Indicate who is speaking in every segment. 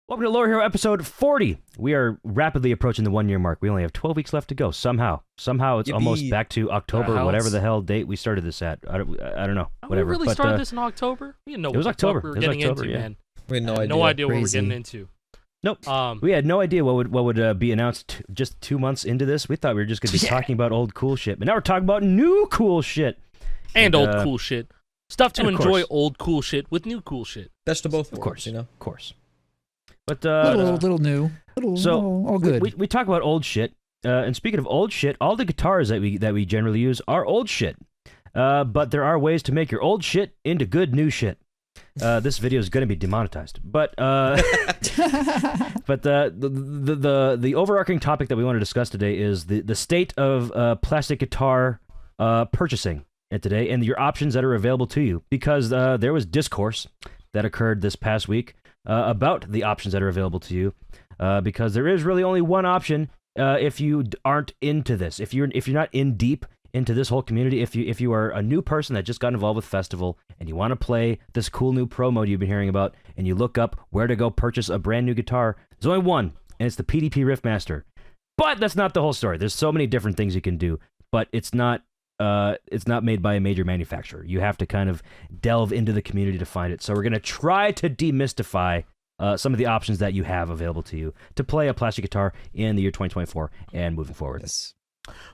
Speaker 1: Welcome to Lower Hero episode 40. We are rapidly approaching the 1 year mark. We only have 12 weeks left to go. Somehow it's almost back to October, whatever the hell date we started this at. I don't know. Whatever.
Speaker 2: We really started this in October? We didn't know
Speaker 1: it was October.
Speaker 2: We were getting into, man.
Speaker 3: We had no idea.
Speaker 2: No idea what we were getting into.
Speaker 1: Nope. We had no idea what would be announced just 2 months into this. We thought we were just going to be talking about old cool shit, but now we're talking about new cool shit.
Speaker 2: And old cool shit. Stuff to enjoy old cool shit with new cool shit.
Speaker 3: Best of both worlds,
Speaker 1: of course,
Speaker 3: you know?
Speaker 1: Of course. But
Speaker 4: little new, all good.
Speaker 1: We talk about old shit, and speaking of old shit, all the guitars that we generally use are old shit. But there are ways to make your old shit into good new shit. This video is going to be demonetized, but the overarching topic that we want to discuss today is the state of plastic guitar purchasing today and your options that are available to you, because there was discourse that occurred this past week about the options that are available to you, because there is really only one option if you aren't into this. If you're not in deep into this whole community, if you are a new person that just got involved with Festival and you want to play this cool new pro mode you've been hearing about, and you look up where to go purchase a brand new guitar, there's only one, and it's the PDP Riffmaster. But that's not the whole story. There's so many different things you can do, but it's not made by a major manufacturer. You have to kind of delve into the community to find it. So we're going to try to demystify some of the options that you have available to you to play a plastic guitar in the year 2024 and moving forward.
Speaker 3: Yes.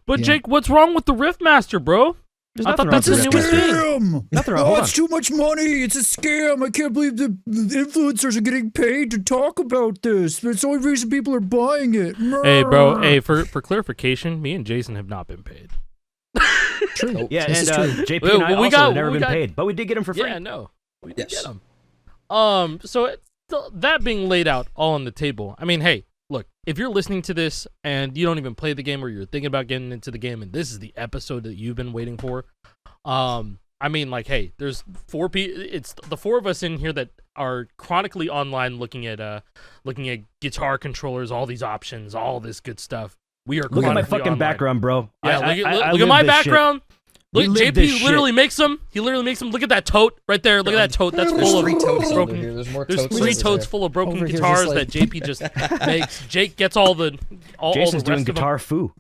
Speaker 2: But Jake, what's wrong with the Riffmaster, bro?
Speaker 1: I thought that's
Speaker 4: a scam.
Speaker 1: Nothing wrong.
Speaker 4: It's too much money. It's a scam. I can't believe the influencers are getting paid to talk about this. It's the only reason people are buying it.
Speaker 2: Hey, bro. Hey, for clarification, me and Jason have not been paid.
Speaker 4: True.
Speaker 1: Yeah,
Speaker 4: this
Speaker 1: and
Speaker 4: is true.
Speaker 1: JP and I also have never been paid, but we did get them for free.
Speaker 2: Yeah, no, we did get them. So that being laid out all on the table, I mean, hey, look, if you're listening to this and you don't even play the game, or you're thinking about getting into the game, and this is the episode that you've been waiting for, I mean, like, hey, there's four people. It's the four of us in here that are chronically online looking at guitar controllers, all these options, all this good stuff. We are
Speaker 1: look at my fucking
Speaker 2: online.
Speaker 1: background, bro.
Speaker 2: Yeah, look at my background. Look, JP literally makes them. He literally makes them. Look at that tote right there. Look at that tote. That's full of broken.
Speaker 3: There's more
Speaker 2: There's
Speaker 3: totes.
Speaker 2: three totes full of broken guitars that JP just makes. Jake gets all the
Speaker 1: Jason's
Speaker 2: all the
Speaker 1: doing
Speaker 2: rest
Speaker 1: guitar foo.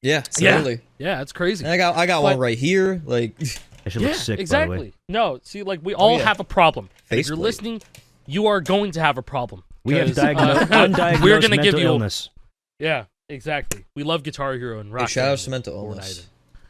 Speaker 3: Yeah, totally.
Speaker 2: Yeah, that's crazy.
Speaker 3: And I got one right here. Like,
Speaker 1: that should look sick.
Speaker 2: Exactly.
Speaker 1: By the way.
Speaker 2: No, see, like we all have a problem. If you're
Speaker 3: Faceplate.
Speaker 2: listening, you are going to have a problem.
Speaker 1: We have
Speaker 2: Because,
Speaker 1: undiagnosed
Speaker 2: we're gonna give
Speaker 1: mental
Speaker 2: you
Speaker 1: illness.
Speaker 2: Yeah, exactly. We love Guitar Hero and rock.
Speaker 3: shout out to mental illness.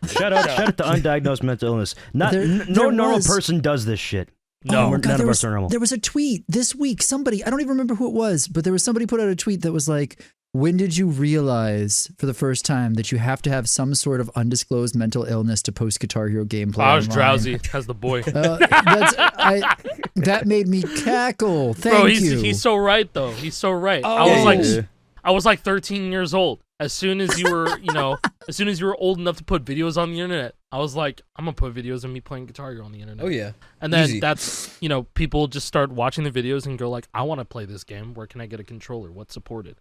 Speaker 1: Shout out to undiagnosed mental illness. No normal person does this shit.
Speaker 2: No,
Speaker 1: none of us are normal.
Speaker 4: There was a tweet this week. Somebody, I don't even remember who it was, but there was somebody put out a tweet that was like, when did you realize for the first time that you have to have some sort of undisclosed mental illness to post Guitar Hero gameplay?
Speaker 2: I was
Speaker 4: online?
Speaker 2: drowsy as the boy.
Speaker 4: That made me cackle.
Speaker 2: Bro,
Speaker 4: you.
Speaker 2: he's so right though. He's so right.
Speaker 4: Oh.
Speaker 2: I was like 13 years old. As soon as you were, as soon as you were old enough to put videos on the internet, I was like, I'm gonna put videos of me playing Guitar Hero on the internet.
Speaker 3: Oh yeah.
Speaker 2: And then
Speaker 3: Easy.
Speaker 2: that's, people just start watching the videos and go like, I want to play this game. Where can I get a controller? What's supported?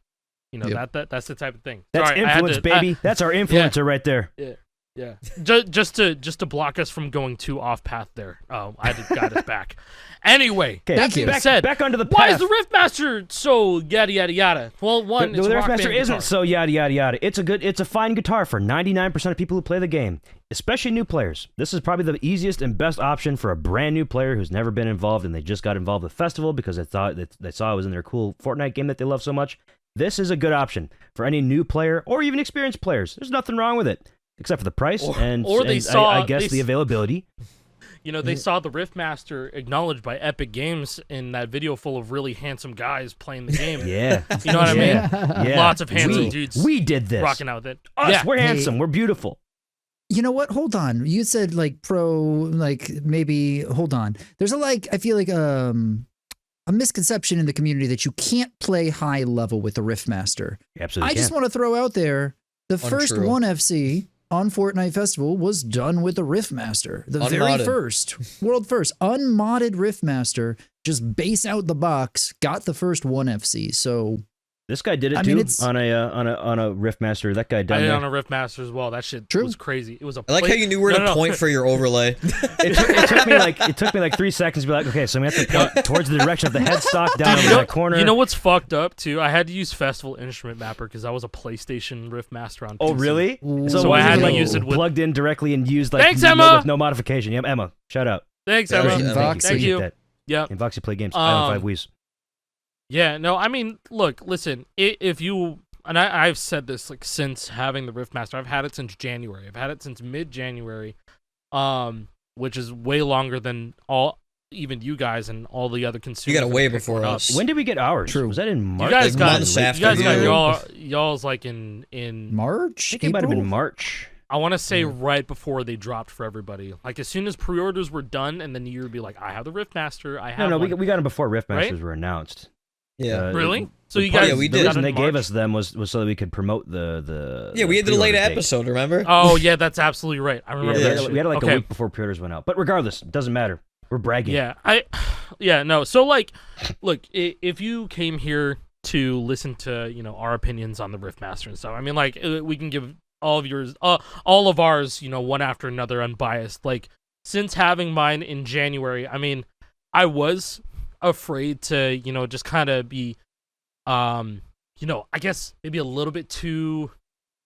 Speaker 2: That's the type of thing.
Speaker 1: That's
Speaker 2: Sorry,
Speaker 1: influence, baby. That's our influencer right there.
Speaker 2: Yeah. Just to block us from going too off path there. I had to guide us back. Anyway, that being said,
Speaker 1: back onto the path.
Speaker 2: why is the Riffmaster so yada yada yada? Well, one,
Speaker 1: the
Speaker 2: it's a rock
Speaker 1: Riffmaster
Speaker 2: band
Speaker 1: isn't
Speaker 2: guitar.
Speaker 1: so yada yada yada. It's a fine guitar for 99% of people who play the game, especially new players. This is probably the easiest and best option for a brand new player who's never been involved and they just got involved with Festival because they thought that they saw it was in their cool Fortnite game that they love so much. This is a good option for any new player or even experienced players. There's nothing wrong with it except for the price and I guess the availability.
Speaker 2: They saw the Riffmaster acknowledged by Epic Games in that video full of really handsome guys playing the game.
Speaker 1: Yeah.
Speaker 2: You know what I mean?
Speaker 1: Yeah.
Speaker 2: Lots of handsome dudes.
Speaker 1: We did this.
Speaker 2: Rocking out with it.
Speaker 1: We're handsome. We're beautiful.
Speaker 4: You know what? Hold on. You said maybe, hold on. There's I feel like a misconception in the community that you can't play high level with the Riffmaster.
Speaker 1: Absolutely.
Speaker 4: I just want to throw out there the first
Speaker 3: Untrue.
Speaker 4: 1FC on Fortnite Festival was done with the Riffmaster. The
Speaker 3: Unmodded.
Speaker 4: very first, world first, unmodded Riffmaster, just base out the box, got the first 1FC. So
Speaker 1: This guy did it too on a Riffmaster. That guy done
Speaker 2: I did
Speaker 1: there.
Speaker 2: on a Riffmaster as well. That shit was crazy. It was a.
Speaker 3: I like how you knew where to point for your overlay.
Speaker 1: It took me like 3 seconds to be like, okay, so we have to point towards the direction of the headstock down in that corner.
Speaker 2: You know what's fucked up too? I had to use Festival Instrument Mapper because I was a PlayStation Riffmaster on PC.
Speaker 1: Oh really?
Speaker 2: So I had to use it with
Speaker 1: plugged in directly and used like
Speaker 2: Thanks, Emma!
Speaker 1: with no modification. Yep, Emma. Shout out.
Speaker 2: Thanks,
Speaker 3: Yeah,
Speaker 2: Emma.
Speaker 3: Thank
Speaker 2: you.
Speaker 1: That.
Speaker 2: Yeah.
Speaker 1: In Voxy play games. Island 5 Wheeze.
Speaker 2: Yeah, no, I mean, look, listen, if you, and I've said this like since having the Riffmaster, I've had it since January. I've had it since mid-January, which is way longer than even you guys and all the other consumers.
Speaker 3: You got it way before us.
Speaker 1: When did we get ours?
Speaker 4: True.
Speaker 1: Was that in March?
Speaker 2: You guys
Speaker 3: Like
Speaker 2: got
Speaker 3: months after
Speaker 2: y'all's like in
Speaker 4: March.
Speaker 1: I think it might have been March.
Speaker 2: I want to say right before they dropped for everybody. Like as soon as pre-orders were done, and then you would be like, I have the Riffmaster. I have.
Speaker 1: No,
Speaker 2: one.
Speaker 1: we got them before Riffmasters
Speaker 2: Right?
Speaker 1: were announced.
Speaker 3: Yeah.
Speaker 2: Really? So
Speaker 1: the
Speaker 2: you
Speaker 1: part-
Speaker 2: guys,
Speaker 3: we
Speaker 1: the
Speaker 3: did.
Speaker 1: reason
Speaker 2: got
Speaker 1: they
Speaker 2: in
Speaker 1: gave
Speaker 2: March?
Speaker 1: us them was so that we could promote the
Speaker 3: Yeah, we had the
Speaker 1: pre-order
Speaker 3: later
Speaker 1: date.
Speaker 3: episode, remember?
Speaker 2: Oh yeah, that's absolutely right. I
Speaker 1: Yeah,
Speaker 2: remember.
Speaker 1: we
Speaker 2: that
Speaker 1: had,
Speaker 2: shit.
Speaker 1: we had it like
Speaker 2: Okay.
Speaker 1: a week before pre-orders went out. But regardless, it doesn't matter. We're bragging.
Speaker 2: Yeah, no. So like, look, if you came here to listen to our opinions on the Riffmaster and stuff, I mean, like we can give all of ours, one after another, unbiased. Like since having mine in January, I mean, I was afraid to just kind of be, I guess maybe a little bit too,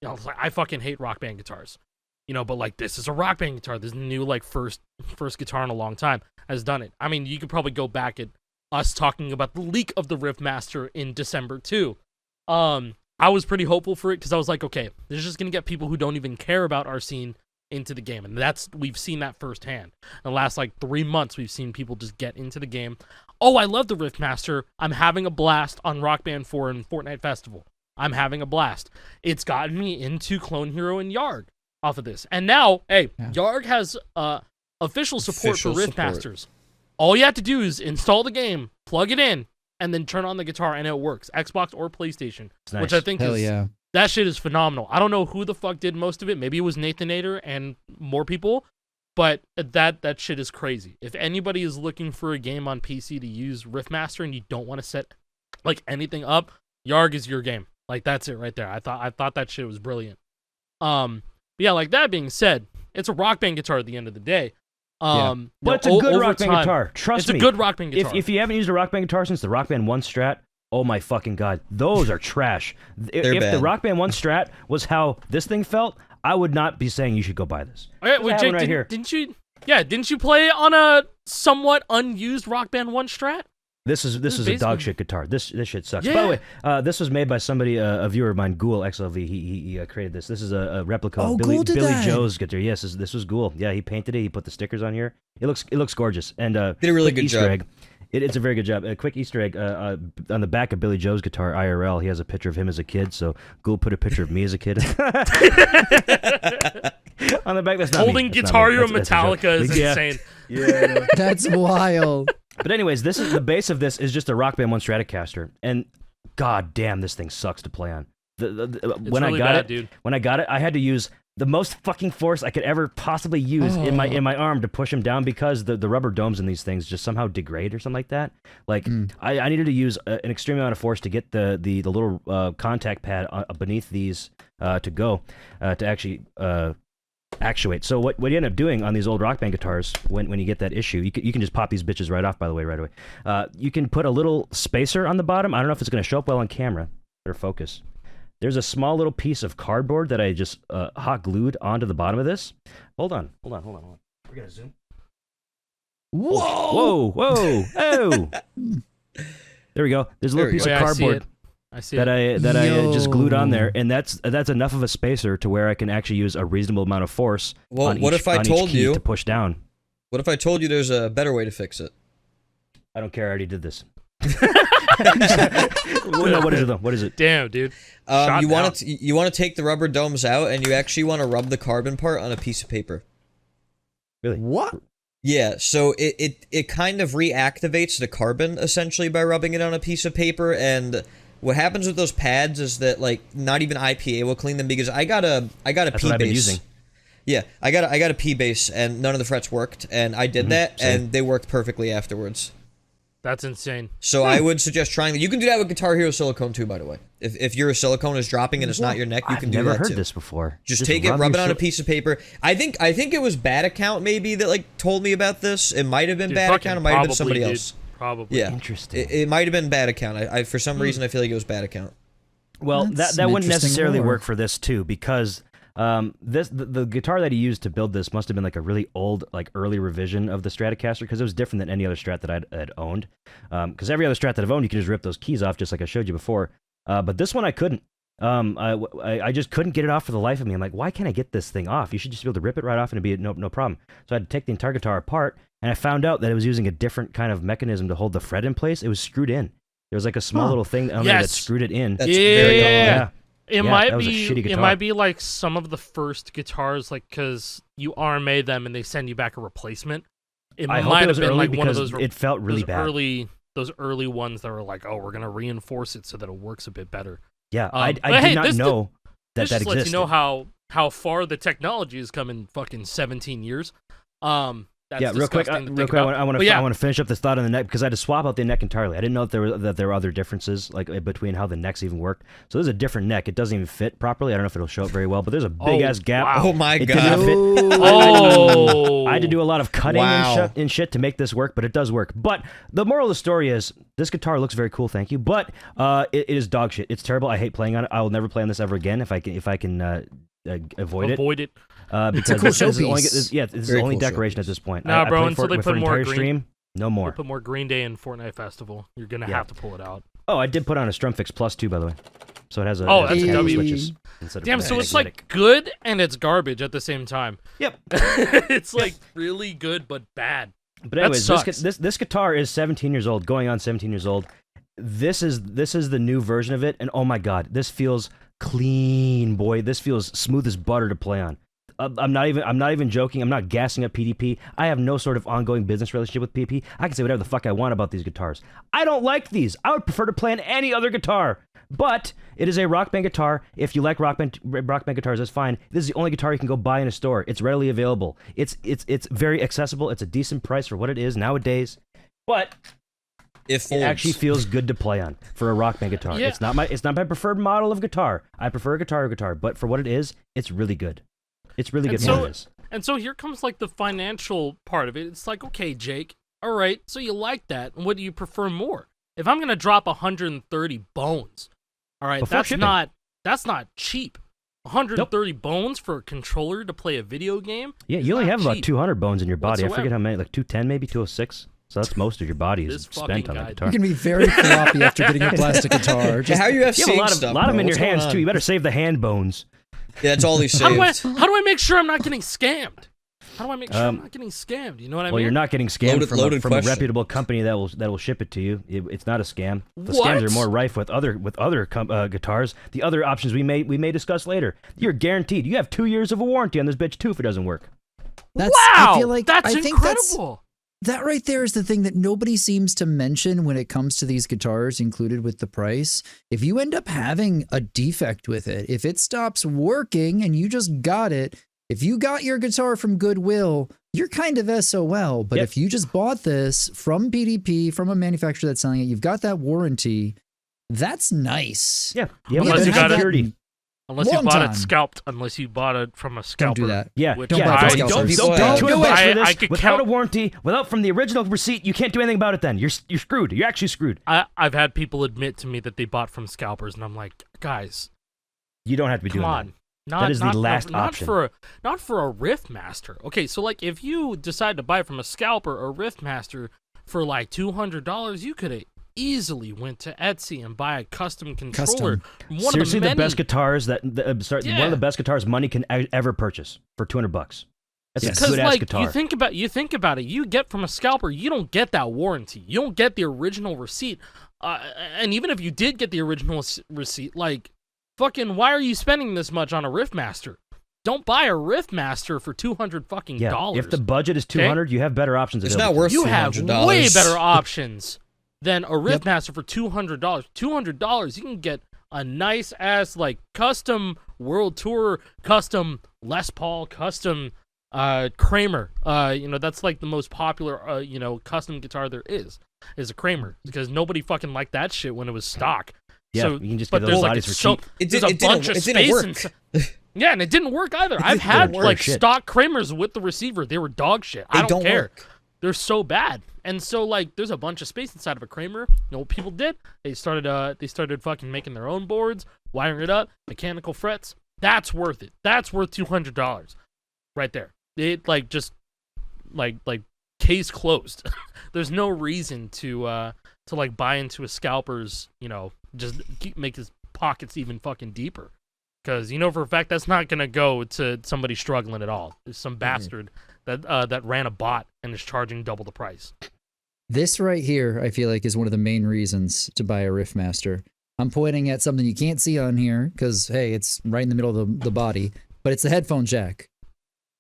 Speaker 2: like I fucking hate Rock Band guitars. But like this is a Rock Band guitar. This is new, like first guitar in a long time has done it. I mean, you could probably go back at us talking about the leak of the Riffmaster in December too. I was pretty hopeful for it because I was like, okay, this is just gonna get people who don't even care about our scene into the game, and we've seen that firsthand. In the last like 3 months, we've seen people just get into the game. Oh, I love the Riffmaster. I'm having a blast on Rock Band 4 and Fortnite Festival. I'm having a blast. It's gotten me into Clone Hero and Yarg off of this. And now, hey, Yarg has official support for Riffmasters. All you have to do is install the game, plug it in, and then turn on the guitar, and it works. Xbox or PlayStation,
Speaker 1: Nice.
Speaker 2: which I think that shit is phenomenal. I don't know who the fuck did most of it. Maybe it was Nathanator and more people, but that shit is crazy. If anybody is looking for a game on PC to use Riffmaster and you don't want to set like anything up, Yarg is your game. Like that's it right there. I thought that shit was brilliant. But yeah, like that being said, it's a Rock Band guitar at the end of the day.
Speaker 1: But it's a good Rock Band guitar. Trust me.
Speaker 2: It's a good Rock Band guitar.
Speaker 1: If you haven't used a Rock Band guitar since the Rock Band 1 Strat, oh my fucking god, those are trash. If
Speaker 3: bad.
Speaker 1: the Rock Band 1 Strat was how this thing felt, I would not be saying you should go buy this.
Speaker 2: Okay, wait, Jake, didn't you play it on a somewhat unused Rock Band 1 Strat?
Speaker 1: This is a dog shit guitar. This shit sucks. By the way, this was made by somebody, a viewer of mine, Ghoul XLV. He created this. This is a replica of Billy Joe's guitar. Yes, this was Ghoul. Yeah, he painted it. He put the stickers on here. It looks gorgeous. And
Speaker 3: did a really good
Speaker 1: Easter
Speaker 3: job.
Speaker 1: egg. It's a very good job. A quick Easter egg on the back of Billy Joe's guitar IRL. He has a picture of him as a kid. So Ghoul put a picture of me as a kid. On the back, that's not
Speaker 2: holding
Speaker 1: me. That's
Speaker 2: Guitar
Speaker 1: not me.
Speaker 2: Hero
Speaker 1: That's a joke.
Speaker 2: Metallica is insane.
Speaker 1: Yeah.
Speaker 4: That's wild.
Speaker 1: But anyways, the base of this is just a Rock Band 1 Stratocaster, and god damn, this thing sucks to play on. When
Speaker 2: really
Speaker 1: I got
Speaker 2: bad,
Speaker 1: it,
Speaker 2: dude.
Speaker 1: when I got it, I had to use the most fucking force I could ever possibly use in my arm to push him down because the rubber domes in these things just somehow degrade or something like that. Like I needed to use an extreme amount of force to get the little contact pad beneath these to actually actuate. So what you end up doing on these old Rock Band guitars when you get that issue, you can just pop these bitches right off, by the way, right away. You can put a little spacer on the bottom. I don't know if it's going to show up well on camera or focus. There's a small little piece of cardboard that I just hot glued onto the bottom of this. Hold on. We're going to zoom. Whoa! Oh! There we go. There's a little piece of cardboard
Speaker 2: I see
Speaker 1: that
Speaker 2: it.
Speaker 1: I just glued on there, and that's enough of a spacer to where I can actually use a reasonable amount of force on each key to push down.
Speaker 3: What if I told you there's a better way to fix it?
Speaker 1: I don't care. I already did this. No, what is it though? What is it?
Speaker 2: Damn, dude.
Speaker 3: You want to take the rubber domes out, and you actually want to rub the carbon part on a piece of paper.
Speaker 1: Really?
Speaker 4: What?
Speaker 3: Yeah, so it kind of reactivates the carbon essentially by rubbing it on a piece of paper, and what happens with those pads is that like not even IPA will clean them because I got a
Speaker 1: That's
Speaker 3: P
Speaker 1: what I've been
Speaker 3: base.
Speaker 1: using.
Speaker 3: Yeah, I got a P base and none of the frets worked, and I did that,
Speaker 1: same.
Speaker 3: and they worked perfectly afterwards.
Speaker 2: That's insane.
Speaker 3: So I would suggest trying that. You can do that with Guitar Hero Silicone too, by the way. If your silicone is dropping and it's not your neck, you can do that too.
Speaker 1: I've never heard this before.
Speaker 3: Just take it, rub it on a piece of paper. I think it was Bad Account maybe that like told me about this. It might have been Bad Account. It might have been somebody else.
Speaker 2: Probably.
Speaker 3: Yeah.
Speaker 1: Interesting.
Speaker 3: It might have been Bad Account. I for some reason I feel like it was Bad Account.
Speaker 1: Well,
Speaker 4: That's
Speaker 1: that wouldn't
Speaker 4: interesting
Speaker 1: necessarily
Speaker 4: lore.
Speaker 1: work for this too, because the guitar that he used to build this must have been like a really old, like early revision of the Stratocaster, because it was different than any other Strat that I'd owned. Because every other Strat that I've owned, you could just rip those keys off, just like I showed you before. But this one I couldn't. I just couldn't get it off for the life of me. I'm like, why can't I get this thing off? You should just be able to rip it right off and it'd be no problem. So I had to take the entire guitar apart, and I found out that it was using a different kind of mechanism to hold the fret in place. It was screwed in. There was like a small little thing on there that screwed it in.
Speaker 3: That's very cool.
Speaker 1: Yeah.
Speaker 2: It
Speaker 1: Yeah,
Speaker 2: might
Speaker 1: that was a
Speaker 2: be.
Speaker 1: shitty
Speaker 2: It
Speaker 1: guitar.
Speaker 2: might be like some of the first guitars, like because you RMA them and they send you back a replacement. It
Speaker 1: I hope
Speaker 2: might
Speaker 1: it was
Speaker 2: have been
Speaker 1: early
Speaker 2: like one of
Speaker 1: because
Speaker 2: those.
Speaker 1: it felt really bad.
Speaker 2: Those early ones that were like, oh, we're gonna reinforce it so that it works a bit better.
Speaker 1: Yeah,
Speaker 2: but
Speaker 1: I
Speaker 2: hey,
Speaker 1: did not
Speaker 2: this
Speaker 1: know that
Speaker 2: This
Speaker 1: that
Speaker 2: just lets
Speaker 1: existed.
Speaker 2: you know how far the technology has come in fucking 17 years. That's
Speaker 1: Yeah, real quick,
Speaker 2: disgusting to
Speaker 1: real
Speaker 2: think
Speaker 1: quick.
Speaker 2: about.
Speaker 1: I want
Speaker 2: But yeah,
Speaker 1: to finish up this thought on the neck because I had to swap out the neck entirely. I didn't know that there were other differences like between how the necks even worked. So there's a different neck. It doesn't even fit properly. I don't know if it'll show up very well, but there's a big ass gap.
Speaker 2: wow.
Speaker 3: Oh my
Speaker 1: It did
Speaker 3: god.
Speaker 1: not fit.
Speaker 2: Oh.
Speaker 1: I had to do a lot of cutting
Speaker 3: Wow.
Speaker 1: and shit to make this work, but it does work. But the moral of the story is this guitar looks very cool, thank you. But it is dog shit. It's terrible. I hate playing on it. I will never play on this ever again if I can avoid it.
Speaker 2: Avoid it.
Speaker 1: Because
Speaker 4: cool
Speaker 1: this is only,
Speaker 4: showpiece.
Speaker 1: this is
Speaker 3: Very
Speaker 1: only
Speaker 3: cool
Speaker 1: decoration at
Speaker 3: showpiece.
Speaker 1: this point.
Speaker 2: Nah,
Speaker 1: I
Speaker 2: bro,
Speaker 1: played
Speaker 2: until
Speaker 1: for
Speaker 2: they
Speaker 1: it for
Speaker 2: put
Speaker 1: an
Speaker 2: more
Speaker 1: entire
Speaker 2: green-
Speaker 1: stream. No
Speaker 2: We'll
Speaker 1: more.
Speaker 2: put more Green Day in Fortnite Festival. You're gonna
Speaker 1: Yeah.
Speaker 2: have to pull it out.
Speaker 1: Oh, I did put on a Strumfix Plus too, by the way. So it has a
Speaker 2: Oh,
Speaker 1: it has
Speaker 2: that's
Speaker 1: a
Speaker 2: a
Speaker 1: couple
Speaker 2: W.
Speaker 1: switches instead of
Speaker 2: Damn, so it's
Speaker 1: magnetic.
Speaker 2: like good and it's garbage at the same time.
Speaker 1: Yep.
Speaker 2: It's like really good but bad.
Speaker 1: But anyways,
Speaker 2: sucks.
Speaker 1: this guitar is 17 years old, going on 17 years old. This is the new version of it, and oh my god, this feels clean, boy. This feels smooth as butter to play on. I'm not even joking. I'm not gassing up PDP. I have no sort of ongoing business relationship with PDP. I can say whatever the fuck I want about these guitars. I don't like these. I would prefer to play on any other guitar. But it is a rock band guitar. If you like rock band guitars, that's fine. This is the only guitar you can go buy in a store. It's readily available. It's very accessible. It's a decent price for what it is nowadays. But
Speaker 3: It
Speaker 1: it actually feels good to play on for a rock band guitar.
Speaker 2: Yeah.
Speaker 1: It's not my preferred model of guitar. I prefer a guitar, but for what it is, it's really good. It's really good
Speaker 2: And
Speaker 1: for
Speaker 2: so-
Speaker 1: what it is.
Speaker 2: And so here comes like the financial part of it. It's like, okay, Jake, all right, so you like that. What do you prefer more? If I'm gonna drop 130 bones, all right,
Speaker 1: Before shipping.
Speaker 2: that's not cheap. 130 bones for a controller to play a video game?
Speaker 1: Yeah,
Speaker 2: is
Speaker 1: you only
Speaker 2: not
Speaker 1: have about
Speaker 2: cheap
Speaker 1: 200 bones in your body. I
Speaker 2: whatsoever.
Speaker 1: forget how many, like 210 maybe, 206. So that's most of your body is
Speaker 2: This
Speaker 1: spent
Speaker 2: fucking
Speaker 1: on
Speaker 2: guy.
Speaker 1: that
Speaker 4: You
Speaker 1: guitar.
Speaker 4: can be very floppy after getting a plastic guitar. Just,
Speaker 3: How you have
Speaker 1: You have a lot of
Speaker 3: stuff,
Speaker 1: them
Speaker 3: bro?
Speaker 1: in your
Speaker 3: What's going
Speaker 1: hands
Speaker 3: on?
Speaker 1: too. You better save the hand bones.
Speaker 3: Yeah, that's all he
Speaker 2: How do
Speaker 3: saved.
Speaker 2: I make sure I'm not getting scammed? How do I make sure I'm
Speaker 1: Um,
Speaker 2: not getting scammed? You know what I
Speaker 1: Well,
Speaker 2: mean?
Speaker 1: you're not getting scammed
Speaker 3: Loaded
Speaker 1: from a
Speaker 3: question.
Speaker 1: reputable company that will ship it to you. It's not a scam. The
Speaker 2: What?
Speaker 1: scams are more rife with other guitars. The other options we may discuss later. You're guaranteed. You have 2 years of a warranty on this bitch too if it doesn't work.
Speaker 2: Wow,
Speaker 4: I feel like
Speaker 2: that's
Speaker 4: I think
Speaker 2: incredible.
Speaker 4: that right there is the thing that nobody seems to mention when it comes to these guitars included with the price. If you end up having a defect with it, if it stops working and you just got it, if you got your guitar from Goodwill, you're kind of SOL. But
Speaker 1: Yep.
Speaker 4: if you just bought this from PDP, from a manufacturer that's selling it, you've got that warranty. That's nice.
Speaker 1: Yeah.
Speaker 4: We
Speaker 1: Yeah.
Speaker 2: Unless
Speaker 4: haven't
Speaker 2: you
Speaker 4: had
Speaker 2: got
Speaker 4: that
Speaker 2: it-
Speaker 1: security.
Speaker 4: in-
Speaker 2: Unless you
Speaker 4: Long
Speaker 2: bought
Speaker 4: time.
Speaker 2: it scalped. Unless you bought it from a scalper.
Speaker 4: Don't do that.
Speaker 1: Yeah,
Speaker 2: Which
Speaker 4: Don't
Speaker 1: yeah.
Speaker 4: buy
Speaker 2: I
Speaker 4: those
Speaker 1: Don't,
Speaker 4: scalpers.
Speaker 1: don't pay
Speaker 3: Don't
Speaker 1: 200
Speaker 3: do
Speaker 1: bucks
Speaker 2: it.
Speaker 1: for this
Speaker 2: I could
Speaker 1: without
Speaker 2: count-
Speaker 1: a warranty, without from the original receipt. You can't do anything about it. Then you're screwed. You're actually screwed.
Speaker 2: I've had people admit to me that they bought from scalpers, and I'm like, guys,
Speaker 1: You don't have to be
Speaker 2: come
Speaker 1: doing
Speaker 2: on.
Speaker 1: that.
Speaker 2: Not,
Speaker 1: That is the
Speaker 2: not,
Speaker 1: last
Speaker 2: not
Speaker 1: option.
Speaker 2: For not for a Riffmaster. Okay, so like if you decide to buy from a scalper or Riffmaster for like $200, you could have easily went to Etsy and buy a custom controller. One
Speaker 1: Seriously,
Speaker 2: of the,
Speaker 1: the best guitars that one
Speaker 2: Yeah.
Speaker 1: of the best guitars money can ever purchase for $200. That's
Speaker 4: Yes.
Speaker 1: a good ass
Speaker 2: like
Speaker 1: guitar.
Speaker 2: you think about it, you get from a scalper, you don't get that warranty. You don't get the original receipt. And even if you did get the original receipt, like fucking, why are you spending this much on a Riffmaster? Don't buy a Riffmaster for $200 fucking
Speaker 1: yeah.
Speaker 2: dollars.
Speaker 1: If the budget is 200, you have better options.
Speaker 3: It's
Speaker 1: available
Speaker 3: not worth
Speaker 1: to
Speaker 2: you have
Speaker 3: $200.
Speaker 2: way better options than a Riffmaster for $200. $200, you can get a nice ass like custom World Tour, custom Les Paul, custom Kramer. That's like the most popular custom guitar there is. is a Kramer because nobody fucking liked that shit when it was stock.
Speaker 1: Yeah,
Speaker 2: So,
Speaker 1: you can just
Speaker 2: but
Speaker 1: get
Speaker 2: there's
Speaker 1: those
Speaker 2: like
Speaker 1: bodies for
Speaker 2: so
Speaker 1: cheap.
Speaker 2: there's a bunch of space inside. Yeah, and it didn't work either. I've had
Speaker 3: work.
Speaker 2: like
Speaker 1: Shit.
Speaker 2: stock Kramers with the receiver. They were dog shit. I don't care.
Speaker 3: Work.
Speaker 2: They're so bad. And so like there's a bunch of space inside of a Kramer. You know what people did? They started fucking making their own boards, wiring it up, mechanical frets. That's worth it. That's worth $200 right there. It like just like case closed. There's no reason to like buy into a scalper's, you know, just make his pockets even fucking deeper. Because you know for a fact that's not gonna go to somebody struggling at all. There's some bastard that ran a bot and is charging double the price.
Speaker 4: This right here, I feel like, is one of the main reasons to buy a Riffmaster. I'm pointing at something you can't see on here because, hey, it's right in the middle of the body, but it's the headphone jack.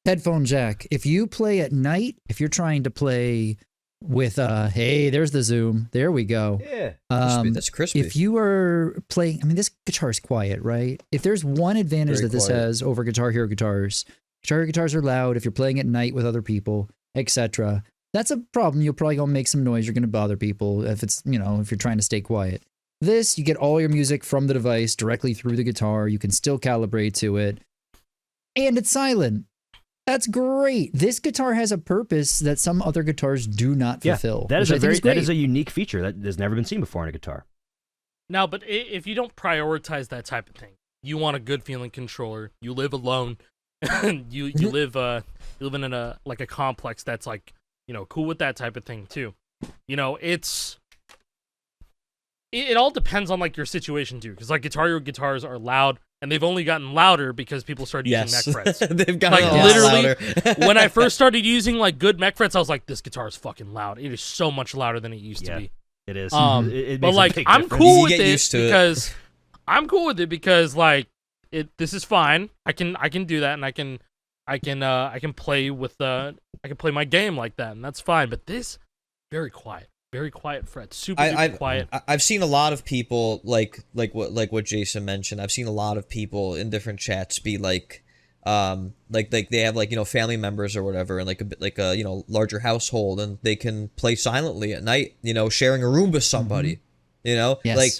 Speaker 4: Headphone jack. If you play at night, if you're trying to play with, hey, there's the zoom. There we go.
Speaker 1: Yeah.
Speaker 3: That's crispy.
Speaker 4: If you are playing, I mean, this guitar is quiet, right? If there's one advantage
Speaker 3: Very
Speaker 4: that this
Speaker 3: quiet.
Speaker 4: has over Guitar Hero guitars, Guitar Hero guitars are loud if you're playing at night with other people, etc. That's a problem. You'll probably go make some noise. You're going to bother people if it's, you know, if you're trying to stay quiet. This, you get all your music from the device directly through the guitar. You can still calibrate to it. And it's silent. That's great. This guitar has a purpose that some other guitars do not fulfill.
Speaker 1: That is
Speaker 4: which I think
Speaker 1: that
Speaker 4: great.
Speaker 1: is a unique feature that has never been seen before in a guitar.
Speaker 2: Now, but if you don't prioritize that type of thing, you want a good feeling controller. You live alone. you live in a like a complex that's like, you know, cool with that type of thing too. You know, it all depends on like your situation too, because like Guitar Hero guitars are loud, and they've only gotten louder because people started using neck frets.
Speaker 3: They've gotten
Speaker 2: Like
Speaker 3: a lot
Speaker 2: literally,
Speaker 3: louder.
Speaker 2: when I first started using like good mech frets, I was like, this guitar is fucking loud. It is so much louder than it used to be.
Speaker 1: It is.
Speaker 2: But
Speaker 1: It makes a
Speaker 2: like
Speaker 1: big
Speaker 2: I'm
Speaker 1: difference.
Speaker 2: cool
Speaker 3: You
Speaker 2: with
Speaker 3: get
Speaker 2: it
Speaker 3: used to it.
Speaker 2: because I'm cool with it because like this is fine. I can do that, and I can play with I can play my game like that, and that's fine. But this very quiet fret, super duper quiet.
Speaker 3: I've seen a lot of people like what Jason mentioned. I've seen a lot of people in different chats be like they have like, you know, family members or whatever, and like a you know, larger household, and they can play silently at night, you know, sharing a room with somebody. You know,
Speaker 4: Yes.
Speaker 3: like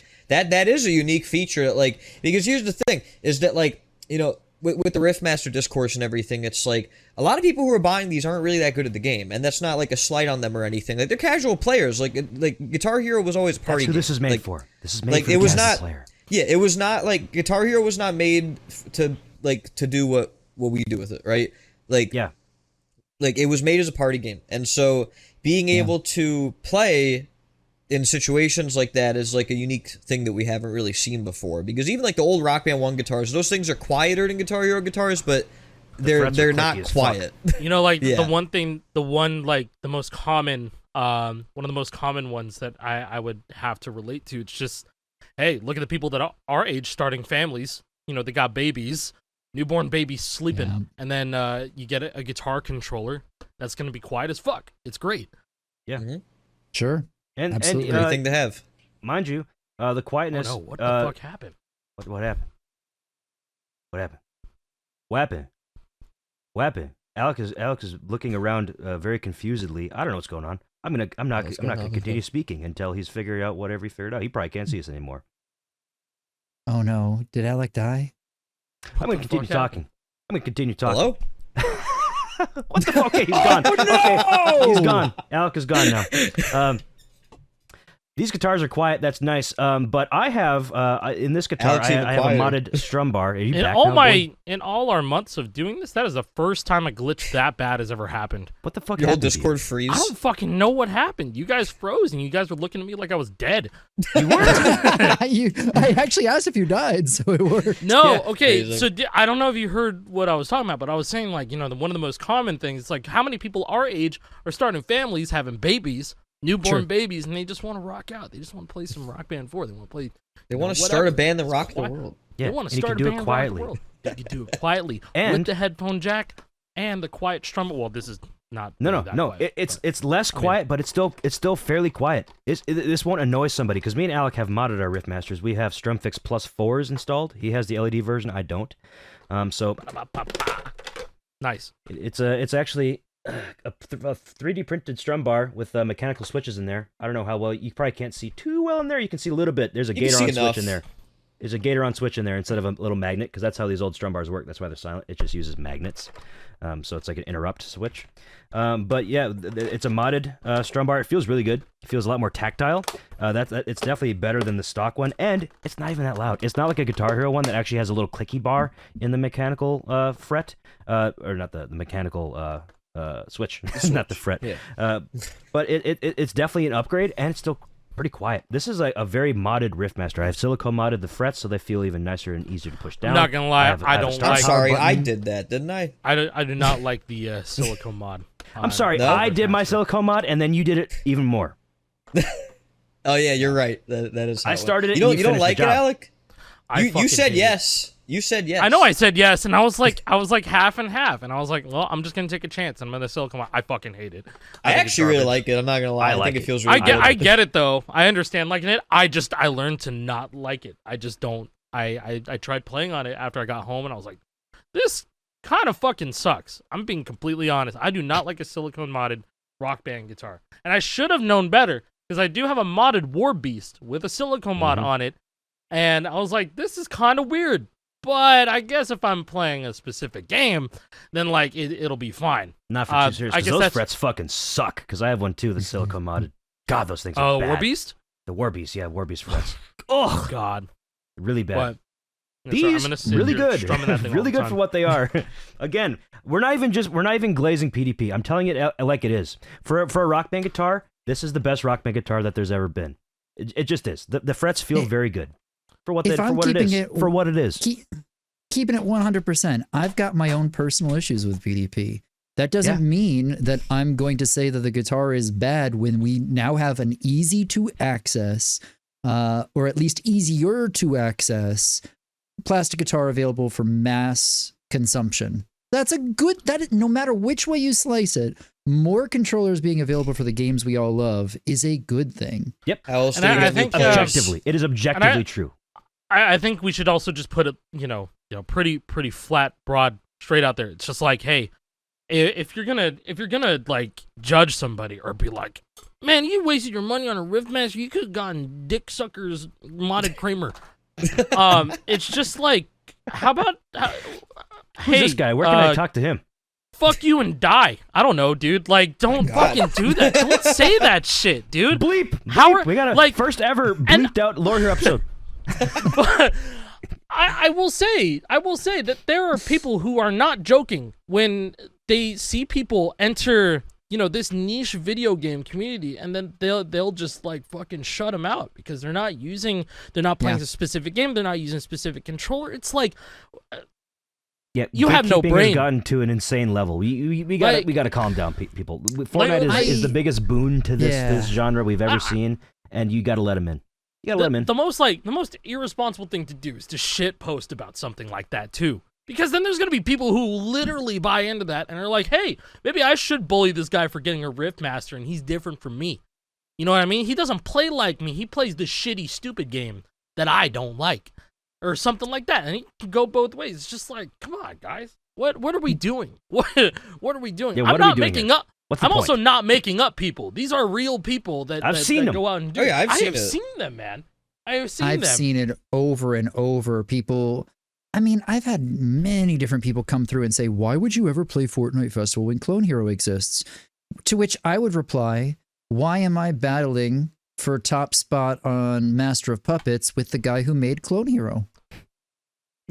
Speaker 3: that is a unique feature. Like, because here's the thing is that, like, you know, with the Riffmaster discourse and everything, it's like a lot of people who are buying these aren't really that good at the game, and that's not like a slight on them or anything. Like, they're casual players. Like Guitar Hero was always a party
Speaker 1: That's who this
Speaker 3: game.
Speaker 1: is made
Speaker 3: Like,
Speaker 1: for. This is made
Speaker 3: like,
Speaker 1: for
Speaker 3: it
Speaker 1: the
Speaker 3: was
Speaker 1: casual
Speaker 3: not-
Speaker 1: player.
Speaker 3: Yeah, it was not like Guitar Hero was not made to do what we do with it, right? Like,
Speaker 1: Yeah.
Speaker 3: like it was made as a party game, and so being able to play in situations like that is like a unique thing that we haven't really seen before. Because even like the old Rock Band 1 guitars, those things are quieter than Guitar Hero guitars, but they're
Speaker 1: frets are
Speaker 3: not
Speaker 1: clicky as fuck.
Speaker 3: quiet.
Speaker 2: You know, like
Speaker 3: Yeah.
Speaker 2: the most common, one of the most common ones that I would have to relate to. It's just, hey, look at the people that are our age starting families. You know, they got babies, newborn babies sleeping,
Speaker 4: Yeah.
Speaker 2: and then you get a guitar controller that's gonna be quiet as fuck. It's great.
Speaker 4: Sure.
Speaker 1: And
Speaker 4: Absolutely.
Speaker 3: Great thing to have.
Speaker 1: mind you, the
Speaker 2: Oh
Speaker 1: quietness.
Speaker 2: no, what the fuck happened?
Speaker 1: What happened? What happened? Weapon. Weapon. Alec is looking around very confusedly. I don't know what's going on. I'm not
Speaker 3: What's
Speaker 1: gonna
Speaker 3: going on?
Speaker 1: continue speaking until he's figured out whatever he figured out. He probably can't see us anymore.
Speaker 4: Oh no. Did Alec die?
Speaker 1: I'm gonna continue talking. I'm gonna continue talking.
Speaker 3: Hello?
Speaker 1: What the fuck? Okay, he's gone. Okay, he's gone. Alec is gone now. These guitars are quiet. That's nice. But I have in this guitar,
Speaker 3: Alec's even
Speaker 1: I have a
Speaker 3: quieter.
Speaker 1: modded strum bar. Are you
Speaker 2: In
Speaker 1: back
Speaker 2: all
Speaker 1: now,
Speaker 2: my
Speaker 1: boy?
Speaker 2: in all our months of doing this, that is the first time a glitch that bad has ever happened.
Speaker 1: What the fuck
Speaker 3: Your whole
Speaker 1: happened to you?
Speaker 3: Discord freeze.
Speaker 2: I don't fucking know what happened. You guys froze, and you guys were looking at me like I was dead.
Speaker 4: I actually asked if you died, so it worked.
Speaker 2: No,
Speaker 1: Yeah.
Speaker 2: okay.
Speaker 3: Amazing.
Speaker 2: So I don't know if you heard what I was talking about, but I was saying, like, you know, one of the most common things is like how many people our age are starting families, having babies, newborn
Speaker 4: Sure.
Speaker 2: babies, and they just want to rock out. They just want to play some Rock Band 4. They want to play.
Speaker 3: They
Speaker 2: you
Speaker 3: want
Speaker 2: know,
Speaker 3: to start a
Speaker 2: whatever.
Speaker 3: band that rock the
Speaker 2: Quiet.
Speaker 3: world.
Speaker 1: Yeah,
Speaker 2: They want
Speaker 1: and
Speaker 2: to
Speaker 1: you
Speaker 2: start
Speaker 1: can
Speaker 2: a
Speaker 1: do
Speaker 2: band
Speaker 1: it
Speaker 2: and rock the
Speaker 1: quietly.
Speaker 2: world. They can do it quietly
Speaker 1: And-
Speaker 2: with the headphone jack and the quiet strum. Well, this is not.
Speaker 1: No,
Speaker 2: really
Speaker 1: no,
Speaker 2: that
Speaker 1: no.
Speaker 2: quiet,
Speaker 1: It's less quiet, but it's still fairly quiet. This won't annoy somebody because me and Alec have modded our Riffmasters. We have StrumFix Plus 4s installed. He has the LED version. I don't. So
Speaker 2: Nice.
Speaker 1: it's actually a 3D printed strum bar with mechanical switches in there. I don't know how well, you probably can't see too well in there. You can see a little bit. There's a gator on switch in there. There's a gator on switch in there instead of a little magnet, because that's how these old strum bars work. That's why they're silent. It just uses magnets. So it's like an interrupt switch. But yeah, it's a modded strum bar. It feels really good. It feels a lot more tactile. It's definitely better than the stock one, and it's not even that loud. It's not like a Guitar Hero one that actually has a little clicky bar in the mechanical fret, or not the mechanical switch, not the fret.
Speaker 3: Yeah.
Speaker 1: But it's definitely an upgrade, and it's still pretty quiet. This is a very modded Riffmaster. I have silicone modded the frets so they feel even nicer and easier to push down.
Speaker 2: I'm not gonna lie, I don't like.
Speaker 3: I'm sorry, I did that, didn't I?
Speaker 2: I do not like the silicone mod.
Speaker 1: I'm sorry,
Speaker 3: No?
Speaker 1: I did my silicone mod, and then you did it even more.
Speaker 3: Oh yeah, you're right. That is. How
Speaker 1: I started it.
Speaker 3: You
Speaker 1: and
Speaker 3: don't like it, Alec? You
Speaker 2: fucking
Speaker 3: said
Speaker 2: hate
Speaker 3: yes. You said yes.
Speaker 2: I know I said yes, and I was like half and half, and I was like, well, I'm just gonna take a chance. I'm gonna silicone mod. I fucking hate it.
Speaker 3: I
Speaker 2: think it's
Speaker 3: actually really
Speaker 2: garbage.
Speaker 3: like it. I'm not gonna lie. I
Speaker 1: like
Speaker 3: think it
Speaker 1: it.
Speaker 3: feels really good.
Speaker 2: I get it though. I understand liking it. I learned to not like it. I just don't. I tried playing on it after I got home, and I was like, this kind of fucking sucks. I'm being completely honest. I do not like a silicone modded Rock Band guitar, and I should have known better because I do have a modded War Beast with a silicone mod on it, and I was like, this is kind of weird. But I guess if I'm playing a specific game, then like it'll be fine.
Speaker 1: Not for too serious,
Speaker 2: I
Speaker 1: because
Speaker 2: guess
Speaker 1: those frets fucking suck, because I have one too, the silicone modded. God, those things are bad.
Speaker 2: War Beast?
Speaker 1: The War Beast, yeah, War Beast frets.
Speaker 2: Oh God,
Speaker 1: Really bad.
Speaker 2: But
Speaker 1: These,
Speaker 2: I'm gonna sit
Speaker 1: really
Speaker 2: here
Speaker 1: good.
Speaker 2: strumming that thing all
Speaker 1: Really
Speaker 2: the
Speaker 1: good
Speaker 2: time.
Speaker 1: for what they are. Again, we're not even glazing PDP. I'm telling it like it is. For a Rock Band guitar, this is the best Rock Band guitar that there's ever been. It just is. The frets feel very good. For what it is.
Speaker 4: Keeping it 100%, I've got my own personal issues with PDP. That doesn't mean that I'm going to say that the guitar is bad when we now have an easy to access, or at least easier to access, plastic guitar available for mass consumption. That's a good, no matter which way you slice it, more controllers being available for the games we all love is a good thing.
Speaker 1: Yep.
Speaker 3: How else
Speaker 2: And
Speaker 3: do you
Speaker 2: I
Speaker 3: get new
Speaker 2: think,
Speaker 3: players?
Speaker 1: Objectively. It is objectively true.
Speaker 2: I think we should also just put it, pretty flat, broad, straight out there. It's just like, hey, if you're gonna like judge somebody or be like, man, you wasted your money on a Riffmaster, you could have gotten Dick Sucker's modded Kramer. It's just like, how about
Speaker 1: Who's this guy? Where can I talk to him?
Speaker 2: Fuck you and die. I don't know, dude. Like, don't fucking do that. Don't say that shit, dude.
Speaker 1: Bleep.
Speaker 2: How
Speaker 1: We got a
Speaker 2: like
Speaker 1: first ever bleeped out Lore Hero episode.
Speaker 2: But I will say that there are people who are not joking when they see people enter, this niche video game community, and then they'll just like fucking shut them out because they're not playing a specific game, they're not using a specific controller. It's like,
Speaker 1: yeah,
Speaker 2: you have no
Speaker 1: gatekeeping
Speaker 2: brain.
Speaker 1: has gotten to an insane level. We got to calm down, people. Fortnite is the biggest boon to this genre we've ever seen, and you got to let them in. You gotta let them in.
Speaker 2: The most irresponsible thing to do is to shit post about something like that too. Because then there's gonna be people who literally buy into that and are like, hey, maybe I should bully this guy for getting a Riffmaster and he's different from me. You know what I mean? He doesn't play like me. He plays the shitty, stupid game that I don't like. Or something like that. And it can go both ways. It's just like, come on, guys. What are we doing? What are we doing?
Speaker 1: Yeah,
Speaker 2: I'm not making up.
Speaker 1: I'm
Speaker 2: also not making up people. These are real people that
Speaker 1: I've seen them.
Speaker 2: go out and do.
Speaker 3: Oh, yeah,
Speaker 2: I have seen them, man. I've
Speaker 4: seen it over and over. People, I mean, I've had many different people come through and say, why would you ever play Fortnite Festival when Clone Hero exists? To which I would reply, why am I battling for top spot on Master of Puppets with the guy who made Clone Hero?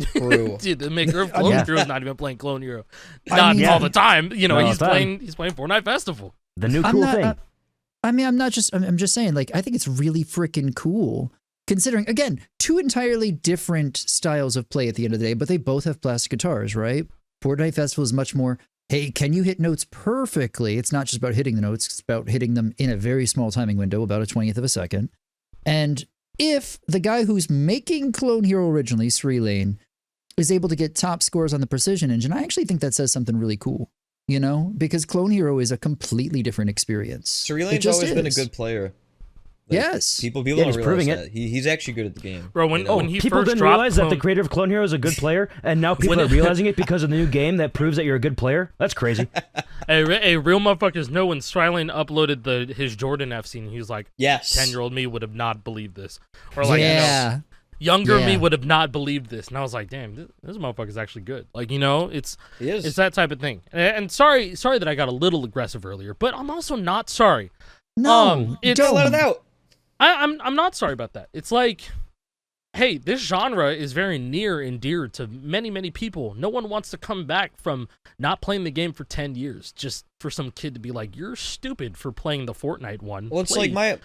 Speaker 3: True.
Speaker 2: Dude, the maker of Clone Hero is not even playing Clone Hero. Not all the time. He's playing Fortnite Festival.
Speaker 1: The new cool thing.
Speaker 4: I'm just saying, like, I think it's really freaking cool. Considering, again, two entirely different styles of play at the end of the day, but they both have plastic guitars, right? Fortnite Festival is much more, hey, can you hit notes perfectly? It's not just about hitting the notes, it's about hitting them in a very small timing window, about a 20th of a second. And if the guy who's making Clone Hero originally, Sri Lane, is able to get top scores on the precision engine, I actually think that says something really cool, because Clone Hero is a completely different experience.
Speaker 3: Sri Lane's always been a good player.
Speaker 4: Yes.
Speaker 3: People
Speaker 1: Yeah,
Speaker 3: don't
Speaker 1: he's
Speaker 3: realize
Speaker 1: proving
Speaker 3: that.
Speaker 1: it.
Speaker 3: He's actually good at the game.
Speaker 2: Bro,
Speaker 3: you know?
Speaker 2: when he
Speaker 1: People
Speaker 2: first
Speaker 1: didn't
Speaker 2: dropped
Speaker 1: realize that the
Speaker 2: Clone-
Speaker 1: creator of Clone Hero is a good player, and now people are realizing it because of the new game that proves that you're a good player. That's crazy.
Speaker 2: Hey, real motherfuckers know when Stryline uploaded his Jordan F scene, he was like,
Speaker 3: Yes.
Speaker 2: 10-year-old me would have not believed this. Or like,
Speaker 4: yeah.
Speaker 2: younger me
Speaker 4: Yeah.
Speaker 2: would have not believed this. And I was like, damn, this motherfucker's actually good. Like, it's
Speaker 3: He is.
Speaker 2: it's that type of thing. And sorry that I got a little aggressive earlier, but I'm also not sorry.
Speaker 4: No,
Speaker 2: it's-
Speaker 3: Don't let it out.
Speaker 2: I'm not sorry about that. It's like, hey, this genre is very near and dear to many, many people. No one wants to come back from not playing the game for 10 years just for some kid to be like, you're stupid for playing the Fortnite one.
Speaker 3: Well, it's
Speaker 2: Play,
Speaker 3: like my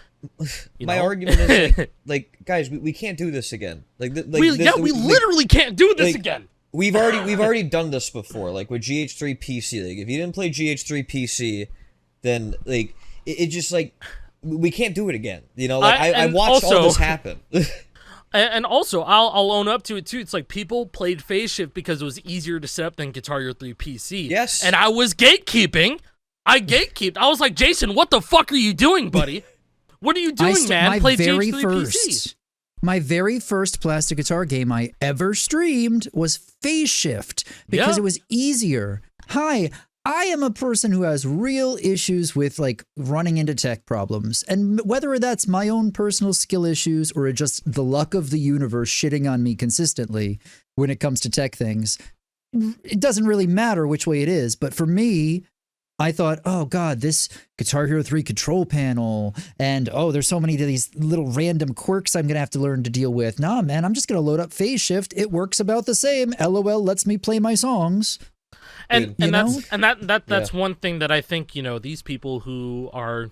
Speaker 2: you
Speaker 3: my
Speaker 2: know?
Speaker 3: argument is like guys, we can't do this again. Like,
Speaker 2: we literally can't do this
Speaker 3: like,
Speaker 2: again.
Speaker 3: We've already done this before, like with GH3 PC. Like, if you didn't play GH3 PC, then like it just like we can't do it again. You know, like I watched all this happen.
Speaker 2: And also, I'll own up to it too. It's like people played Phase Shift because it was easier to set up than Guitar Hero 3 PC.
Speaker 3: Yes.
Speaker 2: And I was gatekeeping. I gatekeeped. I was like, Jason, what the fuck are you doing, buddy? What are you doing, man? Play GH3 PC.
Speaker 4: My very first plastic guitar game I ever streamed was Phase Shift because
Speaker 2: Yeah.
Speaker 4: it was easier. Hi, I am a person who has real issues with like running into tech problems. And whether that's my own personal skill issues or just the luck of the universe shitting on me consistently when it comes to tech things, it doesn't really matter which way it is. But for me, I thought, oh God, this Guitar Hero 3 control panel, and oh, there's so many of these little random quirks I'm gonna have to learn to deal with. Nah, man, I'm just gonna load up Phase Shift. It works about the same. LOL lets me play my songs.
Speaker 2: And
Speaker 4: You
Speaker 2: that's one thing that I think, these people who are,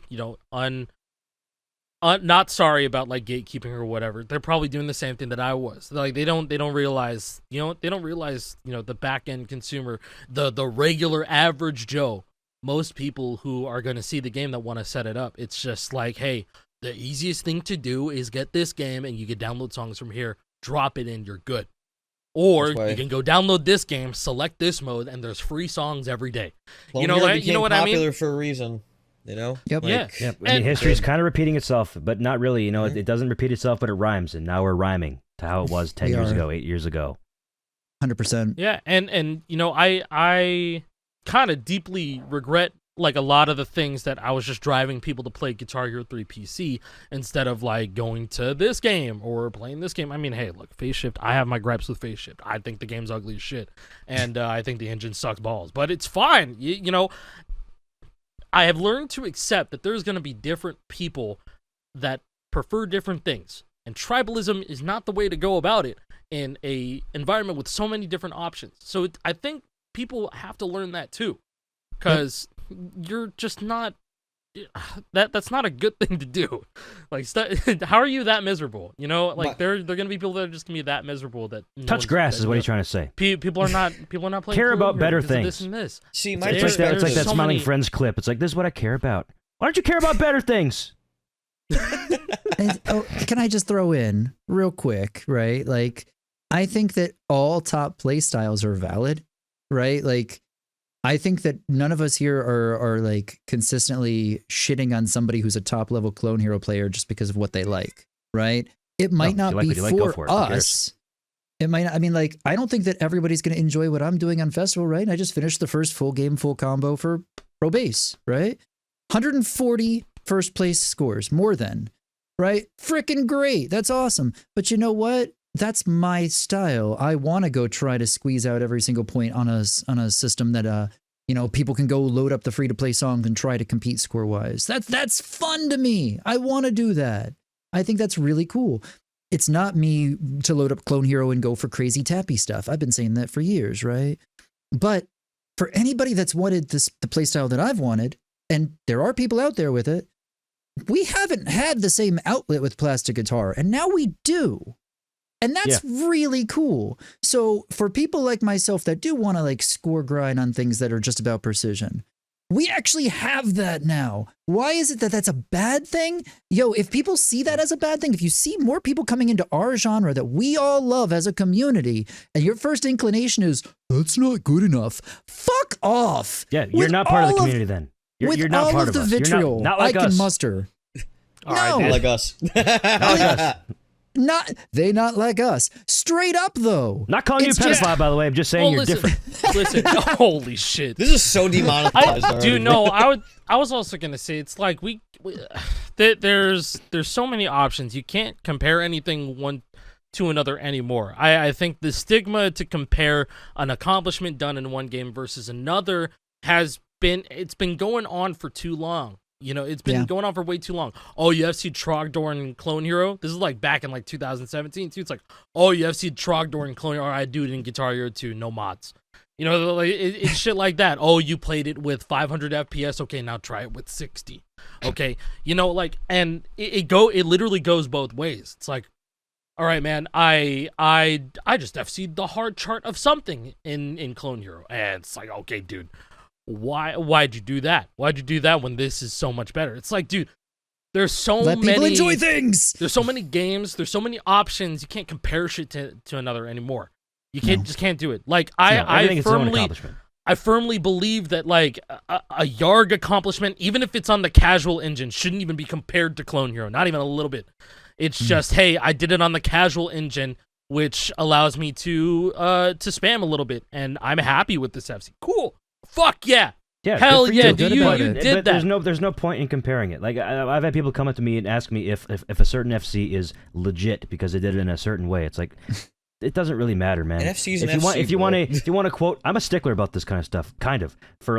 Speaker 2: not sorry about like gatekeeping or whatever, they're probably doing the same thing that I was. Like they don't realize, the back end consumer, the regular average Joe, most people who are going to see the game that want to set it up, it's just like, hey, the easiest thing to do is get this game and you can download songs from here, drop it in, you're good. Or you can go download this game, select this mode, and there's free songs every day.
Speaker 3: Clone
Speaker 2: You know
Speaker 3: Hero
Speaker 2: what
Speaker 3: became
Speaker 2: I mean?
Speaker 3: popular for a reason. You know?
Speaker 4: Yep.
Speaker 2: Yeah.
Speaker 1: I mean, history is kind of repeating itself, but not really. It doesn't repeat itself, but it rhymes, and now we're rhyming to how it was 10 years ago, 8 years ago.
Speaker 4: 100%.
Speaker 2: Yeah, and I kind of deeply regret like a lot of the things that I was just driving people to play Guitar Hero 3 PC instead of like going to this game or playing this game. I mean, hey, look, Phase Shift, I have my gripes with Phase Shift. I think the game's ugly as shit, and I think the engine sucks balls, but it's fine. I have learned to accept that there's going to be different people that prefer different things, and tribalism is not the way to go about it in a environment with so many different options. So I think people have to learn that too, because you're just not that's not a good thing to do. Like, how are you that miserable? There are gonna be people that are just gonna be that miserable that
Speaker 1: Touch grass is what he's trying to say.
Speaker 2: People are not playing.
Speaker 1: Care about
Speaker 2: Clone
Speaker 1: better
Speaker 2: because of
Speaker 1: things.
Speaker 2: This and this.
Speaker 3: See,
Speaker 1: It's
Speaker 3: my
Speaker 1: like that. It's like that
Speaker 2: so
Speaker 1: Smiling
Speaker 2: many-
Speaker 1: Friends clip. It's like, this is what I care about. Why don't you care about better things?
Speaker 4: And, can I just throw in real quick, right? Like, I think that all top play styles are valid, right? Like, I think that none of us here are like consistently shitting on somebody who's a top level Clone Hero player just because of what they like, right? It might not be for us. It might not, I mean, like, I don't think that everybody's going to enjoy what I'm doing on Festival, right? I just finished the first full game, full combo for Pro Bass, right? 140 first place scores, more than, right? Freaking great. That's awesome. But you know what? That's my style. I want to go try to squeeze out every single point on a system that, people can go load up the free to play songs and try to compete score wise. That's fun to me. I want to do that. I think that's really cool. It's not me to load up Clone Hero and go for crazy tappy stuff. I've been saying that for years, right? But for anybody that's wanted the playstyle that I've wanted, and there are people out there with it, we haven't had the same outlet with plastic guitar, and now we do. And that's really cool. So for people like myself that do want to like score grind on things that are just about precision, we actually have that now. Why is it that that's a bad thing? Yo, if people see that as a bad thing, if you see more people coming into our genre that we all love as a community, and your first inclination is, that's not good enough, fuck off.
Speaker 1: Yeah, you're not part of the community then. You're not part of
Speaker 4: the
Speaker 1: us.
Speaker 4: vitriol
Speaker 1: You're not like
Speaker 4: I can
Speaker 1: us.
Speaker 4: muster.
Speaker 2: All right,
Speaker 4: No.
Speaker 3: Like us.
Speaker 4: They not like us. Straight up though.
Speaker 1: Not calling
Speaker 4: It's
Speaker 1: you a
Speaker 4: just-
Speaker 1: pedophile, by the way. I'm just saying you're
Speaker 2: listen,
Speaker 1: different.
Speaker 2: listen, holy shit.
Speaker 3: This is so demonetized already.
Speaker 2: Dude, no, I was also gonna say it's like there's so many options. You can't compare anything one to another anymore. I think the stigma to compare an accomplishment done in one game versus another it's been going on for too long. You know, it's been going on for way too long. Oh, UFC Trogdor and Clone Hero. This is like back in like 2017 too. It's like, oh, UFC Trogdor and Clone Hero. I do it in Guitar Hero 2, no mods. You know, like it's shit like that. Oh, you played it with 500 FPS. Okay, now try it with 60. Okay, you know, like, and it literally goes both ways. It's like, all right, man, I just FC'd the hard chart of something in Clone Hero, and it's like, okay, dude. Why'd you do that? Why'd you do that when this is so much better? It's like, dude, there's so
Speaker 4: Let
Speaker 2: many
Speaker 4: people enjoy things.
Speaker 2: There's so many games, there's so many options. You can't compare shit to another anymore. You just can't do it. Like I firmly believe that like a Yarg accomplishment, even if it's on the casual engine, shouldn't even be compared to Clone Hero. Not even a little bit. It's just, hey, I did it on the casual engine, which allows me to spam a little bit, and I'm happy with this FC. Cool. Fuck yeah.
Speaker 1: Yeah,
Speaker 2: hell yeah,
Speaker 1: good
Speaker 2: you
Speaker 1: about it.
Speaker 2: did
Speaker 1: But
Speaker 2: that.
Speaker 1: There's no point in comparing it. Like I've had people come up to me and ask me if a certain FC is legit because they did it in a certain way. It's like it doesn't really matter, man.
Speaker 3: An FC's an
Speaker 1: if you want,
Speaker 3: FC,
Speaker 1: if you want to quote, I'm a stickler about this kind of stuff. Kind of for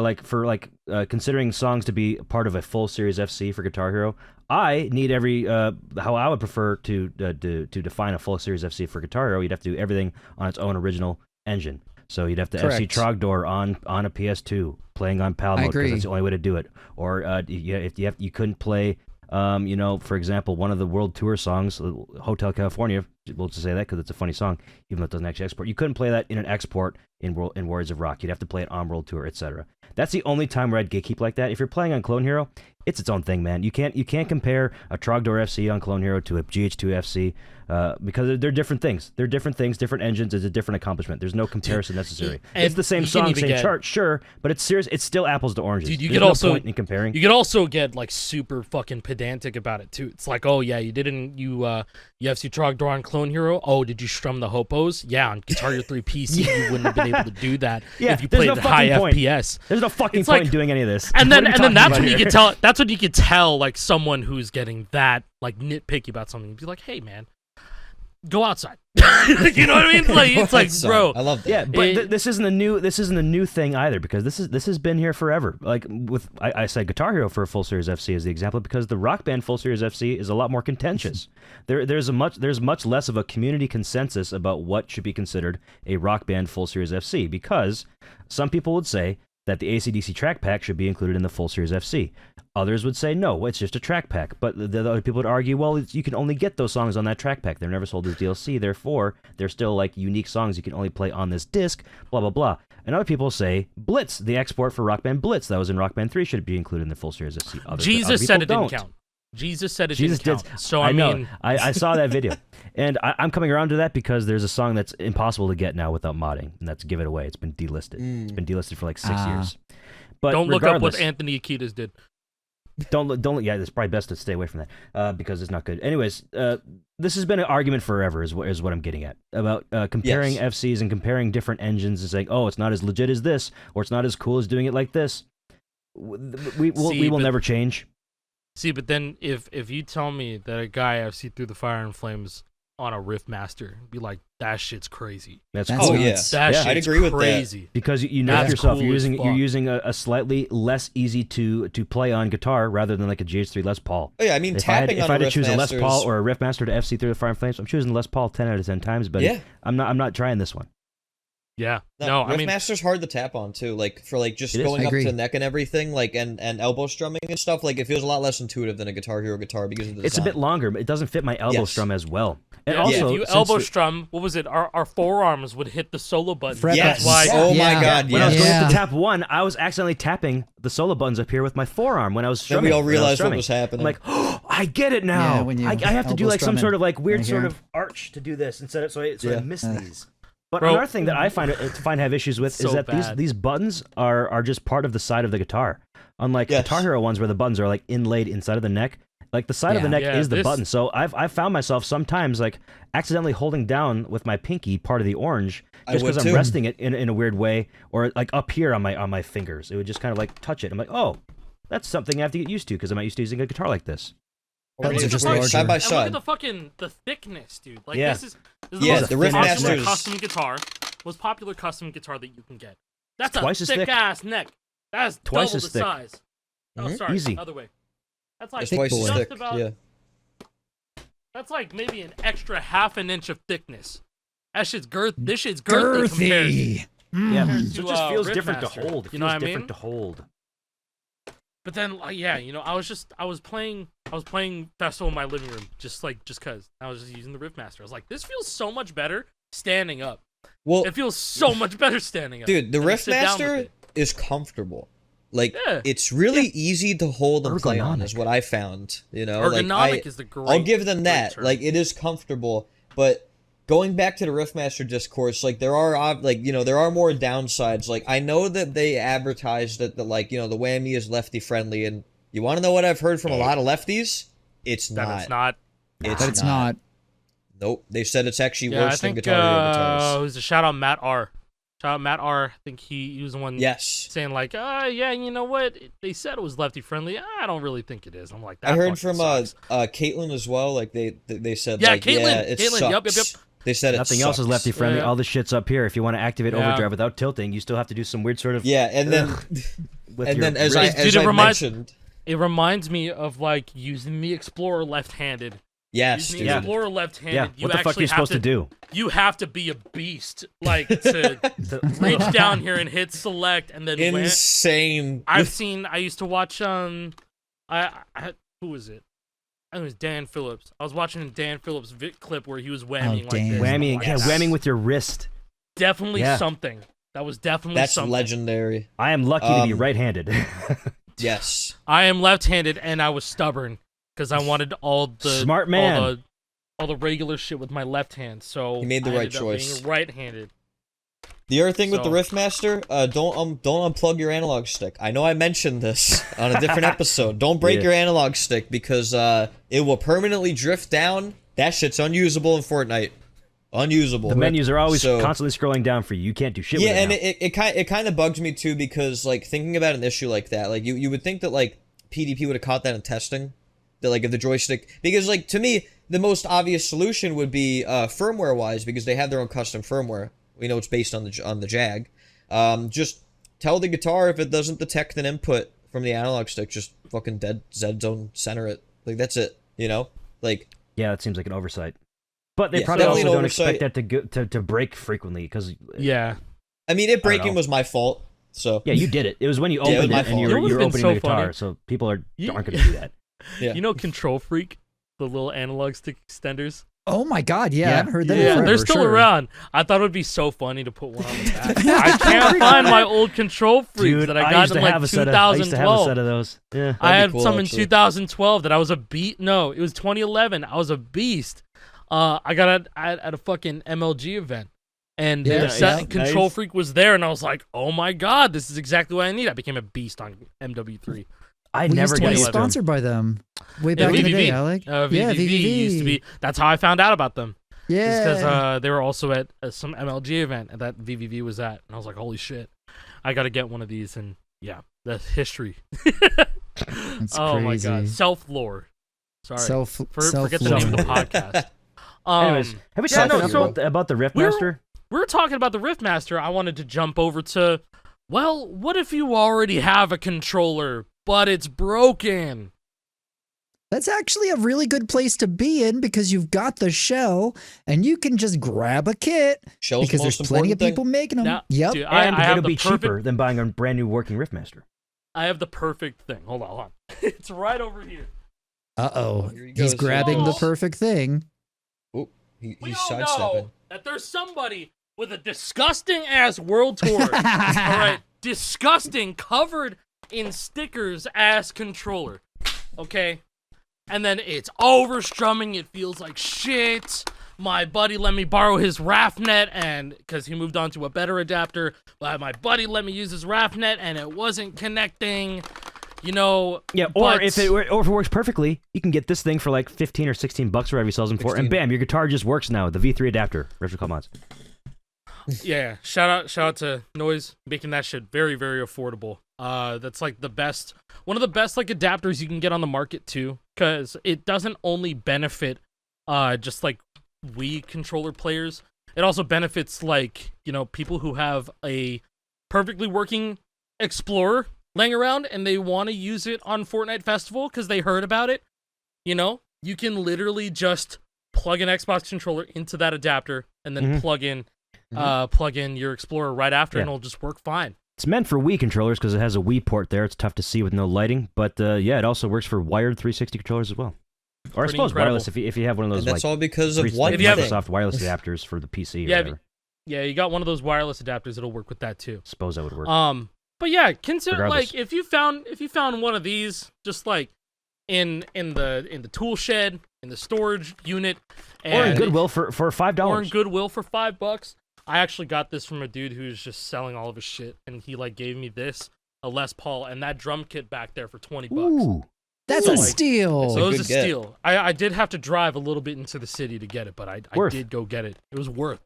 Speaker 1: considering songs to be part of a full series FC for Guitar Hero. I need every how I would prefer to define a full series FC for Guitar Hero. You'd have to do everything on its own original engine. So you'd have to FC Trogdor on a PS2, playing on PAL mode because that's the only way to do it. Or if you couldn't play, for example, one of the World Tour songs, Hotel California. We'll just say that because it's a funny song, even though it doesn't actually export. You couldn't play that in an export in Warriors of Rock. You'd have to play it on World Tour, etc. That's the only time where I'd gatekeep like that. If you're playing on Clone Hero, it's its own thing, man. You can't compare a Trogdor FC on Clone Hero to a GH2 FC because they're different things. They're different things, different engines. It's a different accomplishment. There's no comparison necessary. It's the same song, same chart, sure, but it's serious. It's still apples to oranges.
Speaker 2: Dude,
Speaker 1: There's no point in comparing.
Speaker 2: You could also get like super fucking pedantic about it too. It's like, oh yeah, you UFC Trogdor on Clone Hero. Oh, did you strum the hopos? Yeah, on Guitar Hero 3 PC, you wouldn't have been able to do that if you played at high FPS.
Speaker 1: There's no fucking point in doing any of this.
Speaker 2: And then that's when you could tell. That's when you could tell like someone who's getting that like nitpicky about something. Be like, hey man, go outside. You know what I mean? It's like, bro.
Speaker 3: I love that.
Speaker 1: Yeah, but this isn't a new thing either because this has been here forever. Like I said Guitar Hero for a full series FC as the example because the Rock Band full series FC is a lot more contentious. There's much less of a community consensus about what should be considered a Rock Band full series FC because some people would say that the AC/DC track pack should be included in the full series FC. Others would say, no, it's just a track pack. But the other people would argue, well, you can only get those songs on that track pack. They're never sold as DLC. Therefore, they're still like unique songs you can only play on this disc, blah, blah, blah. And other people say, Blitz, the export for Rock Band Blitz that was in Rock Band 3 should be included in the full series FC.
Speaker 2: Jesus said it didn't count. Jesus said it didn't count. So I mean,
Speaker 1: I saw that video. And I'm coming around to that because there's a song that's impossible to get now without modding, and that's Give It Away. It's been delisted. It's been delisted for like 6 years. But
Speaker 2: don't look up what Anthony Kiedis did.
Speaker 1: Don't look. Yeah, it's probably best to stay away from that because it's not good. Anyways, this has been an argument forever, is what I'm getting at about comparing FCs and comparing different engines and saying, oh, it's not as legit as this, or it's not as cool as doing it like this. We will never change.
Speaker 2: See, but then if you tell me that a guy FC through the fire and flames on a Riffmaster, be like, that shit's crazy.
Speaker 1: That's
Speaker 4: cool.
Speaker 3: Oh yeah,
Speaker 2: That shit's
Speaker 3: I'd agree with
Speaker 2: crazy.
Speaker 3: that.
Speaker 1: Because you know
Speaker 2: That's
Speaker 1: yourself,
Speaker 2: cool
Speaker 1: you're using a slightly less easy to play on guitar rather than like a GH3 Les Paul.
Speaker 3: Oh yeah, I mean,
Speaker 1: If I had
Speaker 3: tapping
Speaker 1: to choose a Les
Speaker 3: Riffmasters-
Speaker 1: Paul or a Riffmaster to FC through the fire and flames, I'm choosing Les Paul 10 out of 10 times. But
Speaker 3: Yeah.
Speaker 1: I'm not trying this one.
Speaker 2: Yeah. No, I mean,
Speaker 3: Riffmaster's hard to tap on too, like for like just
Speaker 1: It is.
Speaker 3: going
Speaker 4: I
Speaker 3: up
Speaker 4: agree.
Speaker 3: to neck and everything, like and elbow strumming and stuff. Like it feels a lot less intuitive than a Guitar Hero guitar because of the
Speaker 1: It's a
Speaker 3: design.
Speaker 1: bit longer, but it doesn't fit my elbow
Speaker 3: Yes.
Speaker 1: strum as well. And
Speaker 2: yeah,
Speaker 1: also,
Speaker 2: if you
Speaker 1: since
Speaker 2: elbow
Speaker 1: the-
Speaker 2: strum, what was it? Our forearms would hit the solo button.
Speaker 4: Fret
Speaker 3: Yes.
Speaker 4: buttons.
Speaker 3: Oh my
Speaker 4: Yeah.
Speaker 3: god.
Speaker 1: when I was
Speaker 3: Yes.
Speaker 1: going
Speaker 4: Yeah.
Speaker 1: up to tap one, I was accidentally tapping the solo buttons up here with my forearm when I was
Speaker 3: Then
Speaker 1: strumming.
Speaker 3: we all
Speaker 1: when I
Speaker 3: realized what
Speaker 1: strumming.
Speaker 3: was happening.
Speaker 1: I'm like, oh, I get it now.
Speaker 4: Yeah, when you
Speaker 1: I have to do
Speaker 4: elbow
Speaker 1: like some
Speaker 4: strumming
Speaker 1: sort of like weird
Speaker 4: right
Speaker 1: sort
Speaker 4: here.
Speaker 1: of arch to do this instead of so I
Speaker 3: Yeah.
Speaker 1: miss these. But
Speaker 2: Bro.
Speaker 1: another thing that I find have issues with
Speaker 2: So
Speaker 1: is that
Speaker 2: bad.
Speaker 1: these buttons are just part of the side of the guitar. Unlike
Speaker 3: Yes.
Speaker 1: Guitar Hero ones where the buttons are like inlaid inside of the neck, Like the side of the neck
Speaker 2: Yeah,
Speaker 1: is the
Speaker 2: this-
Speaker 1: button. So I've found myself sometimes like accidentally holding down with my pinky part of the orange just
Speaker 3: would
Speaker 1: because I'm
Speaker 3: too.
Speaker 1: resting it in a weird way, or like up here on my fingers. It would just kind of like touch it. I'm like, oh, that's something I have to get used to because I'm not used to using a guitar like this.
Speaker 4: Buttons
Speaker 2: Look
Speaker 4: are
Speaker 2: at
Speaker 4: just
Speaker 2: the fucking-
Speaker 4: larger.
Speaker 3: side by
Speaker 2: And look
Speaker 3: side.
Speaker 2: at the fucking thickness, dude. Like
Speaker 1: Yeah.
Speaker 2: this is
Speaker 3: Yeah,
Speaker 2: most
Speaker 3: the
Speaker 2: popular
Speaker 3: Riffmasters-
Speaker 2: custom guitar. Most popular custom guitar that you can get. That's a
Speaker 1: Twice as
Speaker 2: thick
Speaker 1: thick.
Speaker 2: ass neck. That's
Speaker 1: Twice
Speaker 2: double
Speaker 1: as
Speaker 2: the
Speaker 1: thick.
Speaker 2: size. Oh,
Speaker 3: Mhm.
Speaker 2: sorry,
Speaker 1: Easy.
Speaker 2: other way. That's like
Speaker 3: It's twice as
Speaker 4: boy.
Speaker 3: thick.
Speaker 2: about-
Speaker 3: Yeah.
Speaker 2: That's like maybe an extra half an inch of thickness. That shit's This shit's girthy. compared
Speaker 4: Girthy.
Speaker 1: Yeah,
Speaker 2: to,
Speaker 1: so it just feels different to
Speaker 2: Riffmaster.
Speaker 1: hold. It
Speaker 2: You know
Speaker 1: feels
Speaker 2: what I
Speaker 1: different
Speaker 2: mean?
Speaker 1: to hold.
Speaker 2: But then, yeah, I was playing Festival in my living room, just cause I was just using the Riffmaster. I was like, this feels so much better standing up.
Speaker 3: Well,
Speaker 2: It feels so much better standing up.
Speaker 3: dude, the
Speaker 2: And sit down with
Speaker 3: Riffmaster
Speaker 2: it.
Speaker 3: is comfortable. Like,
Speaker 2: Yeah.
Speaker 3: it's really easy to hold and play on,
Speaker 1: Ergonomic.
Speaker 3: is what I found.
Speaker 2: Ergonomic is the great.
Speaker 3: I'll give them
Speaker 2: great
Speaker 3: that.
Speaker 2: term.
Speaker 3: Like, it is comfortable, but going back to the Riffmaster discourse, like there are there are more downsides. Like, I know that they advertised that the whammy is lefty friendly, and you want to know what I've heard from a lot of lefties? It's
Speaker 2: that
Speaker 3: not.
Speaker 2: it's not.
Speaker 4: But it's not.
Speaker 3: Nope. They said it's actually
Speaker 2: Yeah, I
Speaker 3: worse than
Speaker 2: think
Speaker 3: Guitar Hero guitars.
Speaker 2: who's a shout out Matt R. Shout out Matt R. I think he was the one
Speaker 3: Yes.
Speaker 2: saying like, yeah, you know what? They said it was lefty friendly. I don't really think it is. I'm like, that
Speaker 3: I heard
Speaker 2: fucking
Speaker 3: from
Speaker 2: sucks.
Speaker 3: Caitlin as well. Like they said,
Speaker 2: Yeah,
Speaker 3: like,
Speaker 2: Caitlin,
Speaker 3: it
Speaker 2: Caitlin,
Speaker 3: sucks.
Speaker 2: yep.
Speaker 3: They said it
Speaker 1: Nothing else is
Speaker 3: sucks.
Speaker 1: lefty friendly.
Speaker 2: Yeah.
Speaker 1: All the shit's up here. If you want to activate
Speaker 2: Yeah.
Speaker 1: overdrive without tilting, you still have to do some weird sort of
Speaker 3: Yeah, and then
Speaker 1: with
Speaker 3: and
Speaker 1: your
Speaker 3: then as
Speaker 1: wrist.
Speaker 3: I
Speaker 2: Dude, it reminds-
Speaker 3: mentioned,
Speaker 2: It reminds me of like using the Explorer left-handed.
Speaker 3: yes,
Speaker 2: Using
Speaker 3: dude.
Speaker 2: the
Speaker 1: Yeah.
Speaker 2: Explorer left-handed.
Speaker 1: Yeah,
Speaker 2: You
Speaker 1: what the fuck are
Speaker 2: actually
Speaker 1: you supposed
Speaker 2: have
Speaker 1: to do?
Speaker 2: You have to be a beast, like to reach down here and hit select, and then wham-
Speaker 3: Insane.
Speaker 2: I used to watch who was it? I think it was Dan Phillips. I was watching a Dan Phillips clip where he was whamming like
Speaker 4: Dan.
Speaker 2: this.
Speaker 1: Whamming,
Speaker 2: Yes.
Speaker 1: whamming with your wrist.
Speaker 2: Definitely
Speaker 1: Yeah.
Speaker 2: something. That was definitely
Speaker 3: That's
Speaker 2: something.
Speaker 3: legendary.
Speaker 1: I am lucky to be
Speaker 3: Um,
Speaker 1: right-handed.
Speaker 3: Yes.
Speaker 2: I am left-handed, and I was stubborn because I wanted all the
Speaker 1: Smart man.
Speaker 2: all the regular shit with my left hand. So
Speaker 3: He made the
Speaker 2: I
Speaker 3: right
Speaker 2: ended up
Speaker 3: choice.
Speaker 2: being right-handed.
Speaker 3: The other thing with the
Speaker 2: So-
Speaker 3: Riffmaster, don't unplug your analog stick. I know I mentioned this on a different episode. Don't break
Speaker 1: Yeah.
Speaker 3: your analog stick because it will permanently drift down. That shit's unusable in Fortnite. Unusable.
Speaker 1: The menus are always
Speaker 3: So-
Speaker 1: constantly scrolling down for you. You can't do shit
Speaker 3: Yeah,
Speaker 1: with
Speaker 3: and
Speaker 1: it now.
Speaker 3: it kind of bugs me too because like thinking about an issue like that, like you would think that like PDP would have caught that in testing, that like if the joystick, because like to me the most obvious solution would be firmware wise, because they have their own custom firmware. We know it's based on the Jag. Just tell the guitar if it doesn't detect an input from the analog stick, just fucking dead Z zone center it. Like that's it, you know? Like
Speaker 1: Yeah, that seems like an oversight. But they
Speaker 3: Yeah,
Speaker 1: probably
Speaker 3: definitely
Speaker 1: also
Speaker 3: an
Speaker 1: don't expect
Speaker 3: oversight.
Speaker 1: that to break frequently because
Speaker 2: Yeah.
Speaker 3: I mean, it breaking
Speaker 1: know.
Speaker 3: was my fault. So
Speaker 1: yeah, you did it. It was when you
Speaker 3: Yeah, it was
Speaker 1: opened
Speaker 3: my
Speaker 1: it and
Speaker 3: fault.
Speaker 1: you're,
Speaker 2: You know what's
Speaker 1: you're
Speaker 2: been
Speaker 1: opening
Speaker 2: so
Speaker 1: the guitar,
Speaker 2: funny?
Speaker 1: so people aren't
Speaker 2: You-
Speaker 1: going to do that.
Speaker 3: yeah.
Speaker 2: You know KontrolFreek, the little analog stick extenders?
Speaker 4: Oh my god, yeah, I
Speaker 1: Yeah.
Speaker 4: haven't heard that in
Speaker 2: Yeah,
Speaker 4: forever,
Speaker 2: they're still
Speaker 4: sure.
Speaker 2: around. I thought it would be so funny to put one on the back. I can't find my old KontrolFreeks
Speaker 1: Dude,
Speaker 2: that I got
Speaker 1: used
Speaker 2: in
Speaker 1: to
Speaker 2: like
Speaker 1: have a set of, I used to have a
Speaker 2: 2012.
Speaker 1: set of those. Yeah.
Speaker 2: I
Speaker 3: That'd
Speaker 2: had
Speaker 3: be cool,
Speaker 2: some in
Speaker 3: actually.
Speaker 2: 2012 that I was a beat. No, it was 2011. I was a beast. I got it at a fucking MLG event, and
Speaker 4: Yeah,
Speaker 2: the set
Speaker 4: yeah,
Speaker 2: Control
Speaker 1: nice.
Speaker 2: Freak was there, and I was like, "Oh my god, this is exactly what I need." I became a beast on MW3.
Speaker 1: I
Speaker 4: We
Speaker 1: never
Speaker 4: used to
Speaker 1: got
Speaker 4: be
Speaker 1: into
Speaker 2: it.
Speaker 1: them.
Speaker 4: sponsored by them way
Speaker 2: Yeah,
Speaker 4: back in the
Speaker 2: VVV.
Speaker 4: day, Alec.
Speaker 2: VVV
Speaker 4: yeah,
Speaker 2: used to be. That's how I found out about them.
Speaker 4: Yeah,
Speaker 2: Because they were also at some MLG event that VVV was at, and I was like, "Holy shit, I got to get one of these." And yeah, that's history.
Speaker 4: That's
Speaker 2: Oh my
Speaker 4: crazy.
Speaker 2: god, self lore. Sorry, forget the name of the podcast.
Speaker 1: Anyways, have we
Speaker 2: yeah,
Speaker 1: talked
Speaker 2: no,
Speaker 1: enough
Speaker 2: so
Speaker 1: about the Riffmaster?
Speaker 2: we were talking about the Riffmaster. I wanted to jump over to, well, what if you already have a controller, but it's broken?
Speaker 4: That's actually a really good place to be in because you've got the shell and you can just grab a kit
Speaker 3: Shell's
Speaker 4: because
Speaker 3: the most
Speaker 4: there's plenty of
Speaker 3: important
Speaker 4: people making them.
Speaker 2: Now,
Speaker 4: Yep.
Speaker 2: dude,
Speaker 1: And
Speaker 2: I have
Speaker 1: it'll
Speaker 2: the
Speaker 1: be
Speaker 2: perfect,
Speaker 1: cheaper than buying a brand new working Riffmaster.
Speaker 2: I have the perfect thing. Hold on. It's right over here.
Speaker 4: Uh-oh.
Speaker 3: Here he
Speaker 4: He's
Speaker 3: goes.
Speaker 4: grabbing the
Speaker 2: Oh.
Speaker 4: perfect thing.
Speaker 3: We
Speaker 2: We
Speaker 3: he's
Speaker 2: all
Speaker 3: sidestepping.
Speaker 2: know that there's somebody with a disgusting ass world tour. All right, disgusting, covered in stickers ass controller. Okay, and then it's overstrumming. It feels like shit. My buddy let me borrow his RAFnet, and because he moved on to a better adapter, but my buddy let me use his RAFnet, and it wasn't connecting. You know.
Speaker 1: Yeah, or
Speaker 2: but-
Speaker 1: if it works perfectly, you can get this thing for like 15 or 16 bucks, wherever he sells them for, and
Speaker 3: 16.
Speaker 1: bam, your guitar just works now. The V3 adapter, Retro Mods.
Speaker 2: Yeah, shout out to Noise making that shit very, very affordable. That's like one of the best like adapters you can get on the market too, because it doesn't only benefit just like Wii controller players. It also benefits like, you know, people who have a perfectly working Explorer laying around and they want to use it on Fortnite Festival because they heard about it. You know, you can literally just plug an Xbox controller into that adapter and then plug in your Explorer right after, and it'll just work fine.
Speaker 1: It's meant for Wii controllers because it has a Wii port there. It's tough to see with no lighting, but yeah, it also works for wired 360 controllers as well. Or I suppose
Speaker 2: incredible.
Speaker 1: wireless if you have one of those.
Speaker 3: And that's
Speaker 1: like,
Speaker 3: all because of one
Speaker 1: Microsoft wireless adapters for the PC. Or whatever.
Speaker 2: Yeah, you got one of those wireless adapters. It'll work with that too.
Speaker 1: Suppose that would work.
Speaker 2: But yeah, consider
Speaker 1: Regardless.
Speaker 2: like if you found one of these just like in the tool shed, in the storage unit,
Speaker 1: or in
Speaker 2: and
Speaker 1: Goodwill for $5.
Speaker 2: or in Goodwill for $5. I actually got this from a dude who's just selling all of his shit, and he like gave me this, a Les Paul, and that drum kit back there for $20.
Speaker 1: Ooh,
Speaker 4: That's
Speaker 2: So,
Speaker 4: a
Speaker 2: like,
Speaker 4: steal.
Speaker 2: So it was
Speaker 3: good
Speaker 2: a
Speaker 3: get.
Speaker 2: steal. I did have to drive a little bit into the city to get it, but I did go get it. It was worth.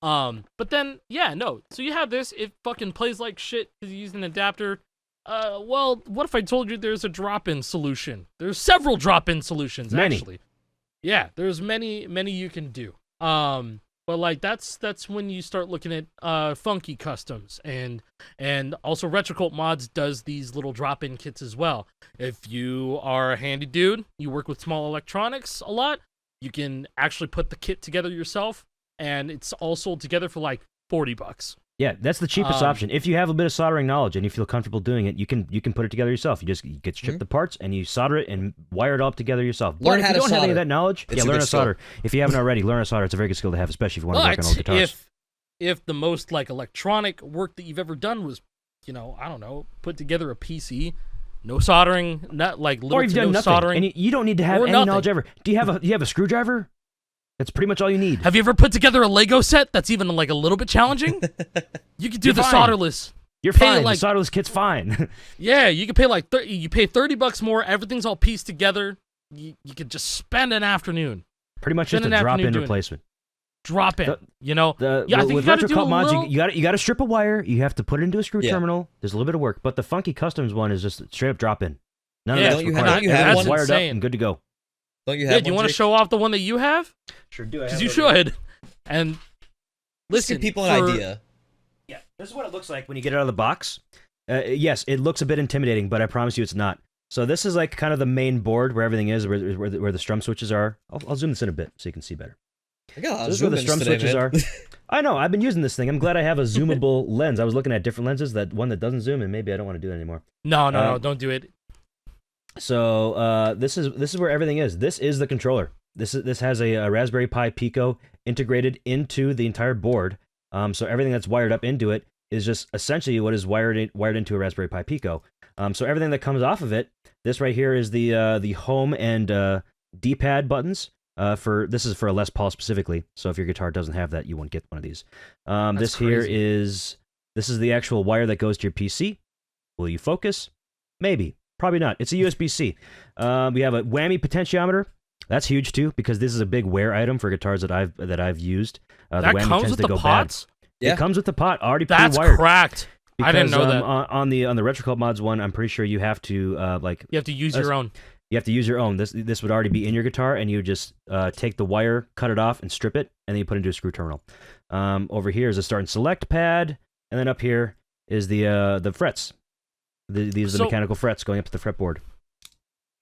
Speaker 2: But then yeah, no. So you have this. It fucking plays like shit because you use an adapter. Well, what if I told you there's a drop-in solution? There's several drop-in solutions
Speaker 1: Many.
Speaker 2: actually. Yeah, there's many you can do. But like that's when you start looking at Phunky customs and also Retrocult Mods does these little drop-in kits as well. If you are a handy dude, you work with small electronics a lot, you can actually put the kit together yourself, and it's all sold together for like $40.
Speaker 1: yeah, that's the cheapest option. If you have a bit of soldering knowledge and you feel comfortable doing it, you can put it together yourself. You get strip the parts and you solder it and wire it all up together yourself.
Speaker 3: Learn
Speaker 1: But
Speaker 3: how
Speaker 1: if you
Speaker 3: to
Speaker 1: don't have any of
Speaker 3: solder.
Speaker 1: that knowledge,
Speaker 3: It's
Speaker 1: yeah,
Speaker 3: a
Speaker 1: learn
Speaker 3: good
Speaker 1: to solder. If you haven't already, learn to solder. It's a very good skill to have, especially if you want to work on old
Speaker 2: But
Speaker 1: guitars.
Speaker 2: if the most like electronic work that you've ever done was, you know, I don't know, put together a PC, no soldering, not like little
Speaker 1: Or you've
Speaker 2: to
Speaker 1: done
Speaker 2: no
Speaker 1: nothing,
Speaker 2: soldering.
Speaker 1: and you don't need to have
Speaker 2: or
Speaker 1: any
Speaker 2: nothing.
Speaker 1: knowledge ever. Do you have a screwdriver? That's pretty much all you need.
Speaker 2: Have you ever put together a Lego set that's even like a little bit challenging? You could do
Speaker 1: You're
Speaker 2: the
Speaker 1: fine.
Speaker 2: solderless.
Speaker 1: You're
Speaker 2: pay,
Speaker 1: fine.
Speaker 2: like-
Speaker 1: the solderless kit's fine.
Speaker 2: Yeah, you could pay like you pay $30 more. Everything's all pieced together. You could just spend an afternoon.
Speaker 1: pretty much
Speaker 2: Spend
Speaker 1: just
Speaker 2: an
Speaker 1: a drop-in
Speaker 2: afternoon doing it.
Speaker 1: replacement.
Speaker 2: Drop in.
Speaker 1: The-
Speaker 2: You know.
Speaker 1: The,
Speaker 2: Yeah, I think
Speaker 1: with
Speaker 2: you gotta do
Speaker 1: Retrocult
Speaker 2: a
Speaker 1: mods,
Speaker 2: little-
Speaker 1: you got to strip a wire. You have to put it into a screw
Speaker 3: Yeah.
Speaker 1: terminal. There's a little bit of work, but the Phunky Customs one is just straight up drop-in. None
Speaker 2: Yeah,
Speaker 1: of that's
Speaker 3: don't you
Speaker 1: required.
Speaker 3: have- don't you have
Speaker 1: Everything's
Speaker 3: one?
Speaker 1: wired
Speaker 2: Insane.
Speaker 1: up and good to go.
Speaker 3: Don't you
Speaker 2: Yeah,
Speaker 3: have
Speaker 2: do you
Speaker 3: one,
Speaker 2: want to
Speaker 3: Jake?
Speaker 2: show off the one that you have?
Speaker 1: Sure do.
Speaker 2: Because you should. And
Speaker 3: Just
Speaker 2: listen,
Speaker 3: give people an
Speaker 2: for-
Speaker 3: idea.
Speaker 1: Yeah, this is what it looks like when you get it out of the box. Yes, it looks a bit intimidating, but I promise you it's not. So this is like kind of the main board where everything is, where the strum switches are. I'll zoom this in a bit so you can see better.
Speaker 3: I got a lot
Speaker 1: So
Speaker 3: of
Speaker 1: this is where the
Speaker 3: zoom-ins
Speaker 1: strum
Speaker 3: today,
Speaker 1: switches
Speaker 3: man.
Speaker 1: are. I know, I've been using this thing. I'm glad I have a zoomable lens. I was looking at different lenses, that one that doesn't zoom, and maybe I don't want to do it anymore.
Speaker 2: No, don't do it.
Speaker 1: So this is where everything is. This is the controller. This has a Raspberry Pi Pico integrated into the entire board. So everything that's wired up into it is just essentially what is wired into a Raspberry Pi Pico. So everything that comes off of it, this right here is the home and D-pad buttons. This is for a Les Paul specifically. So if your guitar doesn't have that, you won't get one of these. This here is the actual wire that goes to your PC. Will you focus? Maybe. Probably not. It's a USB-C. We have a whammy potentiometer. That's huge too, because this is a big wear item for guitars that I've used. The
Speaker 2: That
Speaker 1: whammy
Speaker 2: comes
Speaker 1: tends
Speaker 2: with
Speaker 1: to
Speaker 2: the
Speaker 1: go
Speaker 2: pots.
Speaker 3: Yeah.
Speaker 1: It comes with the pot already
Speaker 2: That's
Speaker 1: pre-wired.
Speaker 2: cracked. I didn't know that.
Speaker 1: On the Retrocult Mods one, I'm pretty sure you have to
Speaker 2: You have to use your own.
Speaker 1: you have to use your own. This would already be in your guitar, and you just take the wire, cut it off, and strip it, and then you put it into a screw terminal. Over here is a start and select pad, and then up here is the frets. These are the mechanical frets going up to the fretboard.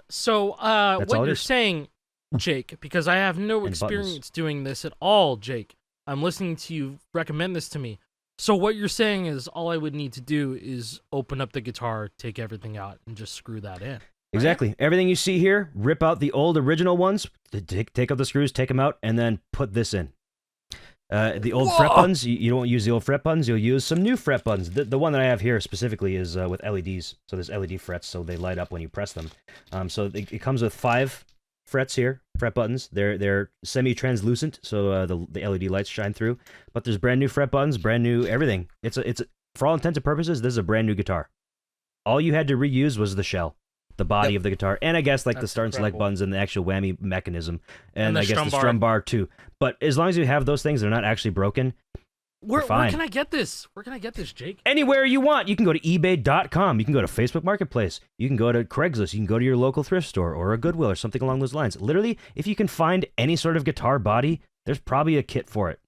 Speaker 2: So
Speaker 1: all
Speaker 2: what
Speaker 1: it
Speaker 2: you're
Speaker 1: is.
Speaker 2: saying, Jake, because I have no
Speaker 1: And
Speaker 2: experience
Speaker 1: buttons.
Speaker 2: doing this at all, Jake. I'm listening to you recommend this to me. So what you're saying is all I would need to do is open up the guitar, take everything out, and just screw that in.
Speaker 1: Exactly. Everything you see here, rip out the old original ones, take out the screws, take them out, and then put this in. The old fret buttons, you don't use the old fret buttons, you'll use some new fret buttons. The one that I have here specifically is with LEDs. So there's LED frets, so they light up when you press them. So it comes with 5 frets here, fret buttons. They're semi-translucent, so the LED lights shine through. But there's brand new fret buttons, brand new everything. It's for all intents and purposes, this is a brand new guitar. All you had to reuse was the shell, the body of the guitar, and I guess like the
Speaker 2: That's
Speaker 1: start and select
Speaker 2: incredible.
Speaker 1: buttons and the actual whammy mechanism, and
Speaker 2: the
Speaker 1: I guess
Speaker 2: strum
Speaker 1: the
Speaker 2: bar.
Speaker 1: strum bar too. But as long as you have those things, they're not actually broken.
Speaker 2: Where
Speaker 1: fine.
Speaker 2: can I get this? Where can I get this, Jake?
Speaker 1: Anywhere you want. You can go to eBay.com. You can go to Facebook Marketplace. You can go to Craigslist. You can go to your local thrift store or a Goodwill or something along those lines. Literally, if you can find any sort of guitar body, there's probably a kit for it.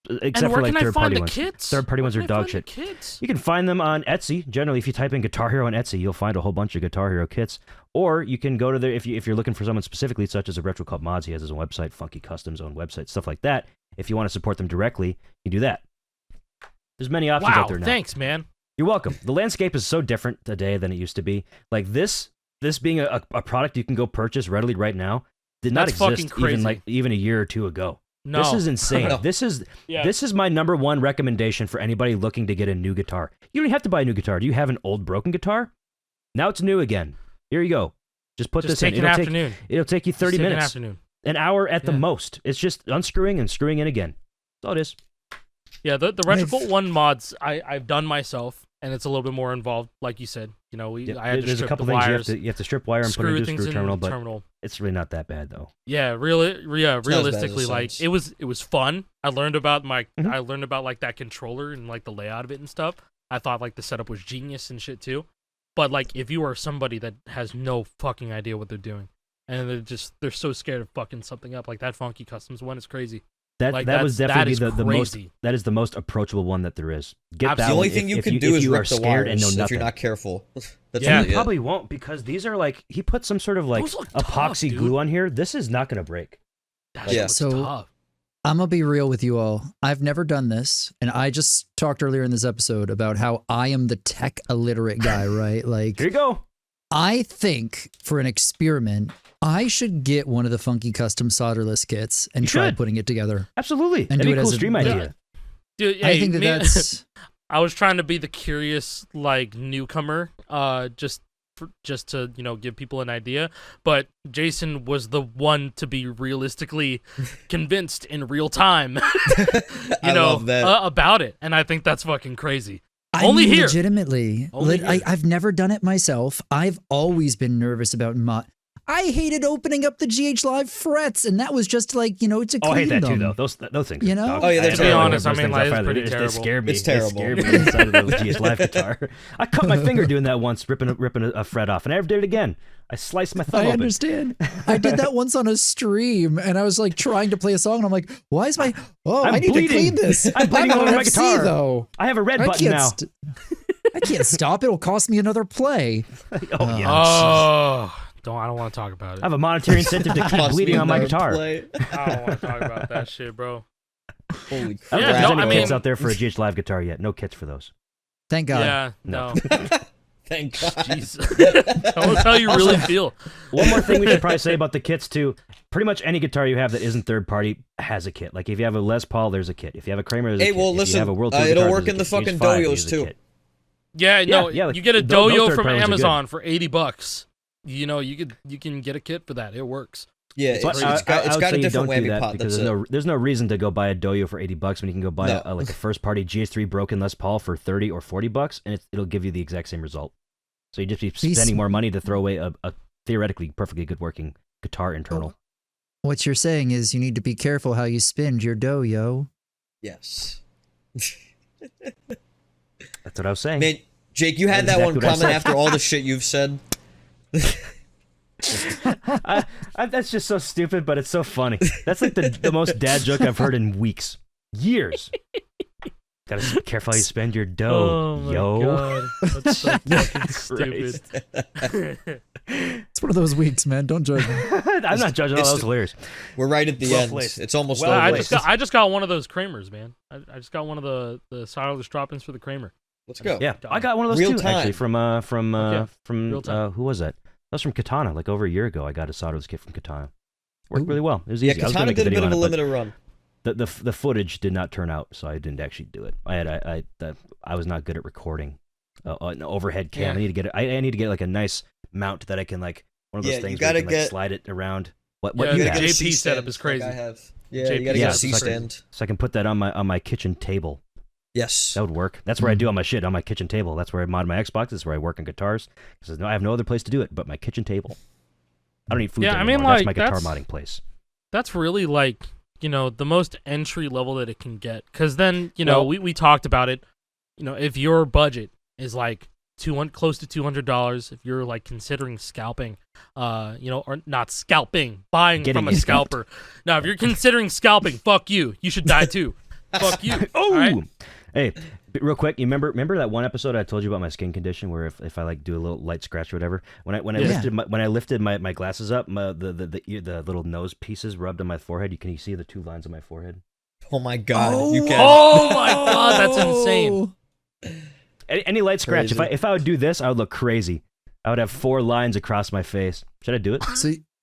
Speaker 1: Except
Speaker 2: and where
Speaker 1: for like
Speaker 2: can I
Speaker 1: third
Speaker 2: find
Speaker 1: party
Speaker 2: the
Speaker 1: ones.
Speaker 2: kits?
Speaker 1: Third party
Speaker 2: Where
Speaker 1: ones
Speaker 2: can
Speaker 1: are
Speaker 2: I
Speaker 1: dog
Speaker 2: find the
Speaker 1: shit.
Speaker 2: kits?
Speaker 1: You can find them on Etsy. Generally, if you type in Guitar Hero on Etsy, you'll find a whole bunch of Guitar Hero kits. Or you can go to there if you're looking for someone specifically, such as a Retro Cult Mods. He has his own website, Phunky Custom's own website, stuff like that. If you want to support them directly, you do that. There's many options
Speaker 2: Wow,
Speaker 1: out there now.
Speaker 2: thanks, man.
Speaker 1: You're welcome. The landscape is so different today than it used to be. Like this being a product you can go purchase readily right now did not
Speaker 2: That's fucking
Speaker 1: exist
Speaker 2: crazy.
Speaker 1: even a year or two ago.
Speaker 2: No.
Speaker 1: This is insane.
Speaker 3: No.
Speaker 1: This is
Speaker 2: Yeah.
Speaker 1: this is my number one recommendation for anybody looking to get a new guitar. You don't even have to buy a new guitar. Do you have an old broken guitar? Now it's new again. Here you go. Just put
Speaker 2: Just
Speaker 1: this in.
Speaker 2: take an afternoon.
Speaker 1: It'll take you 30
Speaker 2: Just take an
Speaker 1: minutes.
Speaker 2: afternoon.
Speaker 1: An hour at the
Speaker 2: Yeah.
Speaker 1: most. It's just unscrewing and screwing in again. That's all it is.
Speaker 2: Yeah, the Retro Cult 1 mods I've done myself, and it's a little bit more involved, like you said. You know, I had to
Speaker 1: There's
Speaker 2: strip
Speaker 1: a couple
Speaker 2: the
Speaker 1: things
Speaker 2: wires,
Speaker 1: you have to strip wire and put
Speaker 2: screw
Speaker 1: into a
Speaker 2: things
Speaker 1: screw
Speaker 2: in
Speaker 1: terminal,
Speaker 2: the
Speaker 1: but
Speaker 2: terminal.
Speaker 1: it's really not that bad though.
Speaker 2: Yeah,
Speaker 3: as
Speaker 2: realistically,
Speaker 3: it
Speaker 2: like
Speaker 3: sounds.
Speaker 2: it was fun. I learned about
Speaker 1: Mhm.
Speaker 2: I learned about like that controller and like the layout of it and stuff. I thought like the setup was genius and shit too. But like if you are somebody that has no fucking idea what they're doing and they're so scared of fucking something up, like that Phunky Customs one is crazy.
Speaker 1: That
Speaker 2: Like,
Speaker 1: that was
Speaker 2: that
Speaker 1: definitely
Speaker 2: is
Speaker 1: the most
Speaker 2: crazy.
Speaker 1: that is the most approachable one that there is. Get that
Speaker 3: The only
Speaker 1: one
Speaker 3: thing
Speaker 1: if-
Speaker 3: you
Speaker 1: if
Speaker 3: can do
Speaker 1: if
Speaker 3: is
Speaker 1: you are
Speaker 3: rip the
Speaker 1: scared and know
Speaker 3: wires if
Speaker 1: nothing.
Speaker 3: you're not careful. That's
Speaker 2: Yeah.
Speaker 3: really
Speaker 1: You
Speaker 3: it.
Speaker 1: probably won't because these are like he put some sort of like
Speaker 2: Those look tough,
Speaker 1: epoxy
Speaker 2: dude.
Speaker 1: glue on here. This is not gonna break.
Speaker 2: That
Speaker 3: Yeah.
Speaker 2: shit
Speaker 4: So-
Speaker 2: looks tough.
Speaker 4: I'm gonna be real with you all. I've never done this, and I just talked earlier in this episode about how I am the tech illiterate guy, right? Like,
Speaker 1: Here you go.
Speaker 4: I think for an experiment, I should get one of the Phunky Custom solderless kits and
Speaker 1: You
Speaker 4: try
Speaker 1: should.
Speaker 4: putting it together.
Speaker 1: Absolutely.
Speaker 4: And
Speaker 1: That'd
Speaker 4: do
Speaker 1: be
Speaker 4: it
Speaker 1: a cool
Speaker 4: as a-
Speaker 1: stream
Speaker 4: yeah.
Speaker 1: idea.
Speaker 2: Dude,
Speaker 4: I
Speaker 2: hey,
Speaker 4: think
Speaker 2: me-
Speaker 4: that's
Speaker 2: I was trying to be the curious like newcomer, just to give people an idea. But Jason was the one to be realistically convinced in real time,
Speaker 3: I love that.
Speaker 2: about it, and I think that's fucking crazy.
Speaker 4: I
Speaker 2: Only
Speaker 4: mean,
Speaker 2: here.
Speaker 4: legitimately.
Speaker 2: Only here.
Speaker 4: I've never done it myself. I've always been nervous about I hated opening up the GH Live frets, and that was just like, to
Speaker 1: Oh, I
Speaker 4: clean
Speaker 1: hate that too,
Speaker 4: them.
Speaker 1: though. Those things.
Speaker 4: You
Speaker 1: are
Speaker 4: know?
Speaker 1: dog-
Speaker 3: Oh, yeah, they're
Speaker 1: I-
Speaker 3: To be
Speaker 1: I-
Speaker 2: honest,
Speaker 1: those
Speaker 2: I mean,
Speaker 1: things
Speaker 2: like, it's
Speaker 1: find
Speaker 2: pretty
Speaker 1: it- They
Speaker 2: terrible.
Speaker 1: scare me.
Speaker 3: It's
Speaker 1: They
Speaker 3: terrible.
Speaker 1: scare me inside of those GS Live guitar. I cut my finger doing that once, ripping a fret off, and I never did it again. I sliced my thumb
Speaker 4: I
Speaker 1: open.
Speaker 4: understand. I did that once on a stream, and I was like trying to play a song, and I'm like, "Why is my? Oh,
Speaker 1: I'm
Speaker 4: I need
Speaker 1: bleeding.
Speaker 4: to clean this.
Speaker 1: I'm bleeding all
Speaker 4: on
Speaker 1: over my
Speaker 4: FC,
Speaker 1: guitar.
Speaker 4: though.
Speaker 1: I have a red
Speaker 4: I
Speaker 1: button
Speaker 4: can't.
Speaker 1: now.
Speaker 4: I can't stop. It'll cost me another play.
Speaker 1: Oh yeah.
Speaker 2: Oh, I don't want to talk about it.
Speaker 1: I have a monetary incentive to keep
Speaker 3: Cost
Speaker 1: bleeding
Speaker 3: me
Speaker 1: on my
Speaker 3: another
Speaker 1: guitar.
Speaker 3: play.
Speaker 2: I don't want to talk about that shit, bro.
Speaker 3: Holy
Speaker 1: I don't
Speaker 3: crap.
Speaker 1: think
Speaker 2: Yeah,
Speaker 1: there's
Speaker 2: no,
Speaker 1: any
Speaker 2: I mean-
Speaker 1: kits out there for a GH Live guitar yet. No kits for those.
Speaker 4: Thank God.
Speaker 2: Yeah,
Speaker 1: No.
Speaker 2: no.
Speaker 3: Thank God.
Speaker 2: Jeez. Tell us how you really feel.
Speaker 1: One more thing we should probably say about the kits too. Pretty much any guitar you have that isn't third party has a kit. Like if you have a Les Paul, there's a kit. If you have a Kramer, there's a
Speaker 3: Hey,
Speaker 1: kit.
Speaker 3: well,
Speaker 1: If you
Speaker 3: listen,
Speaker 1: have a World Tour
Speaker 3: it'll
Speaker 1: guitar,
Speaker 3: work
Speaker 1: there's
Speaker 3: in
Speaker 1: a
Speaker 3: the
Speaker 1: kit.
Speaker 3: fucking
Speaker 1: GH5
Speaker 3: Doyos,
Speaker 1: uses a
Speaker 3: too.
Speaker 1: kit.
Speaker 2: Yeah, no,
Speaker 1: Yeah,
Speaker 2: you get a
Speaker 1: those
Speaker 2: doyo
Speaker 1: third
Speaker 2: from
Speaker 1: parties are good.
Speaker 2: Amazon for $80. You can get a kit for that. It works.
Speaker 3: Yeah,
Speaker 1: But
Speaker 3: it's
Speaker 1: I
Speaker 3: got
Speaker 1: would
Speaker 3: a
Speaker 1: say you
Speaker 3: different
Speaker 1: don't do
Speaker 3: whammy
Speaker 1: that
Speaker 3: pot.
Speaker 1: because
Speaker 3: That's
Speaker 1: there's no reason to go buy a Doyo for $80 when you can go buy
Speaker 3: No.
Speaker 1: a first party GS3 broken Les Paul for $30 or $40, and it'll give you the exact same result. So you just be
Speaker 4: These-
Speaker 1: spending more money to throw away a theoretically perfectly good working guitar internal.
Speaker 4: What you're saying is you need to be careful how you spend your dough, yo.
Speaker 3: Yes.
Speaker 1: That's what I was saying.
Speaker 3: Man, Jake, you had
Speaker 1: That's
Speaker 3: that one
Speaker 1: exactly what I
Speaker 3: coming
Speaker 1: said.
Speaker 3: after all the shit you've said.
Speaker 1: That's just so stupid, but it's so funny. That's like the most dad joke I've heard in weeks, years. Gotta be careful how you spend your dough,
Speaker 2: Oh my
Speaker 1: yo.
Speaker 2: god, that's so fucking stupid.
Speaker 4: It's one of those weeks, man. Don't judge me.
Speaker 1: I'm not judging. All that was hilarious.
Speaker 3: We're right at the
Speaker 1: Well
Speaker 3: end.
Speaker 1: placed.
Speaker 3: It's almost
Speaker 1: Well,
Speaker 3: over.
Speaker 2: I just got one of those Kramers, man. I just got one of the solderless drop-ins for the Kramer.
Speaker 3: Let's go.
Speaker 1: Yeah, I got one of those
Speaker 3: Real
Speaker 1: too, actually,
Speaker 3: time.
Speaker 1: from
Speaker 2: Real time.
Speaker 1: who was that? That was from Katana. Like over a year ago, I got a solderless kit from Katana. Worked
Speaker 4: Ooh.
Speaker 1: really well. It was
Speaker 3: Yeah,
Speaker 1: easy. I was gonna
Speaker 3: Katana
Speaker 1: make
Speaker 3: did a bit of a
Speaker 1: video on it,
Speaker 3: limited run.
Speaker 1: but the footage did not turn out, so I didn't actually do it. I was not good at recording an overhead cam.
Speaker 2: Yeah.
Speaker 1: I need to get like a nice mount that I can like one of those
Speaker 3: Yeah, you
Speaker 1: things where
Speaker 3: gotta
Speaker 1: you can like,
Speaker 3: get-
Speaker 1: slide it around. What
Speaker 2: Yeah,
Speaker 1: you
Speaker 3: You
Speaker 2: the
Speaker 1: have?
Speaker 3: gotta get a
Speaker 2: JP setup
Speaker 3: C-stand
Speaker 2: is crazy.
Speaker 3: Like I have. Yeah,
Speaker 2: JP
Speaker 3: you gotta
Speaker 1: Yeah,
Speaker 3: get a
Speaker 1: it's like a-
Speaker 3: C-stand.
Speaker 1: So I can put that on my kitchen table.
Speaker 3: Yes.
Speaker 1: That would work. That's where I do all my shit, on my kitchen table. That's where I mod my Xbox. That's where I work on guitars. Because no, I have no other place to do it but my kitchen table. I don't need food anymore. That's my guitar modding place.
Speaker 2: That's really like, the most entry level that it can get. Because then, we talked about it. If your budget is like close to $200, if you're like considering scalping, or not scalping, buying from a scalper. Now, if you're considering scalping, fuck you. You should die too. Fuck you.
Speaker 1: Oh,
Speaker 2: right?
Speaker 1: Hey, real quick, you remember that one episode I told you about my skin condition, where if I like do a little light scratch or whatever, when I lifted my glasses up, the little nose pieces rubbed on my forehead. Can you see the 2 lines on my forehead?
Speaker 3: Oh my god, you can.
Speaker 2: Oh my god, that's insane.
Speaker 1: Any light scratch, if I would do this, I would look crazy. I would have 4 lines across my face. Should I do it?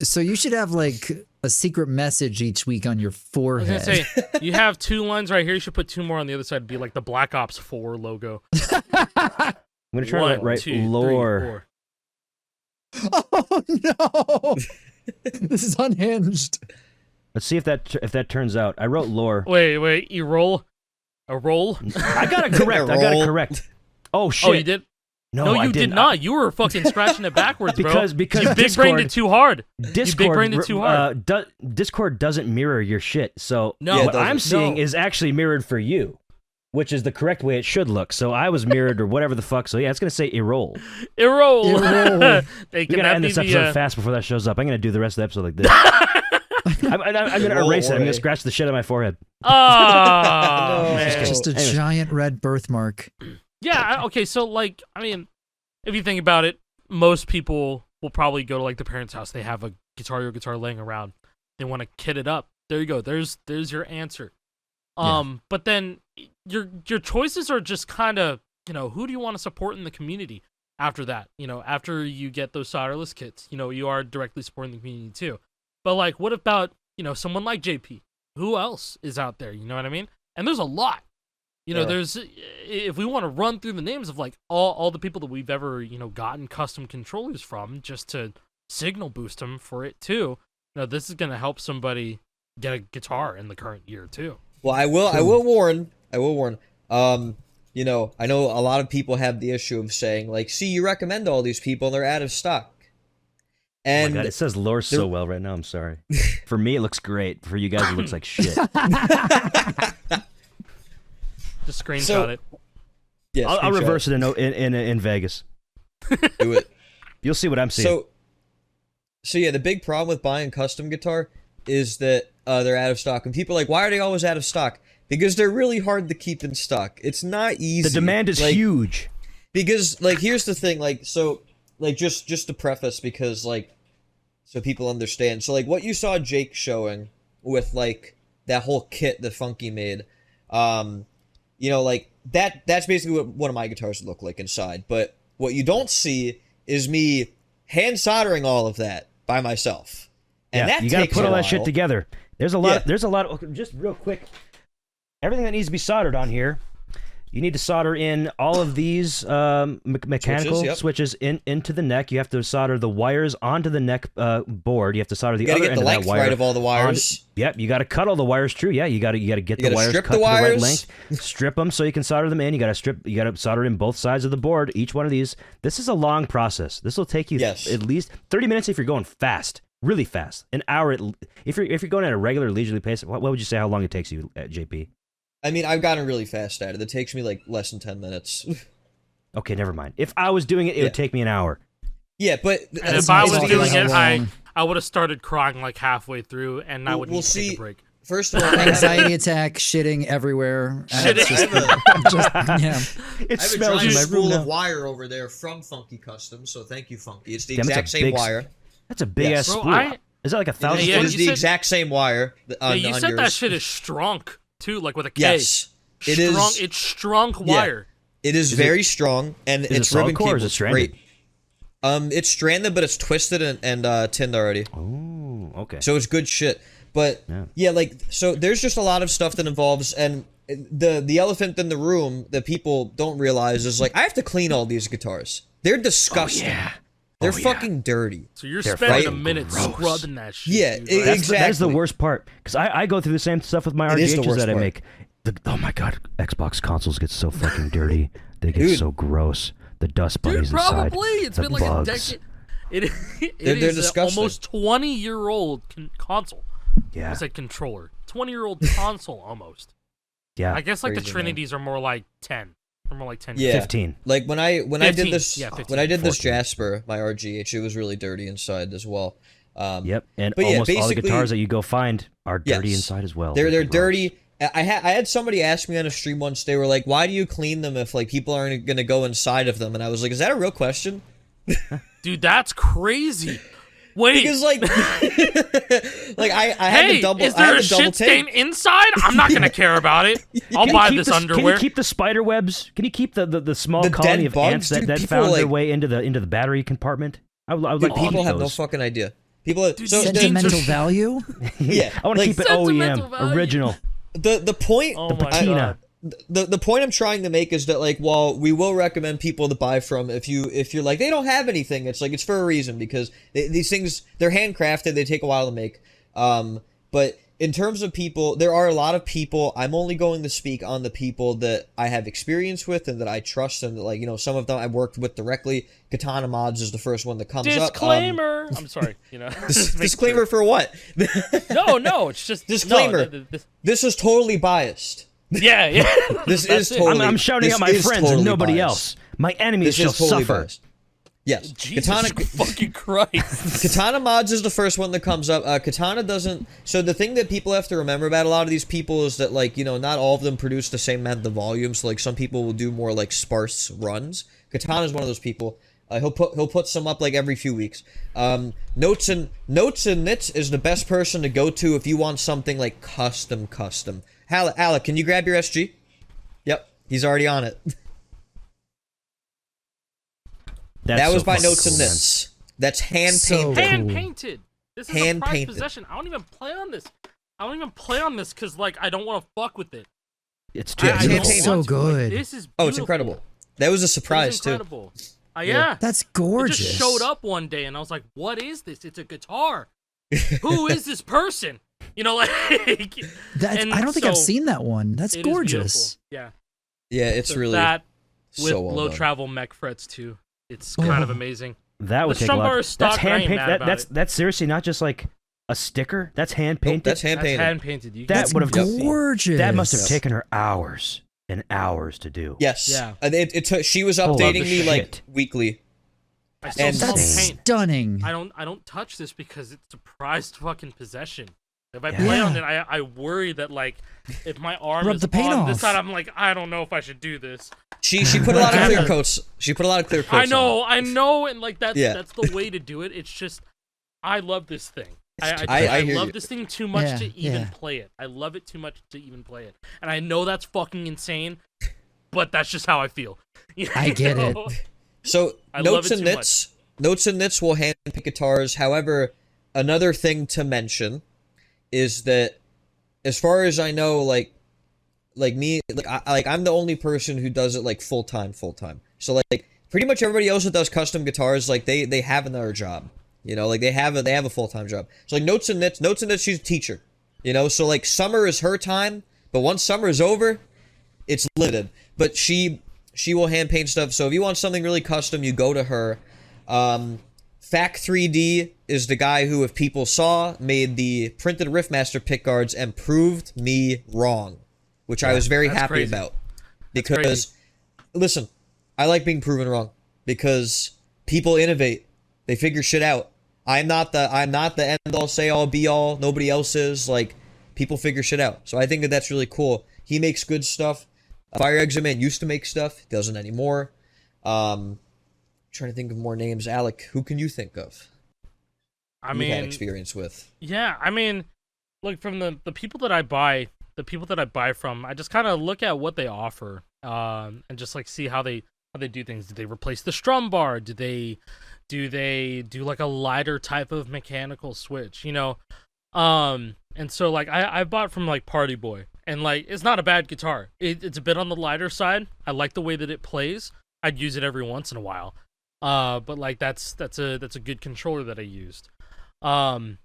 Speaker 4: So you should have like a secret message each week on your forehead.
Speaker 2: I was gonna say, you have 2 lines right here. You should put 2 more on the other side to be like the Black Ops 4 logo.
Speaker 1: I'm gonna try to write lore.
Speaker 2: 3, 4.
Speaker 4: Oh no! This is unhinged.
Speaker 1: Let's see if that turns out. I wrote lore.
Speaker 2: Wait, you roll a roll?
Speaker 1: I got it correct. Oh shit!
Speaker 2: Oh, you did? No, you did not. You were fucking scratching it backwards, bro.
Speaker 1: Because
Speaker 2: you big brained it too hard.
Speaker 1: Discord doesn't mirror your shit. So
Speaker 2: no,
Speaker 1: what I'm seeing is actually mirrored for you, which is the correct way it should look. So I was mirrored or whatever the fuck. So yeah, it's gonna say erol.
Speaker 2: Erol.
Speaker 1: We gotta end this episode fast before that shows up. I'm gonna do the rest of the episode like this. I'm gonna erase it. I'm gonna scratch the shit out of my forehead.
Speaker 2: Oh, man.
Speaker 4: Just a giant red birthmark.
Speaker 2: Yeah, okay, so, like, I mean, if you think about it, most people will probably go to, like, the parents' house. They have a guitar laying around. They want to kit it up. There you go. There's your answer. But then your choices are just kind of, who do you want to support in the community after that? After you get those solderless kits, you are directly supporting the community, too. But, like, what about, someone like JP? Who else is out there? You know what I mean? And there's a lot. There's, if we want to run through the names of like all the people that we've ever, gotten custom controllers from just to signal boost them for it too. This is going to help somebody get a guitar in the current year too.
Speaker 3: Well, I will warn. I know a lot of people have the issue of saying like, see, you recommend all these people and they're out of stock. And
Speaker 1: oh my god, it says lore so well right now. I'm sorry. For me, it looks great. For you guys, it looks like shit.
Speaker 2: Just screenshot it.
Speaker 3: Yeah,
Speaker 1: I'll reverse it in Vegas.
Speaker 3: Do it.
Speaker 1: You'll see what I'm seeing.
Speaker 3: So yeah, the big problem with buying custom guitar is that they're out of stock, and people are like, why are they always out of stock? Because they're really hard to keep in stock. It's not easy.
Speaker 1: The demand is huge.
Speaker 3: Because here's the thing, just to preface, because so people understand. So what you saw Jake showing with that whole kit that Phunky made, that's basically what one of my guitars would look like inside. But what you don't see is me hand soldering all of that by myself. And that
Speaker 1: you gotta
Speaker 3: takes
Speaker 1: put
Speaker 3: a
Speaker 1: all that
Speaker 3: while.
Speaker 1: shit together. There's a lot. There's a lot of, just real quick. Everything that needs to be soldered on here. You need to solder in all of these mechanical switches into the neck. You have to solder the wires onto the neck board. You have to solder the other end of that wire.
Speaker 3: Right of all the wires.
Speaker 1: Yep, you got to cut all the wires. True, yeah, you got to get the wires cut to the right length. Strip them so you can solder them in. You got to solder in both sides of the board. Each one of these. This is a long process. This will take you at least 30 minutes if you're going fast, really fast. An hour if you're going at a regular leisurely pace. What would you say? How long it takes you, JP?
Speaker 3: I mean, I've gotten really fast at it. It takes me less than 10 minutes.
Speaker 1: Okay, never mind. If I was doing it, it would take me an hour.
Speaker 3: Yeah, but
Speaker 2: and if I was doing it, I would have started crying halfway through, and I would need to take a break.
Speaker 3: First of all,
Speaker 4: anxiety attack, shitting everywhere.
Speaker 2: Shitting.
Speaker 3: It smells in my room. Of wire over there from Phunky Custom, so thank you, Phunky. It's the exact same wire.
Speaker 1: That's a big ass spool. Is that like 1,000?
Speaker 3: It is the exact same wire.
Speaker 2: You said that shit is strong too, with a K.
Speaker 3: Yes, it is.
Speaker 2: It's strong wire.
Speaker 3: It is very strong, and its ribbon cable is
Speaker 1: great.
Speaker 3: It's stranded, but it's twisted and tinned already.
Speaker 1: Oh, okay.
Speaker 3: So it's good shit. But so there's just a lot of stuff that involves, and the elephant in the room that people don't realize is I have to clean all these guitars. They're disgusting. They're fucking dirty.
Speaker 2: So you're spending a minute scrubbing that shit.
Speaker 3: Yeah,
Speaker 2: dude, right?
Speaker 3: Exactly.
Speaker 1: That's the worst part. Because I go through the same stuff with my RGHs that I make. Oh my god, Xbox consoles get so fucking dirty. They get
Speaker 3: Dude.
Speaker 1: so gross. The dust
Speaker 2: Dude,
Speaker 1: bunnies inside.
Speaker 2: probably. It's
Speaker 1: the
Speaker 2: been like
Speaker 1: bugs.
Speaker 2: a decade. It
Speaker 3: They're
Speaker 2: is an
Speaker 3: disgusting.
Speaker 2: almost 20-year-old console.
Speaker 1: Yeah.
Speaker 2: It's a controller. 20-year-old console almost.
Speaker 1: Yeah.
Speaker 2: I guess like the
Speaker 3: Crazy,
Speaker 2: Trinities are more like 10. They're more like 10.
Speaker 3: Yeah.
Speaker 1: 15.
Speaker 3: Like when I
Speaker 2: 15.
Speaker 3: did this
Speaker 2: Yeah, 15.
Speaker 3: when I did this
Speaker 1: 14.
Speaker 3: Jasper, my RGH, it was really dirty inside as well.
Speaker 1: Yep. And
Speaker 3: but yeah,
Speaker 1: almost all the
Speaker 3: basically-
Speaker 1: guitars that you go find are dirty
Speaker 3: Yes.
Speaker 1: inside as well.
Speaker 3: They're
Speaker 1: gross.
Speaker 3: dirty. I had somebody ask me on a stream once. They were like, "Why do you clean them if like people aren't gonna go inside of them?" And I was like, "Is that a real question?"
Speaker 2: Dude, that's crazy. Wait.
Speaker 3: Because like, like I had
Speaker 2: Hey,
Speaker 3: to double.
Speaker 2: is
Speaker 3: I had
Speaker 2: there a
Speaker 3: to double
Speaker 2: shit stain
Speaker 3: take.
Speaker 2: inside? I'm not gonna care about it. I'll
Speaker 1: Can you
Speaker 2: buy
Speaker 1: keep
Speaker 2: this
Speaker 1: the-
Speaker 2: underwear.
Speaker 1: Can you keep the spider webs? Can you keep the small
Speaker 3: The
Speaker 1: colony
Speaker 3: dead
Speaker 1: of
Speaker 3: bugs?
Speaker 1: ants that,
Speaker 3: Dude,
Speaker 1: that
Speaker 3: people
Speaker 1: found their
Speaker 3: like-
Speaker 1: way into the battery compartment? I would
Speaker 3: Dude,
Speaker 1: like to keep
Speaker 3: people have no
Speaker 1: those.
Speaker 3: fucking idea. People.
Speaker 2: Dude,
Speaker 3: So
Speaker 4: Sentimental value?
Speaker 3: yeah,
Speaker 1: I want to
Speaker 3: like,
Speaker 1: keep it
Speaker 2: Sentimental
Speaker 1: OEM,
Speaker 2: value.
Speaker 1: original.
Speaker 3: the point.
Speaker 2: Oh my
Speaker 1: patina.
Speaker 2: god.
Speaker 3: The point I'm trying to make is that like while we will recommend people to buy from if you're like they don't have anything, it's like it's for a reason because these things they're handcrafted, they take a while to make. But in terms of people, there are a lot of people. I'm only going to speak on the people that I have experience with and that I trust, and that, like, you know, some of them I worked with directly. Katana Mods is the first one that comes up.
Speaker 2: Disclaimer. I'm sorry. You know. just make
Speaker 3: Disclaimer for what?
Speaker 2: sure. No, it's just
Speaker 3: Disclaimer.
Speaker 2: No,
Speaker 3: This is totally biased.
Speaker 2: yeah.
Speaker 3: This
Speaker 2: That's
Speaker 3: is
Speaker 2: it.
Speaker 3: totally.
Speaker 1: I'm shouting
Speaker 3: this
Speaker 1: out my
Speaker 3: is
Speaker 1: friends
Speaker 3: totally
Speaker 1: and nobody
Speaker 3: biased.
Speaker 1: else. My enemies
Speaker 3: This
Speaker 1: shall
Speaker 3: is totally
Speaker 1: suffer.
Speaker 3: biased. Yes,
Speaker 2: Jesus
Speaker 3: Katana.
Speaker 2: fucking Christ.
Speaker 3: Katana Mods is the first one that comes up. Katana doesn't. So the thing that people have to remember about a lot of these people is that, like, you know, not all of them produce the same amount of volume. So like some people will do more like sparse runs. Katana is one of those people. He'll put some up like every few weeks. Notes and Knits is the best person to go to if you want something like custom. Alec, can you grab your SG? Yep, he's already on it.
Speaker 1: That's
Speaker 3: That was
Speaker 1: so
Speaker 3: by
Speaker 1: fucking
Speaker 3: Notes and
Speaker 1: cool, man.
Speaker 3: Knits. That's hand
Speaker 4: So
Speaker 3: painted.
Speaker 4: cool.
Speaker 2: Hand painted. This is a
Speaker 3: Hand
Speaker 2: prized
Speaker 3: painted.
Speaker 2: possession. I don't even play on this. I don't even play on this because like I don't want to fuck with it.
Speaker 1: It's too
Speaker 3: Yeah,
Speaker 2: I
Speaker 3: it's
Speaker 2: don't
Speaker 3: hand painted.
Speaker 4: so
Speaker 2: want to. Like,
Speaker 4: good.
Speaker 2: this is
Speaker 3: Oh, it's
Speaker 2: beautiful.
Speaker 3: incredible. That was a
Speaker 2: It is
Speaker 3: surprise too.
Speaker 2: incredible. Yeah.
Speaker 4: That's
Speaker 2: It
Speaker 4: gorgeous.
Speaker 2: just showed up one day and I was like, "What is this? It's a guitar. Who is this person?" You know, like and
Speaker 4: I don't think I've
Speaker 2: so
Speaker 4: seen that one. That's
Speaker 2: it is
Speaker 4: gorgeous.
Speaker 2: beautiful.
Speaker 3: Yeah, it's
Speaker 2: So
Speaker 3: really
Speaker 2: that with
Speaker 3: so well
Speaker 2: low
Speaker 3: done.
Speaker 2: travel mech frets too. It's kind of
Speaker 4: Oh.
Speaker 2: amazing.
Speaker 1: That would
Speaker 2: The
Speaker 1: take a lot.
Speaker 2: Strumbar is stock,
Speaker 1: That's
Speaker 2: and I
Speaker 1: hand
Speaker 2: ain't
Speaker 1: painted.
Speaker 2: mad about it.
Speaker 1: That's seriously not just like a sticker. That's hand painted.
Speaker 3: That's hand
Speaker 2: That's
Speaker 3: painted.
Speaker 2: hand painted. You
Speaker 1: That
Speaker 4: That's
Speaker 1: would have
Speaker 4: gorgeous.
Speaker 1: That must have
Speaker 3: Yes.
Speaker 1: taken her hours and hours to do.
Speaker 3: Yes.
Speaker 2: Yeah.
Speaker 3: It took. She was
Speaker 1: Holy
Speaker 3: updating me like
Speaker 1: shit.
Speaker 3: weekly.
Speaker 2: I still
Speaker 3: And-
Speaker 2: smell
Speaker 4: That's
Speaker 2: the paint.
Speaker 4: stunning.
Speaker 2: I don't touch this because it's a prized fucking possession. If I
Speaker 1: Yeah.
Speaker 2: play on it, I worry that like if my arm
Speaker 4: Rub
Speaker 2: is
Speaker 4: the paint
Speaker 2: on this
Speaker 4: off.
Speaker 2: side, I'm like I don't know if I should do this.
Speaker 3: She put a lot of clear coats. She put a lot of clear coats.
Speaker 2: I know, and like that's
Speaker 3: Yeah.
Speaker 2: that's the way to do it. It's just I love this thing.
Speaker 3: I
Speaker 2: I
Speaker 3: hear
Speaker 2: love
Speaker 3: you.
Speaker 2: this thing too much
Speaker 4: Yeah,
Speaker 2: to even
Speaker 4: yeah.
Speaker 2: play it. I love it too much to even play it, and I know that's fucking insane, but that's just how I feel. You
Speaker 4: I get it.
Speaker 2: know?
Speaker 3: So
Speaker 2: I love
Speaker 3: Notes
Speaker 2: it
Speaker 3: and
Speaker 2: too
Speaker 3: Knits. Notes and Knits will hand pick guitars. However, another thing to mention is that, as far as I know, like me, I'm the only person who does it like full time. So like pretty much everybody else that does custom guitars, like they have another job. You know, like they have a full time job. So like Notes and Knits, she's a teacher. You know, so like summer is her time, but once summer is over, it's limited. But she will hand paint stuff. So if you want something really custom, you go to her. Fac3D is the guy who, if people saw, made the printed Riffmaster pickguards and proved me wrong, which I was very
Speaker 2: that's
Speaker 3: happy
Speaker 2: crazy.
Speaker 3: about.
Speaker 2: That's
Speaker 3: Because,
Speaker 2: crazy.
Speaker 3: listen, I like being proven wrong because people innovate. They figure shit out. I'm not the end all say all be all. Nobody else is. Like, people figure shit out. So I think that that's really cool. He makes good stuff. Fire Exit Man used to make stuff. He doesn't anymore. Trying to think of more names. Alec, who can you think of?
Speaker 2: I
Speaker 3: You've had
Speaker 2: mean,
Speaker 3: experience with.
Speaker 2: yeah, I mean, look from the people that I buy, from, I just kind of look at what they offer, and just like see how they do things. Do they replace the strum bar? Do they do like a lighter type of mechanical switch? You know, and so like I bought from like Party Boy, and like it's not a bad guitar. It's a bit on the lighter side. I like the way that it plays. I'd use it every once in a while. But like that's a good controller that I used. And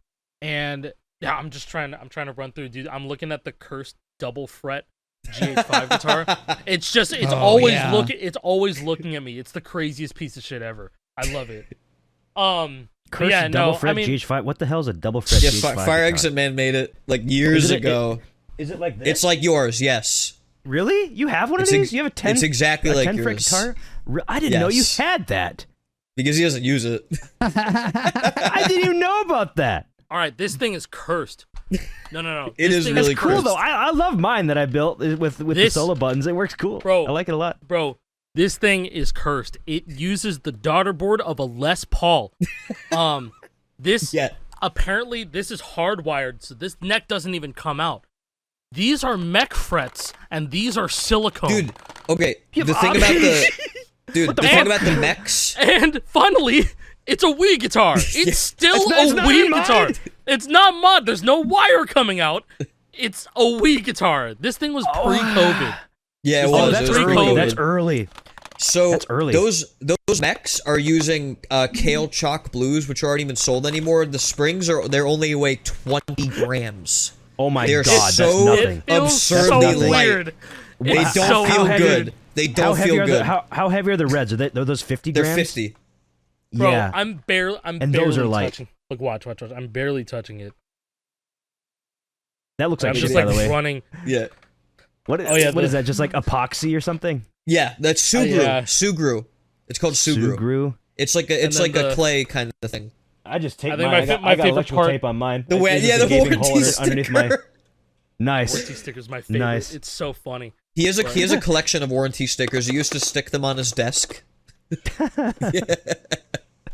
Speaker 2: yeah, I'm trying to run through, dude. I'm looking at the cursed double fret GH5 guitar. It's just it's always looking at me. It's the craziest piece of shit ever. I love it.
Speaker 1: Cursed
Speaker 2: yeah,
Speaker 1: double
Speaker 2: no,
Speaker 1: fret
Speaker 2: I mean,
Speaker 1: GH5. What the hell is a double fret
Speaker 3: Yeah,
Speaker 1: GH5
Speaker 3: Fire
Speaker 1: guitar?
Speaker 3: Exit Man made it like years ago.
Speaker 1: Is it like this?
Speaker 3: It's like yours, yes.
Speaker 1: Really? You have one of
Speaker 3: It's
Speaker 1: these? You have a 10?
Speaker 3: It's exactly
Speaker 1: a
Speaker 3: like
Speaker 1: 10 fret
Speaker 3: yours.
Speaker 1: guitar? I didn't know you
Speaker 3: Yes.
Speaker 1: had that.
Speaker 3: Because he doesn't use it.
Speaker 1: I didn't even know about that.
Speaker 2: all right, this thing is cursed. No.
Speaker 3: It
Speaker 2: This
Speaker 3: is
Speaker 2: thing
Speaker 3: really
Speaker 1: Cool
Speaker 3: cursed.
Speaker 1: though. I love mine that I built with the
Speaker 2: This-
Speaker 1: solo buttons. It works cool.
Speaker 2: Bro.
Speaker 1: I like it a lot.
Speaker 2: Bro, this thing is cursed. It uses the daughter board of a Les Paul. This
Speaker 3: Yeah.
Speaker 2: apparently this is hardwired, so this neck doesn't even come out. These are mech frets, and these are silicone.
Speaker 3: Dude, okay.
Speaker 1: You
Speaker 3: The
Speaker 1: have
Speaker 3: thing about
Speaker 1: options.
Speaker 3: the thing about the mechs.
Speaker 2: And finally, it's a Wii guitar. It's still
Speaker 1: It's
Speaker 2: a
Speaker 1: not
Speaker 2: Wii
Speaker 1: in
Speaker 2: guitar.
Speaker 1: mine.
Speaker 2: It's not mod. There's no wire coming out. It's a Wii guitar. This thing was pre-COVID.
Speaker 3: Yeah, it
Speaker 2: Oh,
Speaker 3: was.
Speaker 2: that's
Speaker 3: it was
Speaker 2: early.
Speaker 3: pre-COVID.
Speaker 1: That's early.
Speaker 3: So
Speaker 1: That's early.
Speaker 3: those mechs are using Kale Chalk Blues, which aren't even sold anymore. The springs they're only weigh 20 grams.
Speaker 1: Oh my
Speaker 3: They're
Speaker 1: god,
Speaker 3: so-
Speaker 1: that's
Speaker 2: It
Speaker 1: nothing.
Speaker 2: feels
Speaker 3: Absurdly
Speaker 2: so
Speaker 3: light.
Speaker 2: weird.
Speaker 3: They
Speaker 2: It's
Speaker 3: don't
Speaker 2: so
Speaker 3: feel
Speaker 2: weird.
Speaker 3: good. They don't
Speaker 1: heavy
Speaker 3: feel
Speaker 1: are
Speaker 3: good.
Speaker 1: the how heavy are the reds? Are those 50
Speaker 3: They're
Speaker 1: grams?
Speaker 3: 50.
Speaker 2: Bro,
Speaker 1: Yeah.
Speaker 2: I'm barely
Speaker 1: And those are light.
Speaker 2: touching. Look, watch. I'm barely touching it.
Speaker 1: That looks like
Speaker 2: I'm
Speaker 1: shit,
Speaker 2: just
Speaker 1: by
Speaker 2: like
Speaker 1: the way.
Speaker 2: running.
Speaker 3: Yeah.
Speaker 1: What is,
Speaker 2: Oh, yeah,
Speaker 1: what is
Speaker 2: the-
Speaker 1: that? Just like epoxy or something?
Speaker 3: Yeah, that's Sugru.
Speaker 2: yeah.
Speaker 3: Sugru. It's called Sugru.
Speaker 1: Sugru.
Speaker 3: It's like
Speaker 2: And then
Speaker 3: a
Speaker 2: the-
Speaker 3: clay kind of thing.
Speaker 1: I just take
Speaker 2: I think
Speaker 1: mine.
Speaker 2: my
Speaker 1: I got,
Speaker 2: my
Speaker 1: I got
Speaker 2: favorite
Speaker 1: electrical
Speaker 2: part-
Speaker 1: tape on mine.
Speaker 3: The
Speaker 1: There's
Speaker 3: the
Speaker 1: a gaping
Speaker 3: warranty
Speaker 1: hole
Speaker 3: sticker.
Speaker 1: underneath my.
Speaker 2: Warranty
Speaker 1: Nice.
Speaker 2: sticker's my favorite.
Speaker 1: Nice.
Speaker 2: It's so funny.
Speaker 3: He has a collection of warranty stickers. He used to stick them on his desk.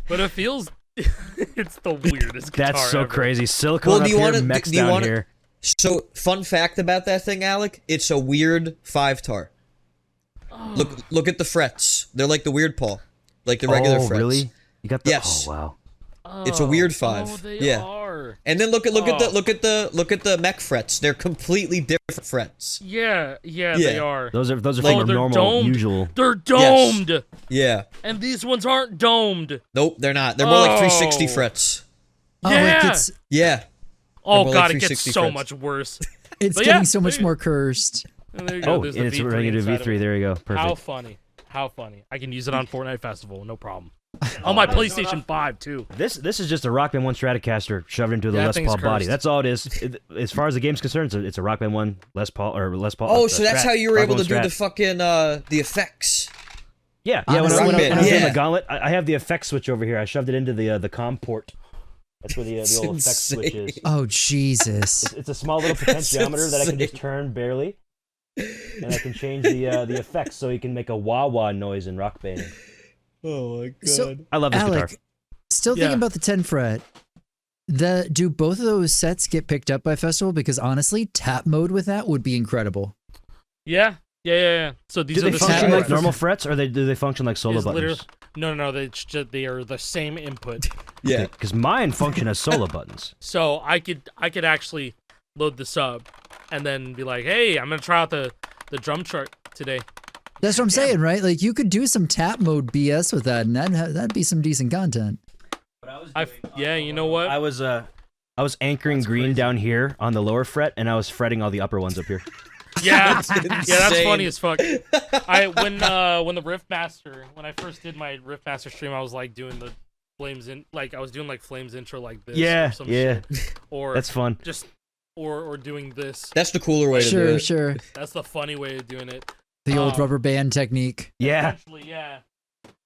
Speaker 2: But it feels it's the weirdest guitar
Speaker 1: That's so
Speaker 2: ever.
Speaker 1: crazy. Silicone
Speaker 3: Well,
Speaker 1: up
Speaker 3: do you
Speaker 1: here,
Speaker 3: wanna-
Speaker 1: mechs
Speaker 3: do you
Speaker 1: down
Speaker 3: wanna-
Speaker 1: here.
Speaker 3: So, fun fact about that thing, Alec, it's a weird 5-tar. Look at the frets. They're like the weird Paul. Like the regular
Speaker 1: Oh,
Speaker 3: frets.
Speaker 1: really? You got the.
Speaker 3: Yes.
Speaker 1: Oh wow.
Speaker 3: It's a weird 5.
Speaker 2: Oh, they
Speaker 3: Yeah.
Speaker 2: are.
Speaker 3: And then look at
Speaker 2: Oh.
Speaker 3: the mech frets. They're completely different frets.
Speaker 2: Yeah,
Speaker 3: Yeah.
Speaker 2: they are.
Speaker 1: Those are
Speaker 3: Like-
Speaker 1: from a
Speaker 2: they're
Speaker 1: normal
Speaker 2: domed.
Speaker 1: usual.
Speaker 2: They're domed,
Speaker 3: Yeah.
Speaker 2: and these ones aren't domed.
Speaker 3: Nope, they're not. They're more like 360
Speaker 2: Oh.
Speaker 3: frets.
Speaker 4: Oh,
Speaker 2: Yeah.
Speaker 4: it gets,
Speaker 3: Yeah.
Speaker 2: Oh
Speaker 3: more like
Speaker 2: god, it gets
Speaker 3: 360
Speaker 2: so
Speaker 3: frets.
Speaker 2: much worse.
Speaker 4: it's
Speaker 2: But
Speaker 4: getting
Speaker 2: yeah,
Speaker 4: so much
Speaker 2: there-
Speaker 4: more cursed.
Speaker 2: And there you go.
Speaker 1: Oh,
Speaker 2: There's
Speaker 1: and
Speaker 2: the
Speaker 1: it's
Speaker 2: V3
Speaker 1: running into
Speaker 2: inside of
Speaker 1: V3.
Speaker 2: it.
Speaker 1: There you go. Perfect.
Speaker 2: How funny. How funny. I can use it on Fortnite Festival, no problem. On my PlayStation 5 too.
Speaker 1: This is just a Rock Band 1 Stratocaster shoved into the
Speaker 2: That
Speaker 1: Les
Speaker 2: thing's
Speaker 1: Paul body.
Speaker 2: cursed.
Speaker 1: That's all it is. As far as the game's concerned, it's a Rock Band 1 Les Paul or Les Paul.
Speaker 3: Oh, so that's how you were
Speaker 1: Rock
Speaker 3: able to
Speaker 1: Band
Speaker 3: do
Speaker 1: Strat.
Speaker 3: the fucking the effects.
Speaker 1: Yeah,
Speaker 4: On
Speaker 1: yeah. When
Speaker 4: the
Speaker 1: I
Speaker 4: Rock
Speaker 1: was
Speaker 3: Band,
Speaker 1: doing
Speaker 3: yeah.
Speaker 1: the gauntlet, I have the effects switch over here. I shoved it into the COM port. That's where the
Speaker 3: It's
Speaker 1: old effects switch
Speaker 3: insane.
Speaker 1: is.
Speaker 4: Oh Jesus!
Speaker 1: It's a small little
Speaker 3: That's
Speaker 1: potentiometer that I can just
Speaker 3: insane.
Speaker 1: turn barely, and I can change the effects so you can make a wah wah noise in Rock Band.
Speaker 3: Oh my god.
Speaker 4: So,
Speaker 1: I love this
Speaker 4: Alec,
Speaker 1: guitar.
Speaker 4: still
Speaker 2: Yeah.
Speaker 4: thinking about the 10 fret. Do both of those sets get picked up by Festival? Because honestly, tap mode with that would be incredible.
Speaker 2: Yeah. So these
Speaker 1: Do
Speaker 2: are
Speaker 1: they
Speaker 2: the
Speaker 1: function
Speaker 2: same.
Speaker 1: like normal frets, or do they function like solo
Speaker 2: Is literally-
Speaker 1: buttons?
Speaker 2: No. They are the same input.
Speaker 3: yeah.
Speaker 1: Because mine function as solo buttons.
Speaker 2: So I could actually load this up and then be like, hey, I'm gonna try out the drum chart today.
Speaker 4: That's what I'm saying, right? Like you could do some tap mode BS with that, and that'd be some decent content.
Speaker 2: Yeah, you know what?
Speaker 1: I was anchoring green
Speaker 2: crazy.
Speaker 1: down here on the lower fret, and I was fretting all the upper ones up here.
Speaker 2: Yeah, that's
Speaker 3: insane.
Speaker 2: funny as fuck. When the Riffmaster, when I first did my Riffmaster stream, I was like doing the flames in, like I was doing like flames intro like this.
Speaker 1: Yeah,
Speaker 2: or some
Speaker 1: yeah.
Speaker 2: shit. Or
Speaker 1: That's fun.
Speaker 2: just or doing this.
Speaker 3: That's the cooler way to do
Speaker 4: Sure,
Speaker 3: it.
Speaker 4: sure.
Speaker 2: That's the funny way of doing it.
Speaker 4: The old
Speaker 2: Um,
Speaker 4: rubber band technique.
Speaker 1: Yeah.
Speaker 2: Essentially, yeah.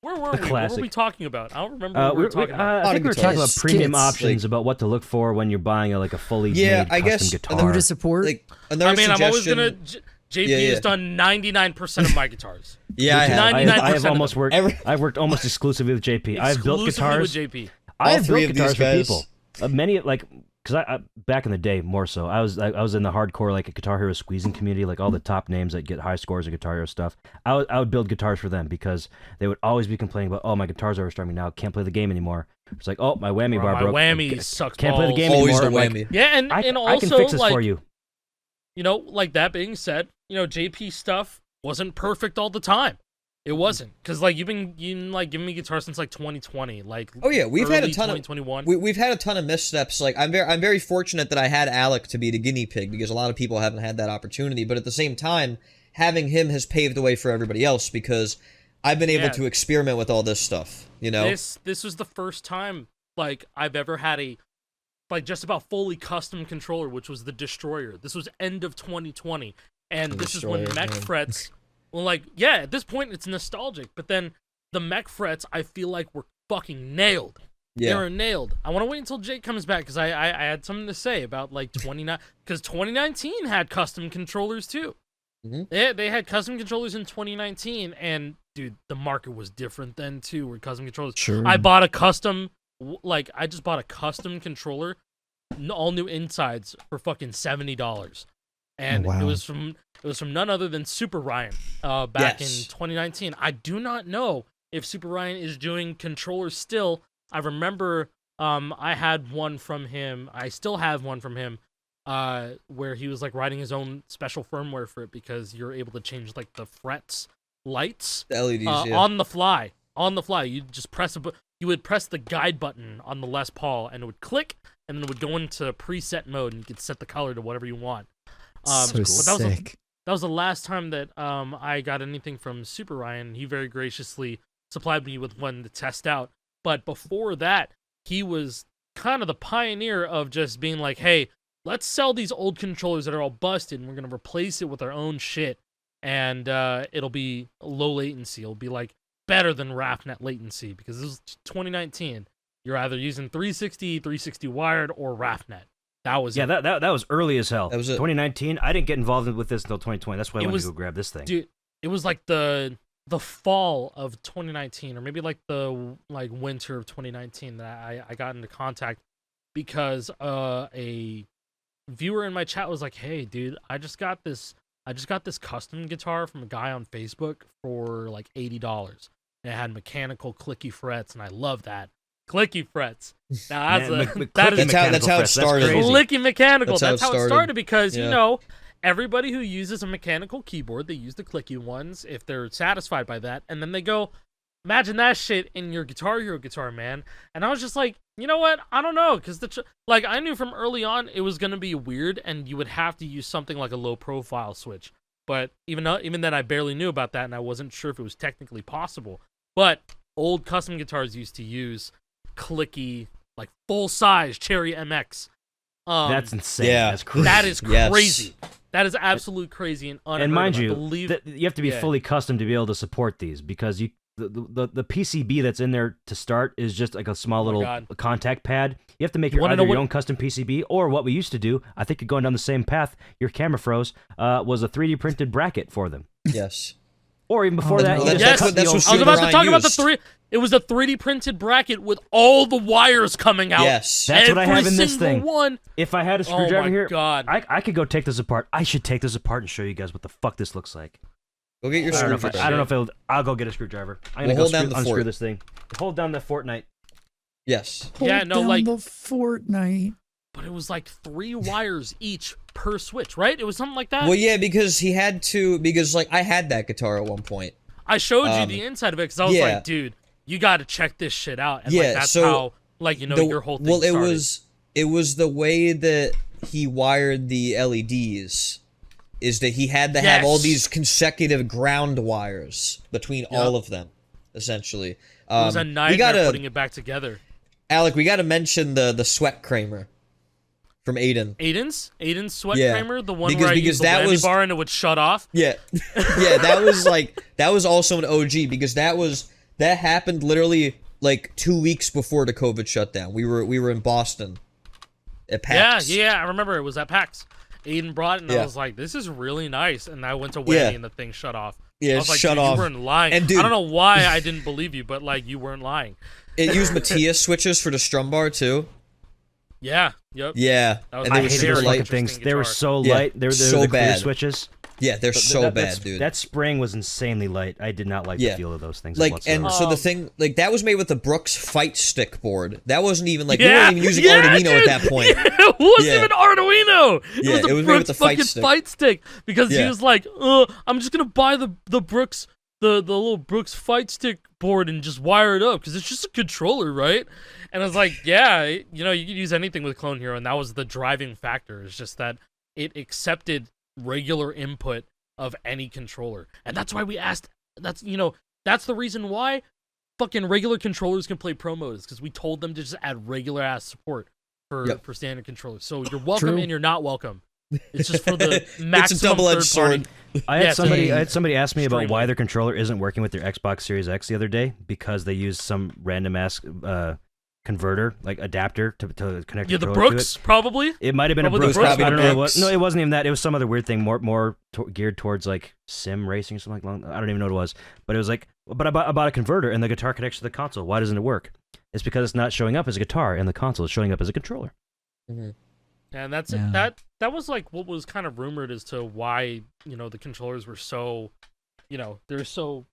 Speaker 2: Where were
Speaker 1: The
Speaker 2: we? What
Speaker 1: classic.
Speaker 2: were we talking about? I don't remember what we were talking about.
Speaker 1: I think we were talking about
Speaker 3: Skits.
Speaker 1: premium
Speaker 4: Skits.
Speaker 1: options, about what to look for when you're buying a fully
Speaker 3: Yeah,
Speaker 1: made
Speaker 3: I
Speaker 1: custom
Speaker 3: guess-
Speaker 1: guitar.
Speaker 4: Who to support?
Speaker 3: Like another
Speaker 2: I mean, I'm always
Speaker 3: suggestion-
Speaker 2: gonna. JP
Speaker 3: Yeah,
Speaker 2: has
Speaker 3: yeah.
Speaker 2: done 99% of my guitars.
Speaker 3: Yeah, I have.
Speaker 2: 99%
Speaker 1: I have
Speaker 2: of
Speaker 1: almost
Speaker 2: them.
Speaker 1: worked.
Speaker 3: Every-
Speaker 1: I've worked almost exclusively with JP. I've built
Speaker 2: Exclusively
Speaker 1: guitars.
Speaker 2: with JP.
Speaker 1: I
Speaker 3: All
Speaker 1: have
Speaker 3: three
Speaker 1: built
Speaker 3: of
Speaker 1: guitars
Speaker 3: these
Speaker 1: for
Speaker 3: guys.
Speaker 1: people. Many because I back in the day more so. I was in the hardcore like Guitar Hero squeezing community, like all the top names that get high scores of Guitar Hero stuff. I would build guitars for them because they would always be complaining about, oh, my guitar's overstrumming now, can't play the game anymore. It's like, oh, my whammy
Speaker 2: Bro,
Speaker 1: bar
Speaker 2: my
Speaker 1: broke.
Speaker 2: whammy sucks
Speaker 1: Can't play the
Speaker 2: balls.
Speaker 1: game
Speaker 3: Always
Speaker 1: anymore.
Speaker 3: the
Speaker 1: I'm like,
Speaker 3: whammy.
Speaker 2: Yeah, and
Speaker 1: I
Speaker 2: also
Speaker 1: can fix this
Speaker 2: like
Speaker 1: for you.
Speaker 2: you know, like that being said, you know, JP stuff wasn't perfect all the time. It wasn't, because like you've been giving me guitar since like 2020, like
Speaker 3: Oh yeah, we've had a
Speaker 2: early
Speaker 3: ton
Speaker 2: 2021.
Speaker 3: we've had a ton of missteps. Like I'm very fortunate that I had Alec to be the guinea pig because a lot of people haven't had that opportunity. But at the same time, having him has paved the way for everybody else because I've been able to experiment with all this stuff. You know,
Speaker 2: this was the first time like I've ever had a like just about fully custom controller, which was the Destroyer. This was end of 2020, and this is when mech frets. Well, like, yeah, at this point, it's nostalgic. But then the mech frets, I feel like, were fucking nailed.
Speaker 3: Yeah.
Speaker 2: They were nailed. I want to wait until Jake comes back, because I had something to say about, like, 2019 had custom controllers, too.
Speaker 3: Mm-hmm.
Speaker 2: They had custom controllers in 2019, and, dude, the market was different then, too, where custom controllers...
Speaker 4: Sure.
Speaker 2: I bought a custom... Like, I just bought a custom controller, all new insides, for fucking $70. And it was from none other than Super Ryan back in 2019. I do not know if Super Ryan is doing controllers still. I remember I had one from him. I still have one from him where he was like writing his own special firmware for it because you're able to change like the frets, lights,
Speaker 3: the LEDs
Speaker 2: on the fly. On the fly, you just press you would press the guide button on the Les Paul and it would click and then it would go into preset mode and you could set the color to whatever you want.
Speaker 4: So sick.
Speaker 2: That was the last time that I got anything from Super Ryan. He very graciously supplied me with one to test out. But before that, he was kind of the pioneer of just being like, hey, let's sell these old controllers that are all busted, and we're going to replace it with our own shit. And it'll be low latency. It'll be like better than RAFnet latency, because this is 2019. You're either using 360 wired, or RAFnet. That was
Speaker 1: that was early as hell.
Speaker 3: That was it.
Speaker 1: 2019. I didn't get involved with this until 2020. That's why I wanted to go grab this thing.
Speaker 2: Dude, it was like the fall of 2019, or maybe like the winter of 2019 that I got into contact because a viewer in my chat was like, "Hey, dude, I just got this custom guitar from a guy on Facebook for like $80. And it had mechanical clicky frets, and I love that." Clicky frets. Now
Speaker 3: that's how it started.
Speaker 2: Clicky mechanical. That's how it started because
Speaker 3: Yeah.
Speaker 2: you know, everybody who uses a mechanical keyboard, they use the clicky ones if they're satisfied by that, and then they go, imagine that shit in your Guitar Hero guitar, man. And I was just like, you know what? I don't know, because I knew from early on it was gonna be weird, and you would have to use something like a low profile switch. But even then, I barely knew about that, and I wasn't sure if it was technically possible. But old custom guitars used to use clicky, like full size Cherry MX.
Speaker 1: That's insane.
Speaker 3: Yeah.
Speaker 1: That's crazy.
Speaker 2: That is
Speaker 3: Yes.
Speaker 2: crazy. That is absolute crazy and unheard
Speaker 1: And mind
Speaker 2: of. I
Speaker 1: you,
Speaker 2: believe,
Speaker 1: you have to be fully custom to be able to support these, because the PCB that's in there to start is just like a small little contact pad. You have to make your own custom PCB, or what we used to do, I think you're going down the same path, your camera froze, was a 3D printed bracket for them.
Speaker 3: Yes.
Speaker 1: Or even before that,
Speaker 3: that's what
Speaker 2: I was about to talk about the three. It was a 3D printed bracket with all the wires coming out.
Speaker 3: Yes.
Speaker 1: That's what I have in this
Speaker 2: single
Speaker 1: thing.
Speaker 2: One.
Speaker 1: If I had a screwdriver here,
Speaker 2: God.
Speaker 1: I could go take this apart. I should take this apart and show you guys what the fuck this looks like.
Speaker 3: Go get your screwdriver.
Speaker 1: I don't know if I'll go get a screwdriver. I'm gonna go unscrew this thing. Hold down the Fortnite.
Speaker 3: Yes.
Speaker 4: Hold down the Fortnite.
Speaker 2: But it was like 3 wires each per switch, right? It was something like that.
Speaker 3: Well, yeah, because like I had that guitar at one point.
Speaker 2: I showed you the inside of it because I was like, dude, you got to check this shit out. And like, that's how, like, you know, your whole thing started.
Speaker 3: Well, it was the way that he wired the LEDs, is that he had to have all these consecutive ground wires between all of them, essentially.
Speaker 2: It was a nightmare putting it back together.
Speaker 3: Alec, we got to mention the sweat Kramer from Aiden.
Speaker 2: Aiden's sweat Kramer, the one where I used the
Speaker 3: that
Speaker 2: whammy bar and it would shut off.
Speaker 3: Yeah, yeah, that was also an OG, because that happened literally like 2 weeks before the COVID shutdown. We were in Boston at PAX.
Speaker 2: Yeah, I remember it was at PAX. Aiden brought it, and I was like, "This is really nice." And I went to whammy, and the thing shut off.
Speaker 3: Yeah,
Speaker 2: I was like,
Speaker 3: shut off.
Speaker 2: You weren't lying.
Speaker 3: And dude,
Speaker 2: I don't know why I didn't believe you, but like, you weren't lying.
Speaker 3: It used Matthias switches for the strum bar too.
Speaker 2: Yeah. Yep.
Speaker 3: Yeah.
Speaker 2: And
Speaker 1: I hated those fucking things. They were so light. They were
Speaker 3: so
Speaker 1: the clear
Speaker 3: bad.
Speaker 1: Switches.
Speaker 3: Yeah, they're so bad, dude.
Speaker 1: That spring was insanely light. I did not like the feel of those things.
Speaker 3: Like,
Speaker 1: whatsoever.
Speaker 3: and so the thing, like, that was made with the Brooks Fight Stick board. That wasn't even like we weren't even using Arduino at that point.
Speaker 2: It wasn't even Arduino. It was
Speaker 3: it was
Speaker 2: the
Speaker 3: made with
Speaker 2: Brooks
Speaker 3: the
Speaker 2: fucking fight stick because he was like, I'm just gonna buy the Brooks the little Brooks fight stick board and just wire it up because it's just a controller, right? And I was like, yeah, you know, you could use anything with Clone Hero, and that was the driving factor. It's just that it accepted regular input of any controller, and that's why we asked. That's the reason why fucking regular controllers can play pro modes, because we told them to just add regular ass support for standard controllers. So you're welcome and you're not welcome. It's just for the maximum.
Speaker 3: It's a double-edged sword.
Speaker 1: I had somebody ask me about why their controller isn't working with their Xbox Series X the other day, because they used some random ass converter, like adapter to connect.
Speaker 2: Yeah, the
Speaker 1: controller
Speaker 2: Brooks
Speaker 1: to it.
Speaker 2: Probably.
Speaker 1: It might have been
Speaker 2: Probably
Speaker 1: a Brooks.
Speaker 3: Brooks.
Speaker 1: I don't know.
Speaker 3: Brooks.
Speaker 1: No, it wasn't even that. It was some other weird thing, more geared towards like sim racing or something like that. I don't even know what it was. But it was like, but I bought a converter and the guitar connects to the console. Why doesn't it work? It's because it's not showing up as a guitar and the console is showing up as a controller.
Speaker 3: Mm-hmm.
Speaker 2: And that's that was like what was kind of rumored as to why, you know, the controllers were so, you know, they're so,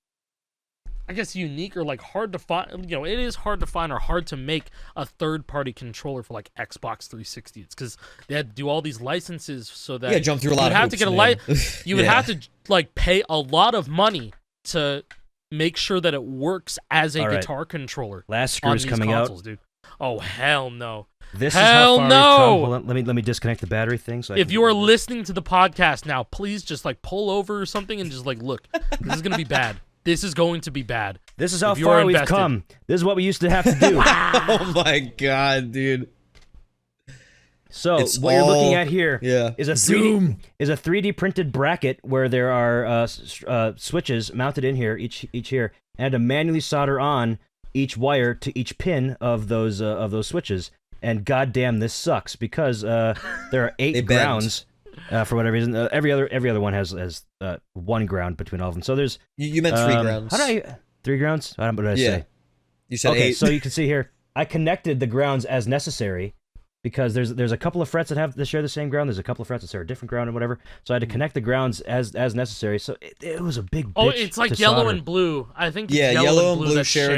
Speaker 2: I guess, unique or like hard to find. You know, it is hard to find or hard to make a third-party controller for like Xbox 360. It's because they had to do all these licenses so that
Speaker 3: jump through a lot of hoops,
Speaker 2: you would have to like pay a lot of money to make sure that it works as a guitar controller.
Speaker 1: Last screw's coming
Speaker 2: consoles,
Speaker 1: out,
Speaker 2: dude. Oh hell no.
Speaker 1: This
Speaker 2: Hell
Speaker 1: is how far
Speaker 2: no!
Speaker 1: we've come. Hold on, let me disconnect the battery thing. So
Speaker 2: if you are listening to the podcast now, please just like pull over or something and just like look. This is gonna be bad. This is going to be bad.
Speaker 1: This is how far we've come. This is what we used to have to do.
Speaker 3: Oh my god, dude.
Speaker 1: So what you're looking at here is a 3D printed bracket where there are switches mounted in here, each here, and I had to manually solder on each wire to each pin of those switches. And goddamn, this sucks because there are 8 grounds for whatever reason. Every other one has 1 ground between all of them. So there's
Speaker 3: you meant 3 grounds.
Speaker 1: 3 grounds? What did I say?
Speaker 3: You said 8.
Speaker 1: Okay, so you can see here, I connected the grounds as necessary because there's a couple of frets that share the same ground. There's a couple of frets that share a different ground and whatever. So I had to connect the grounds as necessary. So it was a big bitch.
Speaker 2: Oh, it's like yellow and blue. I think it's yellow and blue that share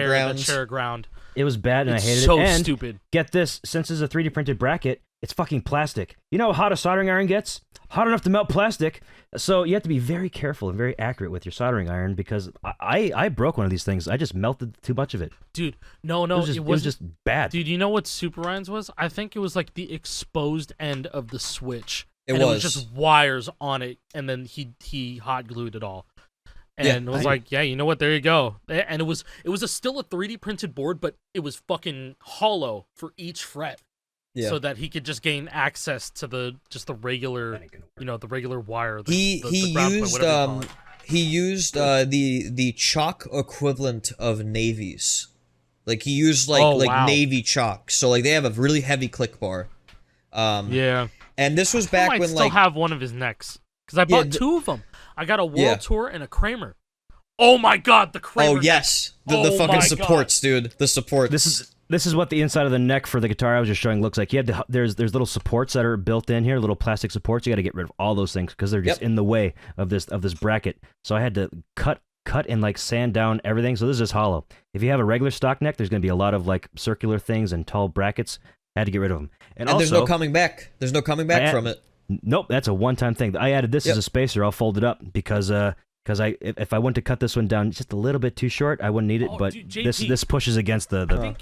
Speaker 2: a ground.
Speaker 1: It was bad and I hated it.
Speaker 2: So stupid.
Speaker 1: Get this, since it's a 3D printed bracket, it's fucking plastic. You know how hot a soldering iron gets? Hot enough to melt plastic. So you have to be very careful and very accurate with your soldering iron because I broke one of these things. I just melted too much of it.
Speaker 2: Dude, no, it was just
Speaker 1: bad.
Speaker 2: Dude, you know what Super Ryan's was? I think it was like the exposed end of the switch.
Speaker 3: It
Speaker 2: was just wires on it, and then he hot glued it all. And it was like, yeah, you know what? There you go. And it was still a 3D printed board, but it was fucking hollow for each fret, so that he could just gain access to the regular, you know, the regular wire.
Speaker 3: He used the chalk equivalent of navies. Like he used navy chalk. So like they have a really heavy click bar.
Speaker 2: Yeah.
Speaker 3: And this was back when
Speaker 2: still have one of his necks because I bought 2 of them. I got a World Tour and a Kramer. Oh my god, the Kramer.
Speaker 3: Oh yes, the fucking supports, dude. The supports.
Speaker 1: This is what the inside of the neck for the guitar I was just showing looks like. There's little supports that are built in here, little plastic supports. You got to get rid of all those things because they're just in the way of this bracket. So I had to cut and like sand down everything. So this is hollow. If you have a regular stock neck, there's going to be a lot of like circular things and tall brackets. I had to get rid of them. And also,
Speaker 3: there's no coming back. There's no coming back from it.
Speaker 1: Nope, that's a one-time thing. I added this as a spacer. I'll fold it up because if I went to cut this one down just a little bit too short, I wouldn't need it. But dude, this pushes against the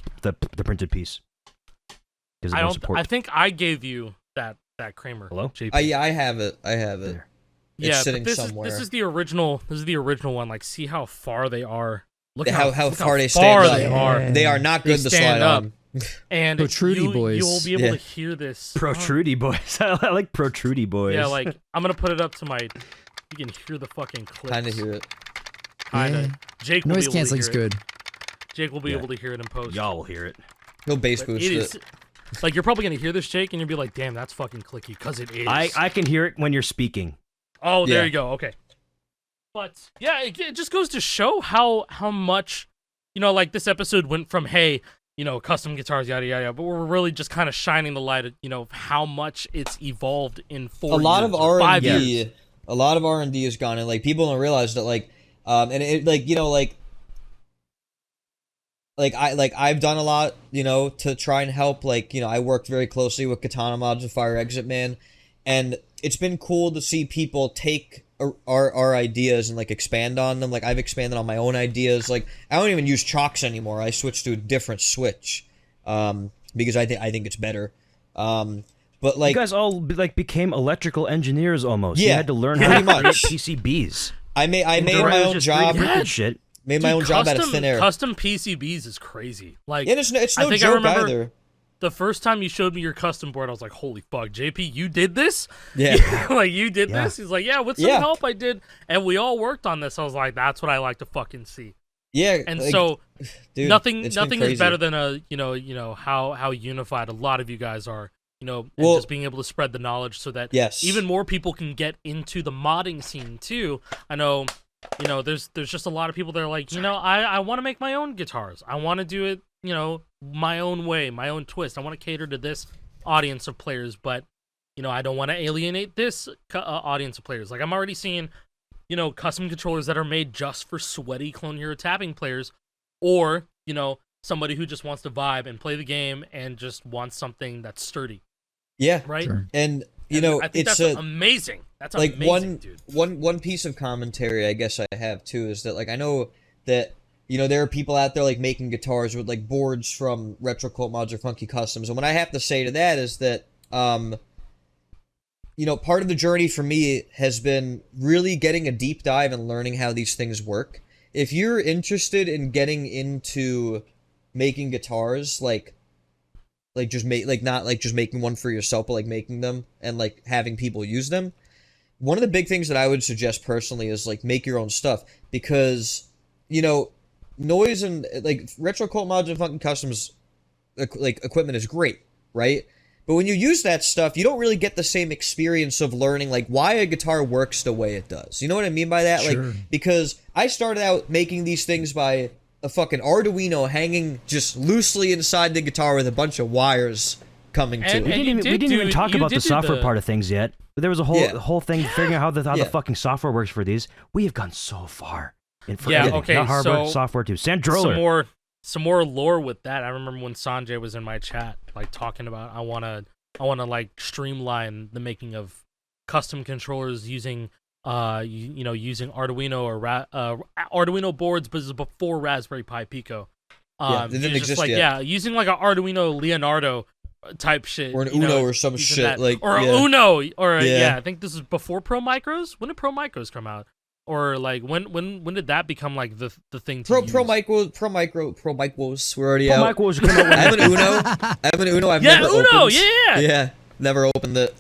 Speaker 1: printed piece.
Speaker 2: I think I gave you that Kramer.
Speaker 1: Hello?
Speaker 3: JP. I have it. There. It's sitting somewhere.
Speaker 2: This is the original. This is the original one. Like, see how far they are. Look
Speaker 3: how far they
Speaker 2: stand
Speaker 3: up.
Speaker 2: They are.
Speaker 3: They are not good to slide on.
Speaker 2: And
Speaker 4: protrudeybois.
Speaker 2: You'll be able to hear this.
Speaker 1: Protrudeybois. I like protrudeybois.
Speaker 2: Yeah, like I'm gonna put it up to my. You can hear the fucking clicks.
Speaker 3: Kind of hear it.
Speaker 2: Kinda. Jake will
Speaker 4: Noise
Speaker 2: be able
Speaker 4: canceling's
Speaker 2: to hear
Speaker 4: good.
Speaker 2: Jake will be able to hear it in post.
Speaker 1: Y'all will hear it.
Speaker 3: He'll bass boost it.
Speaker 2: Like you're probably gonna hear this, Jake, and you'll be like, "Damn, that's fucking clicky," because it is.
Speaker 1: I can hear it when you're speaking.
Speaker 2: Oh, there you go. Okay. But yeah, it just goes to show how much, you know, like this episode went from custom guitars, yada yada, but we're really just kind of shining the light at, how much it's evolved in 4 years.
Speaker 3: A lot of R&D,
Speaker 2: 5 years.
Speaker 3: A lot of R&D has gone in. Like people don't realize that, I've done a lot, to try and help. I worked very closely with Katana Mods and Fire Exit Man, and it's been cool to see people take our ideas and like expand on them. Like I've expanded on my own ideas. Like I don't even use chocks anymore. I switched to a different switch because I think it's better. But like
Speaker 1: you guys all like became electrical engineers almost.
Speaker 3: Yeah,
Speaker 1: You had to learn how
Speaker 3: pretty
Speaker 1: to create
Speaker 3: much.
Speaker 1: PCBs.
Speaker 3: I made my own job.
Speaker 1: Shit.
Speaker 3: Made my own job out of thin air.
Speaker 2: Custom PCBs is crazy. Like,
Speaker 3: Yeah, it's
Speaker 2: I
Speaker 3: no
Speaker 2: think
Speaker 3: joke
Speaker 2: I remember
Speaker 3: either.
Speaker 2: the first time you showed me your custom board, I was like, "Holy fuck, JP, you did this?
Speaker 3: Yeah.
Speaker 2: Like you did
Speaker 1: Yeah.
Speaker 2: this?" He's like, "Yeah, with some help, I did." And we all worked on this. I was like, "That's what I like to fucking see."
Speaker 3: Yeah.
Speaker 2: And
Speaker 3: like,
Speaker 2: so,
Speaker 3: dude,
Speaker 2: nothing
Speaker 3: it's been
Speaker 2: is
Speaker 3: crazy.
Speaker 2: better than how unified a lot of you guys are. And
Speaker 3: Well-
Speaker 2: just being able to spread the knowledge so that
Speaker 3: Yes.
Speaker 2: even more people can get into the modding scene too. I know, there's just a lot of people that are like, I want to make my own guitars. I want to do it, my own way, my own twist. I want to cater to this audience of players, but I don't want to alienate this audience of players. Like I'm already seeing, custom controllers that are made just for sweaty Clone Hero tapping players, or somebody who just wants to vibe and play the game and just wants something that's sturdy.
Speaker 3: Yeah.
Speaker 2: Right.
Speaker 4: Sure.
Speaker 3: And
Speaker 2: I think
Speaker 3: it's
Speaker 2: that's amazing. That's
Speaker 3: like
Speaker 2: amazing, dude.
Speaker 3: one piece of commentary I guess I have too is that like I know that there are people out there like making guitars with like boards from Retro Cult Mods or Phunky Customs, and what I have to say to that is that part of the journey for me has been really getting a deep dive and learning how these things work. If you're interested in getting into making guitars, not just making one for yourself, but like making them and like having people use them, one of the big things that I would suggest personally is like make your own stuff, because noise and like Retro Cult Mods and Phunky Customs like equipment is great, right? But when you use that stuff, you don't really get the same experience of learning like why a guitar works the way it does. You know what I mean by that?
Speaker 4: Sure.
Speaker 3: Like, because I started out making these things by a fucking Arduino hanging just loosely inside the guitar with a bunch of wires coming to
Speaker 2: And-
Speaker 3: it.
Speaker 1: We didn't even talk about the software part of things yet. But there was a whole thing figuring out how the fucking software works for these. We have gone so far in
Speaker 2: okay,
Speaker 1: not hardware,
Speaker 2: so
Speaker 1: software too. Santroller.
Speaker 2: Some more lore with that. I remember when Sanjay was in my chat, like talking about I wanna like streamline the making of custom controllers using using Arduino or Arduino boards, but this is before Raspberry Pi Pico.
Speaker 3: It didn't exist yet.
Speaker 2: Using like an Arduino Leonardo type shit,
Speaker 3: Or an Uno or some
Speaker 2: using
Speaker 3: shit,
Speaker 2: that.
Speaker 3: like,
Speaker 2: or
Speaker 3: yeah.
Speaker 2: a Uno, or
Speaker 3: Yeah.
Speaker 2: I think this is before Pro Micros. When did Pro Micros come out? Or like when did that become like the thing to use?
Speaker 3: Pro Micros. We're already
Speaker 1: Pro
Speaker 3: out.
Speaker 1: Micro was coming out
Speaker 3: I
Speaker 1: when
Speaker 3: have an Uno. I have an Uno. I've
Speaker 2: Yeah,
Speaker 3: never
Speaker 2: Uno,
Speaker 3: opened.
Speaker 2: yeah.
Speaker 3: Yeah, never opened it.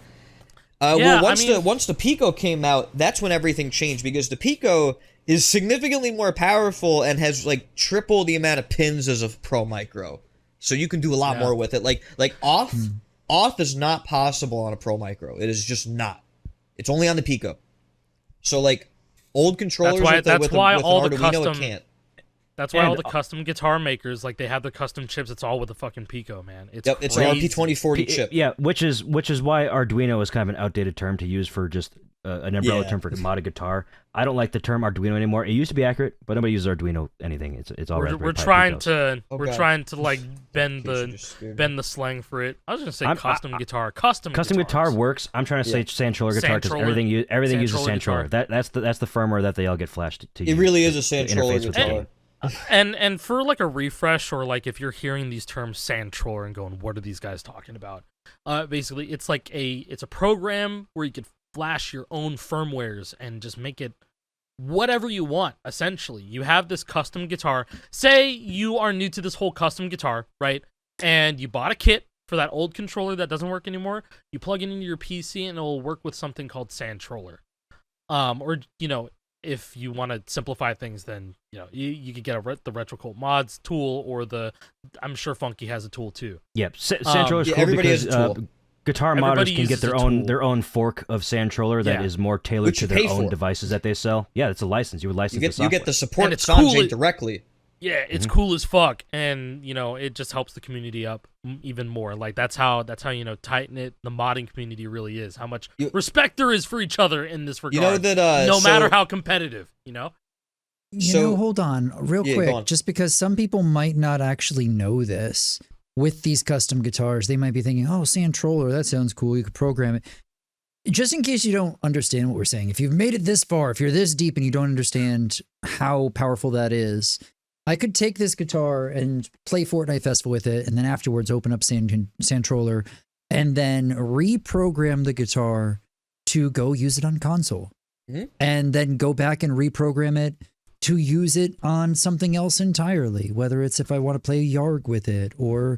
Speaker 2: Yeah,
Speaker 3: Well,
Speaker 2: I mean-
Speaker 3: once the Pico came out, that's when everything changed, because the Pico is significantly more powerful and has like triple the amount of pins as a Pro Micro, so you can do a lot
Speaker 2: Yeah.
Speaker 3: more with it. Like off is not possible on a Pro Micro. It is just not. It's only on the Pico. So like old controllers with an Arduino, it can't.
Speaker 2: That's why
Speaker 1: And-
Speaker 2: all the custom guitar makers, like, they have their custom chips. It's all with the fucking Pico, man. It's
Speaker 3: Yep, it's an
Speaker 2: crazy.
Speaker 3: RP2040 chip.
Speaker 1: Yeah, which is why Arduino is kind of an outdated term to use for just an umbrella
Speaker 3: Yeah.
Speaker 1: term for modded guitar. I don't like the term Arduino anymore. It used to be accurate, but nobody uses Arduino anything. It's all
Speaker 2: We're
Speaker 1: Raspberry Pi
Speaker 2: trying
Speaker 1: Picos.
Speaker 2: to
Speaker 3: Oh,
Speaker 2: we're
Speaker 3: God.
Speaker 2: trying to like bend
Speaker 3: Jeez, you
Speaker 2: the
Speaker 3: just scared me.
Speaker 2: bend the slang for it. I was gonna say
Speaker 1: I'm-
Speaker 2: custom
Speaker 1: I-
Speaker 2: guitar.
Speaker 1: Custom guitar
Speaker 2: guitars.
Speaker 1: works. I'm trying to say Santroller guitar because
Speaker 2: Santroller.
Speaker 1: everything uses
Speaker 2: Santroller
Speaker 1: Santroller. That's the firmware that they all get flashed to.
Speaker 3: It
Speaker 1: use
Speaker 3: really is a
Speaker 1: to
Speaker 3: Santroller
Speaker 1: interface with the
Speaker 3: guitar.
Speaker 1: game.
Speaker 2: And for like a refresh, or like if you're hearing these terms Santroller and going, what are these guys talking about? Basically, it's like it's a program where you can flash your own firmwares and just make it whatever you want. Essentially, you have this custom guitar. Say you are new to this whole custom guitar, right? And you bought a kit for that old controller that doesn't work anymore. You plug it into your PC and it will work with something called Santroller. Or if you want to simplify things, then you could get the Retro Cult Mods tool, or I'm sure Phunky has a tool too.
Speaker 1: Yep, Santroller is
Speaker 3: yeah,
Speaker 1: cool
Speaker 3: everybody
Speaker 1: because
Speaker 3: has a tool.
Speaker 1: Guitar
Speaker 2: Everybody
Speaker 1: modders can get
Speaker 2: uses
Speaker 1: their
Speaker 2: a
Speaker 1: own
Speaker 2: tool.
Speaker 1: their own fork of Santroller that
Speaker 2: Yeah.
Speaker 1: is more tailored
Speaker 3: Which
Speaker 1: to
Speaker 3: you
Speaker 1: their
Speaker 3: pay
Speaker 1: own
Speaker 3: for.
Speaker 1: devices that they sell. Yeah, it's a license. You would license the
Speaker 3: You
Speaker 1: software.
Speaker 3: get the support
Speaker 2: And
Speaker 3: at
Speaker 2: it's cool
Speaker 3: Sanjay
Speaker 2: it-
Speaker 3: directly.
Speaker 2: Yeah, it's
Speaker 1: Mm-hmm.
Speaker 2: cool as fuck, and it just helps the community up even more. Like that's how tight knit the modding community really is. How much respect there is for each other in this regard.
Speaker 3: You know that
Speaker 2: no matter how competitive,
Speaker 4: Hold on real
Speaker 3: Yeah, go
Speaker 4: quick.
Speaker 3: on.
Speaker 4: Just because some people might not actually know this with these custom guitars, they might be thinking, oh, Santroller, that sounds cool. You could program it. just in case you don't understand what we're saying, if you've made it this far, if you're this deep and you don't understand how powerful that is, I could take this guitar and play Fortnite Festival with it, and then afterwards open up Santroller and then reprogram the guitar to go use it on console. And then go back and reprogram it to use it on something else entirely, whether it's if I want to play Yarg with it or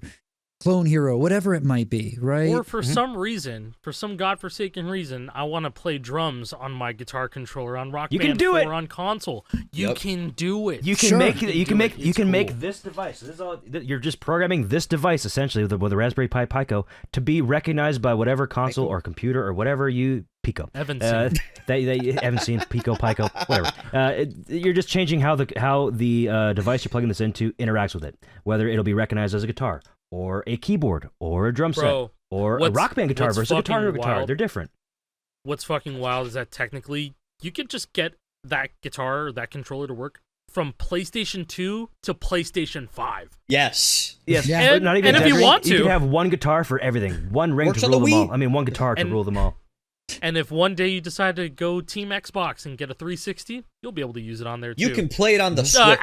Speaker 4: Clone Hero, whatever it might be, right?
Speaker 2: Or for some reason, for some godforsaken reason, I want to play drums on my guitar controller on Rock Band 4 on console. You can do it.
Speaker 1: You can make this device. This is all, you're just programming this device essentially with a Raspberry Pi Pico to be recognized by whatever console or computer or whatever you Pico.
Speaker 2: Haven't
Speaker 1: seen. They haven't seen Pico, whatever. You're just changing how the device you're plugging this into interacts with it, whether it'll be recognized as a guitar or a keyboard or a drum set or a Rock Band guitar versus a Guitar Hero guitar. They're different.
Speaker 2: What's fucking wild is that technically you could just get that guitar or that controller to work from PlayStation 2 to PlayStation 5.
Speaker 3: Yes.
Speaker 1: Yeah.
Speaker 2: And,
Speaker 1: not even
Speaker 2: and if you want to,
Speaker 1: you can have one guitar for everything. One ring to rule them all. I mean, one guitar to rule them all.
Speaker 2: And if one day you decide to go Team Xbox and get a 360, you'll be able to use it on there too.
Speaker 3: You can play it on the Switch.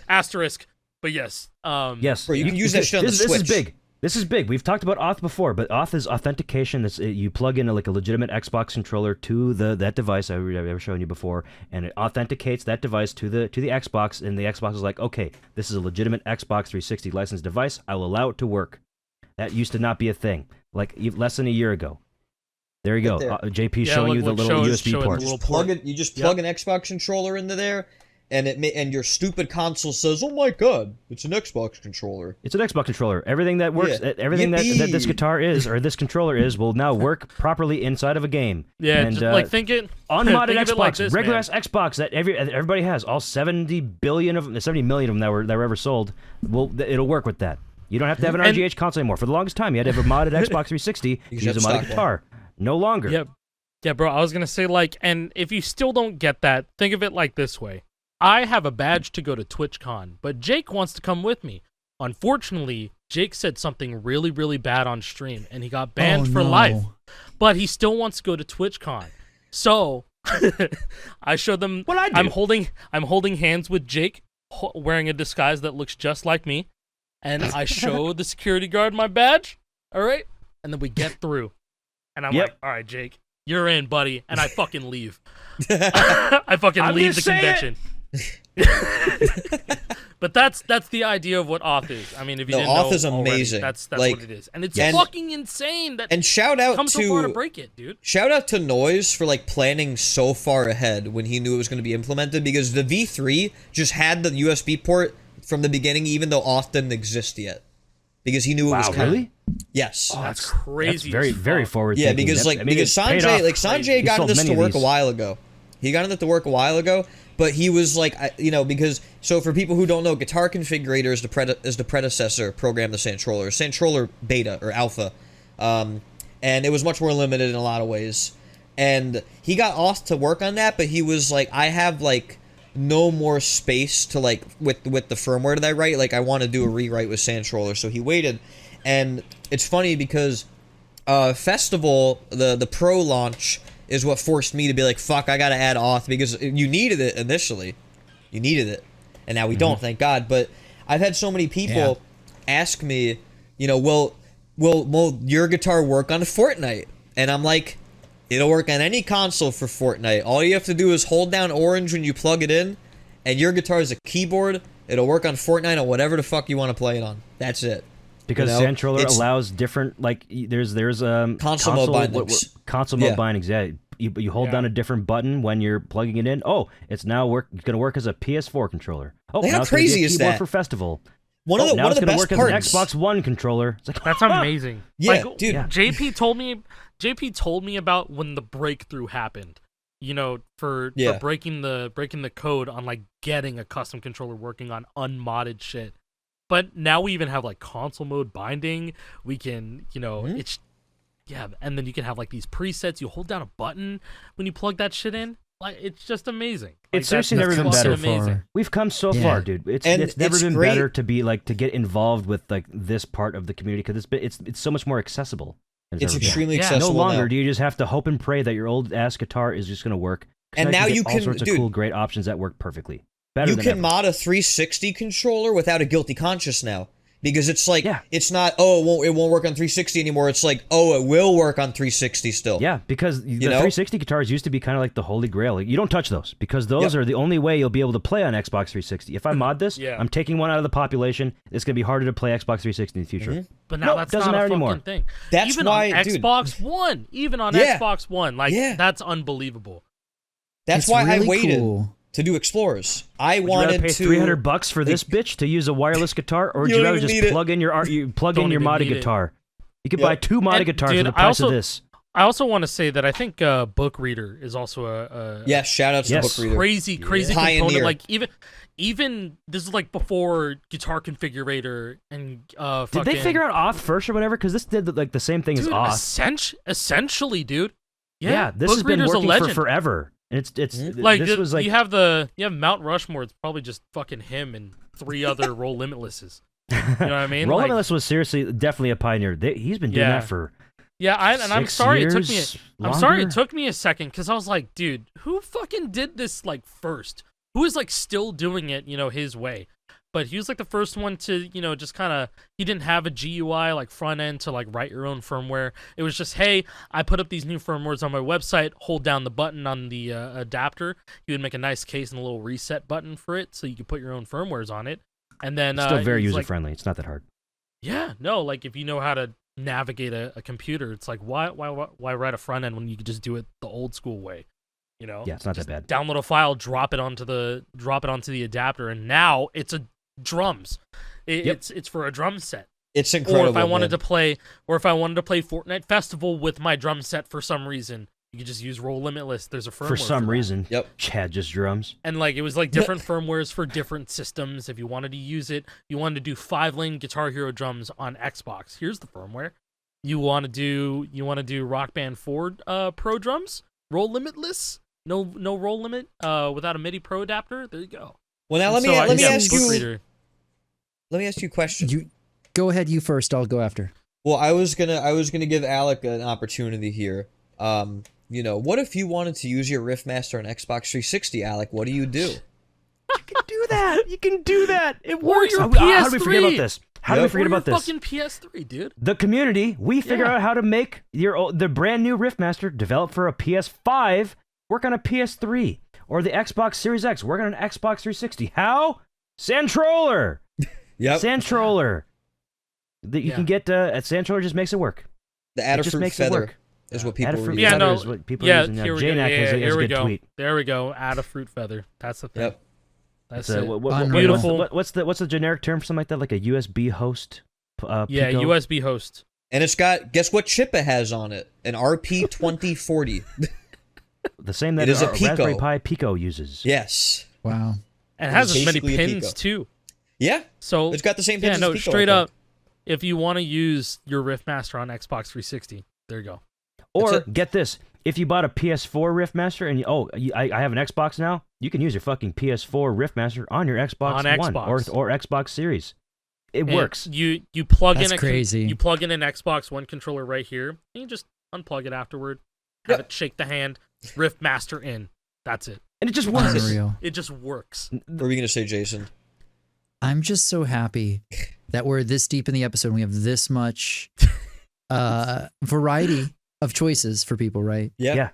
Speaker 2: Asterisk. But yes.
Speaker 1: Yes.
Speaker 3: Bro, you can use that shit on the Switch.
Speaker 1: This is big. This is big. We've talked about auth before, but auth is authentication. You plug in a legitimate Xbox controller to that device I've ever shown you before, and it authenticates that device to the Xbox, and the Xbox is like, okay, this is a legitimate Xbox 360 licensed device. I will allow it to work. That used to not be a thing, like less than a year ago. There you go. JP showing you the little USB port.
Speaker 3: You just plug an Xbox controller into there, and your stupid console says, "Oh my god, it's an Xbox controller."
Speaker 1: It's an Xbox controller. Everything that works, everything that this guitar is or this controller is, will now work properly inside of a game.
Speaker 2: Yeah, and, just think it
Speaker 1: unmodded
Speaker 2: think
Speaker 1: Xbox,
Speaker 2: like this,
Speaker 1: regular
Speaker 2: man.
Speaker 1: Xbox that everybody has, all 70 million of them that were ever sold. It'll work with that. You don't have to have an RGH console anymore. For the longest time, you had to have a modded Xbox 360 to use a modded guitar. No longer.
Speaker 2: Yep. Yeah, bro, I was going to say, and if you still don't get that, think of it like this way. I have a badge to go to TwitchCon, but Jake wants to come with me. Unfortunately, Jake said something really, really bad on stream, and he got banned for life. But he still wants to go to TwitchCon. So, I showed them... What I do? I'm holding hands with Jake, wearing a disguise that looks just like me, and I show the security guard my badge, all right? And then we get through. And I'm like, all right, Jake, you're in, buddy. And I fucking leave. I fucking leave the convention. But that's the idea of what auth is. I mean, if you didn't know
Speaker 3: auth is
Speaker 2: already,
Speaker 3: amazing.
Speaker 2: that's what it is. And it's fucking insane that
Speaker 3: shout out
Speaker 2: come so far to break it, dude.
Speaker 3: Shout out to Noise for planning so far ahead when he knew it was going to be implemented, because the V3 just had the USB port from the beginning, even though auth didn't exist yet. Because he knew it was coming.
Speaker 1: Really?
Speaker 3: Yes.
Speaker 2: Oh, that's crazy.
Speaker 1: That's very forward.
Speaker 3: Yeah, because Sanjay got this to work a while ago. He got it to work a while ago, but he was because for people who don't know, Guitar Configurator is the predecessor program to Santroller, Santroller Beta or Alpha, and it was much more limited in a lot of ways. And he got auth to work on that, but he was like, I have no more space to with the firmware that I write. I want to do a rewrite with Santroller, so he waited. And it's funny because Festival, the Pro launch, is what forced me to be like, fuck, I gotta add auth, because you needed it initially. You needed it. And now we don't, thank God. But I've had so many people ask me, will your guitar work on Fortnite? And I'm like, it'll work on any console for Fortnite. All you have to do is hold down orange when you plug it in, and your guitar is a keyboard. It'll work on Fortnite or whatever the fuck you want to play it on. That's it.
Speaker 1: Because Santroller allows different, there's
Speaker 3: console mode bindings.
Speaker 1: Console mode bindings, yeah. You hold down a different button when you're plugging it in. Oh, it's now going to work as a PS4 controller. Oh, now
Speaker 3: how
Speaker 1: it's going to be a
Speaker 3: is
Speaker 1: keyboard
Speaker 3: that?
Speaker 1: for Festival.
Speaker 3: One of the
Speaker 1: best
Speaker 3: parts.
Speaker 1: Work as an Xbox One controller. It's like,
Speaker 2: that's amazing.
Speaker 3: Yeah, dude.
Speaker 2: Yeah. JP told me about when the breakthrough happened. For breaking the code on getting a custom controller working on unmodded shit. But now we even have console mode binding. We can, it's and then you can have these presets. You hold down a button when you plug that shit in. It's just amazing.
Speaker 1: It's seriously never been better.
Speaker 2: Amazing.
Speaker 1: We've come so far, dude. It's never been better to be to get involved with this part of the community, because it's so much more accessible.
Speaker 3: It's extremely
Speaker 2: Yeah.
Speaker 3: accessible
Speaker 1: No longer
Speaker 3: now.
Speaker 1: do you just have to hope and pray that your old ass guitar is just going to work.
Speaker 3: And now
Speaker 1: get
Speaker 3: you
Speaker 1: all
Speaker 3: can,
Speaker 1: sorts of
Speaker 3: dude,
Speaker 1: cool, great options that work perfectly. Better
Speaker 3: you
Speaker 1: than
Speaker 3: can
Speaker 1: ever.
Speaker 3: mod a 360 controller without a guilty conscience now. Because it's like,
Speaker 1: Yeah.
Speaker 3: it's not, oh, it won't work on 360 anymore. It's like, oh, it will work on 360 still.
Speaker 1: Yeah, because the
Speaker 3: know?
Speaker 1: 360 guitars used to be kind of like the holy grail. Like, you don't touch those because those are the only way you'll be able to play on Xbox 360. If I mod this,
Speaker 2: Yeah.
Speaker 1: I'm taking one out of the population. It's going to be harder to play Xbox 360 in the future.
Speaker 3: Mm-hmm.
Speaker 2: But now
Speaker 1: Nope,
Speaker 2: that's
Speaker 1: doesn't
Speaker 2: not a
Speaker 1: matter
Speaker 2: fucking
Speaker 1: anymore.
Speaker 2: thing.
Speaker 3: That's
Speaker 2: even
Speaker 3: why,
Speaker 2: on
Speaker 3: dude.
Speaker 2: Xbox One, even on
Speaker 3: Yeah.
Speaker 2: Xbox One, like
Speaker 3: Yeah.
Speaker 2: that's unbelievable.
Speaker 3: That's
Speaker 4: It's
Speaker 3: why
Speaker 4: really
Speaker 3: I waited
Speaker 4: cool.
Speaker 3: to do Explorers. I
Speaker 1: Would you rather
Speaker 3: wanted
Speaker 1: pay
Speaker 3: to
Speaker 1: $300 for this bitch to use a wireless guitar, or would
Speaker 3: You
Speaker 1: you
Speaker 3: don't
Speaker 1: rather
Speaker 3: even
Speaker 1: just
Speaker 3: need it.
Speaker 1: plug in your
Speaker 2: Don't
Speaker 1: modded
Speaker 2: even need it.
Speaker 1: guitar? You could
Speaker 3: Yep.
Speaker 1: buy 2 modded
Speaker 2: And,
Speaker 1: guitars
Speaker 2: dude,
Speaker 1: for the
Speaker 2: I
Speaker 1: price
Speaker 2: also-
Speaker 1: of this.
Speaker 2: I also want to say that I think Book Reader is also a
Speaker 3: Yes, shout outs
Speaker 1: Yes.
Speaker 3: to Book Reader.
Speaker 2: crazy
Speaker 3: Pioneer.
Speaker 2: component. Like even this is like before Guitar Configurator and
Speaker 1: Did they figure out Auth first or whatever? Because this did like the same thing as
Speaker 2: dude,
Speaker 1: Auth.
Speaker 2: essentially, dude.
Speaker 1: Yeah, this
Speaker 2: Book
Speaker 1: has been
Speaker 2: Reader's a
Speaker 1: working for
Speaker 2: legend.
Speaker 1: forever. And it's
Speaker 2: Like
Speaker 1: this was like
Speaker 2: you have Mount Rushmore. It's probably just fucking him and 3 other Roll Limitlesses. You know what I mean? Like,
Speaker 1: RollLimitless was seriously definitely a pioneer. He's been doing
Speaker 2: Yeah.
Speaker 1: that for
Speaker 2: yeah, I'm
Speaker 1: 6
Speaker 2: sorry it took
Speaker 1: years
Speaker 2: me. I'm sorry it
Speaker 1: longer?
Speaker 2: took me a second because I was like, dude, who fucking did this like first? Who is like still doing it, his way? But he was like the first one to, just kind of, he didn't have a GUI like front end to like write your own firmware. It was just, hey, I put up these new firmwares on my website, hold down the button on the adapter. He would make a nice case and a little reset button for it so you could put your own firmwares on it. And then
Speaker 1: It's still very
Speaker 2: he's
Speaker 1: user
Speaker 2: like,
Speaker 1: friendly. It's not that hard.
Speaker 2: yeah, no, like if you know how to navigate a computer, it's like why write a front end when you could just do it the old school way,
Speaker 1: Yeah, it's not that bad.
Speaker 2: Download a file, drop it onto the adapter, and now it's a drums. It's for a drum set.
Speaker 3: It's incredible.
Speaker 2: Or if I wanted
Speaker 3: man.
Speaker 2: to play Fortnite Festival with my drum set for some reason, you could just use RollLimitless. There's a firmware
Speaker 1: For some
Speaker 2: that.
Speaker 1: reason,
Speaker 3: Yep.
Speaker 1: Chad just drums.
Speaker 2: And like it was like different firmwares for different systems. If you wanted to use it, you wanted to do 5-lane Guitar Hero drums on Xbox. Here's the firmware. You want to do Rock Band 4 Pro drums? RollLimitless? No roll limit without a MIDI Pro adapter. There you go.
Speaker 3: Well, now let
Speaker 2: And
Speaker 3: me
Speaker 2: so
Speaker 3: let me
Speaker 2: yeah,
Speaker 3: ask
Speaker 2: Book
Speaker 3: you.
Speaker 2: Reader.
Speaker 3: Let me ask you a question.
Speaker 4: You go ahead. You first. I'll go after.
Speaker 3: Well, I was gonna give Alec an opportunity here. What if you wanted to use your Riffmaster on Xbox 360, Alec? What do you do?
Speaker 1: You can do that. You can do that. It
Speaker 2: Or
Speaker 1: works.
Speaker 2: your
Speaker 1: How did we forget
Speaker 2: PS3.
Speaker 1: about this? How did we forget
Speaker 2: Or your
Speaker 1: about this?
Speaker 2: fucking PS3, dude.
Speaker 1: The community, we figure
Speaker 2: Yeah.
Speaker 1: out how to make the brand new Riffmaster developed for a PS5 work on a PS3, or the Xbox Series X work on an Xbox 360. How? Santroller.
Speaker 3: Yep.
Speaker 1: Santroller. That you can get at Santroller just makes it work.
Speaker 3: The
Speaker 1: It just
Speaker 3: Adafruit
Speaker 1: makes it
Speaker 3: feather
Speaker 1: work.
Speaker 3: is what people
Speaker 1: Adafruit
Speaker 3: read.
Speaker 2: Yeah,
Speaker 1: feather
Speaker 2: no.
Speaker 1: is what people are
Speaker 2: Yeah,
Speaker 1: using now.
Speaker 2: here we go.
Speaker 1: JNAC has
Speaker 2: Yeah,
Speaker 1: a
Speaker 2: here we
Speaker 1: good
Speaker 2: go.
Speaker 1: tweet.
Speaker 2: There we go. Add a fruit feather. That's the thing.
Speaker 3: Yep.
Speaker 2: That's
Speaker 1: It's
Speaker 2: it.
Speaker 4: Unreal.
Speaker 1: what's the generic term for something like that? Like a USB host?
Speaker 2: Yeah,
Speaker 1: Pico?
Speaker 2: USB host.
Speaker 3: And it's got, guess what chip it has on it? An RP2040.
Speaker 1: The same that
Speaker 3: It is a
Speaker 1: Raspberry
Speaker 3: Pico.
Speaker 1: Pi Pico uses.
Speaker 3: Yes.
Speaker 4: Wow.
Speaker 2: And it has
Speaker 3: It's
Speaker 2: as many
Speaker 3: basically a
Speaker 2: pins
Speaker 3: Pico.
Speaker 2: too.
Speaker 3: Yeah.
Speaker 2: So
Speaker 3: It's got the same
Speaker 2: yeah,
Speaker 3: pins
Speaker 2: no,
Speaker 3: as Pico,
Speaker 2: straight
Speaker 3: I think.
Speaker 2: up. If you want to use your Riffmaster on Xbox 360, there you go.
Speaker 1: Or
Speaker 3: That's it.
Speaker 1: get this: if you bought a PS4 Riffmaster and I have an Xbox now, you can use your fucking PS4 Riffmaster on your Xbox
Speaker 2: On
Speaker 1: One
Speaker 2: Xbox.
Speaker 1: or Xbox Series. It
Speaker 2: And
Speaker 1: works.
Speaker 2: You plug
Speaker 4: That's
Speaker 2: in
Speaker 4: crazy.
Speaker 2: You plug in an Xbox One controller right here, and you just unplug it afterward. Have
Speaker 3: Yep.
Speaker 2: it shake the hand. Riffmaster in. That's it.
Speaker 1: And it just works.
Speaker 4: Unreal.
Speaker 2: It just works.
Speaker 3: What were you going to say, Jason?
Speaker 4: I'm just so happy that we're this deep in the episode and we have this much variety of choices for people, right?
Speaker 1: Yeah.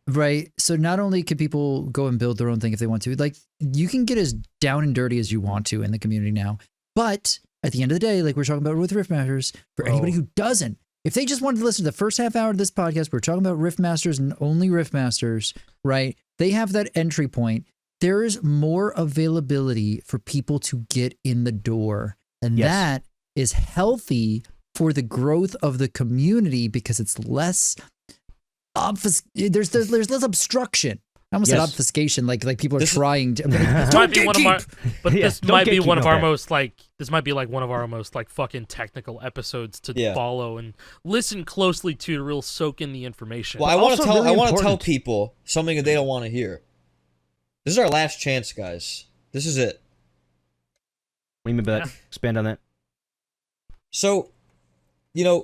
Speaker 4: Right. So not only can people go and build their own thing if they want to, like you can get as down and dirty as you want to in the community now. But at the end of the day, like we're talking about with Riffmasters, for anybody who doesn't, if they just wanted to listen to the first half hour of this podcast, we're talking about Riffmasters and only Riffmasters, right? They have that entry point. There is more availability for people to get in the door. And
Speaker 1: Yes.
Speaker 4: that is healthy for the growth of the community because it's less there's less obstruction. I almost said
Speaker 1: Yes.
Speaker 4: obfuscation, like people are
Speaker 3: This is-
Speaker 4: trying to.
Speaker 2: This might be one of our, but
Speaker 1: Yeah,
Speaker 2: this
Speaker 1: don't
Speaker 2: might be
Speaker 1: gatekeep
Speaker 2: one of
Speaker 1: no
Speaker 2: our
Speaker 1: bad.
Speaker 2: most this might be like one of our most like fucking technical episodes to
Speaker 3: Yeah.
Speaker 2: follow and listen closely to real soak in the information.
Speaker 3: Well, I want to
Speaker 1: also
Speaker 3: tell
Speaker 1: really
Speaker 3: I want to tell
Speaker 1: important.
Speaker 3: people something that they don't want to hear. This is our last chance, guys. This is it.
Speaker 1: What do you mean by that? Expand on that.
Speaker 3: So,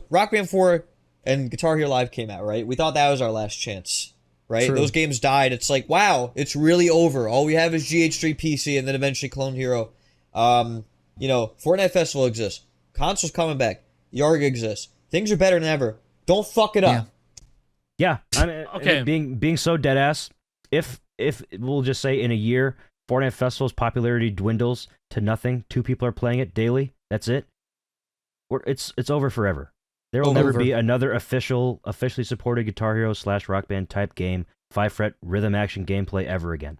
Speaker 3: Rock Band 4 and Guitar Hero Live came out, right? We thought that was our last chance, right?
Speaker 4: True.
Speaker 3: Those games died. It's like, wow, it's really over. All we have is GH3 PC and then eventually Clone Hero. Fortnite Festival exists. Console's coming back. Yarg exists. Things are better than ever. Don't fuck it up.
Speaker 1: Yeah, I mean,
Speaker 2: Okay.
Speaker 1: being so dead ass. If we'll just say in a year, Fortnite Festival's popularity dwindles to nothing. 2 people are playing it daily. That's it. It's over forever. There will never
Speaker 4: Over.
Speaker 1: be another officially supported Guitar Hero / Rock Band type game, 5-fret rhythm action gameplay ever again.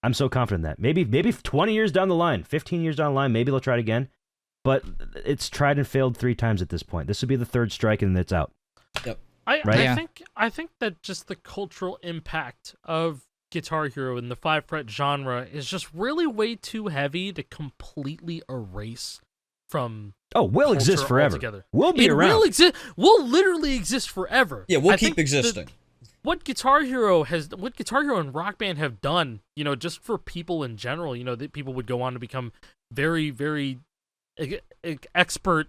Speaker 1: I'm so confident in that. Maybe 20 years down the line, 15 years down the line, maybe they'll try it again. But it's tried and failed 3 times at this point. This would be the 3rd strike and it's out.
Speaker 3: Yep.
Speaker 2: I think that just the cultural impact of Guitar Hero in the 5-fret genre is just really way too heavy to completely erase from.
Speaker 1: Oh, we'll exist
Speaker 2: culture
Speaker 1: forever.
Speaker 2: altogether.
Speaker 1: We'll be
Speaker 2: It
Speaker 1: around.
Speaker 2: We'll literally exist forever.
Speaker 3: Yeah, we'll
Speaker 2: I
Speaker 3: keep
Speaker 2: think
Speaker 3: existing.
Speaker 2: what Guitar Hero and Rock Band have done, just for people in general, that people would go on to become very, very expert,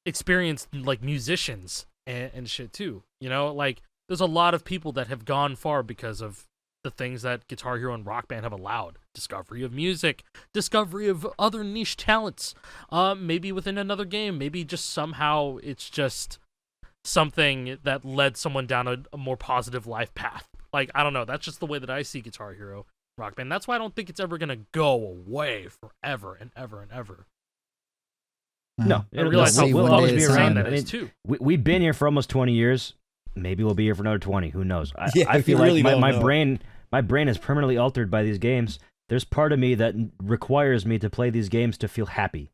Speaker 2: experienced like musicians and shit too. Like there's a lot of people that have gone far because of the things that Guitar Hero and Rock Band have allowed. Discovery of music, discovery of other niche talents, maybe within another game, maybe just somehow it's just something that led someone down a more positive life path. Like, I don't know, that's just the way that I see Guitar Hero, Rock Band. That's why I don't think it's ever gonna go away forever and ever and ever.
Speaker 1: No,
Speaker 2: I realize
Speaker 4: we'll
Speaker 2: how
Speaker 4: see one
Speaker 1: always
Speaker 4: day
Speaker 1: be
Speaker 4: it's
Speaker 1: around.
Speaker 4: time.
Speaker 2: that
Speaker 1: I mean,
Speaker 2: is too.
Speaker 1: We've been here for almost 20 years. Maybe we'll be here for another 20. Who knows?
Speaker 3: Yeah,
Speaker 1: I feel
Speaker 3: we really
Speaker 1: like
Speaker 3: don't
Speaker 1: my
Speaker 3: know.
Speaker 1: brain is permanently altered by these games. There's part of me that requires me to play these games to feel happy.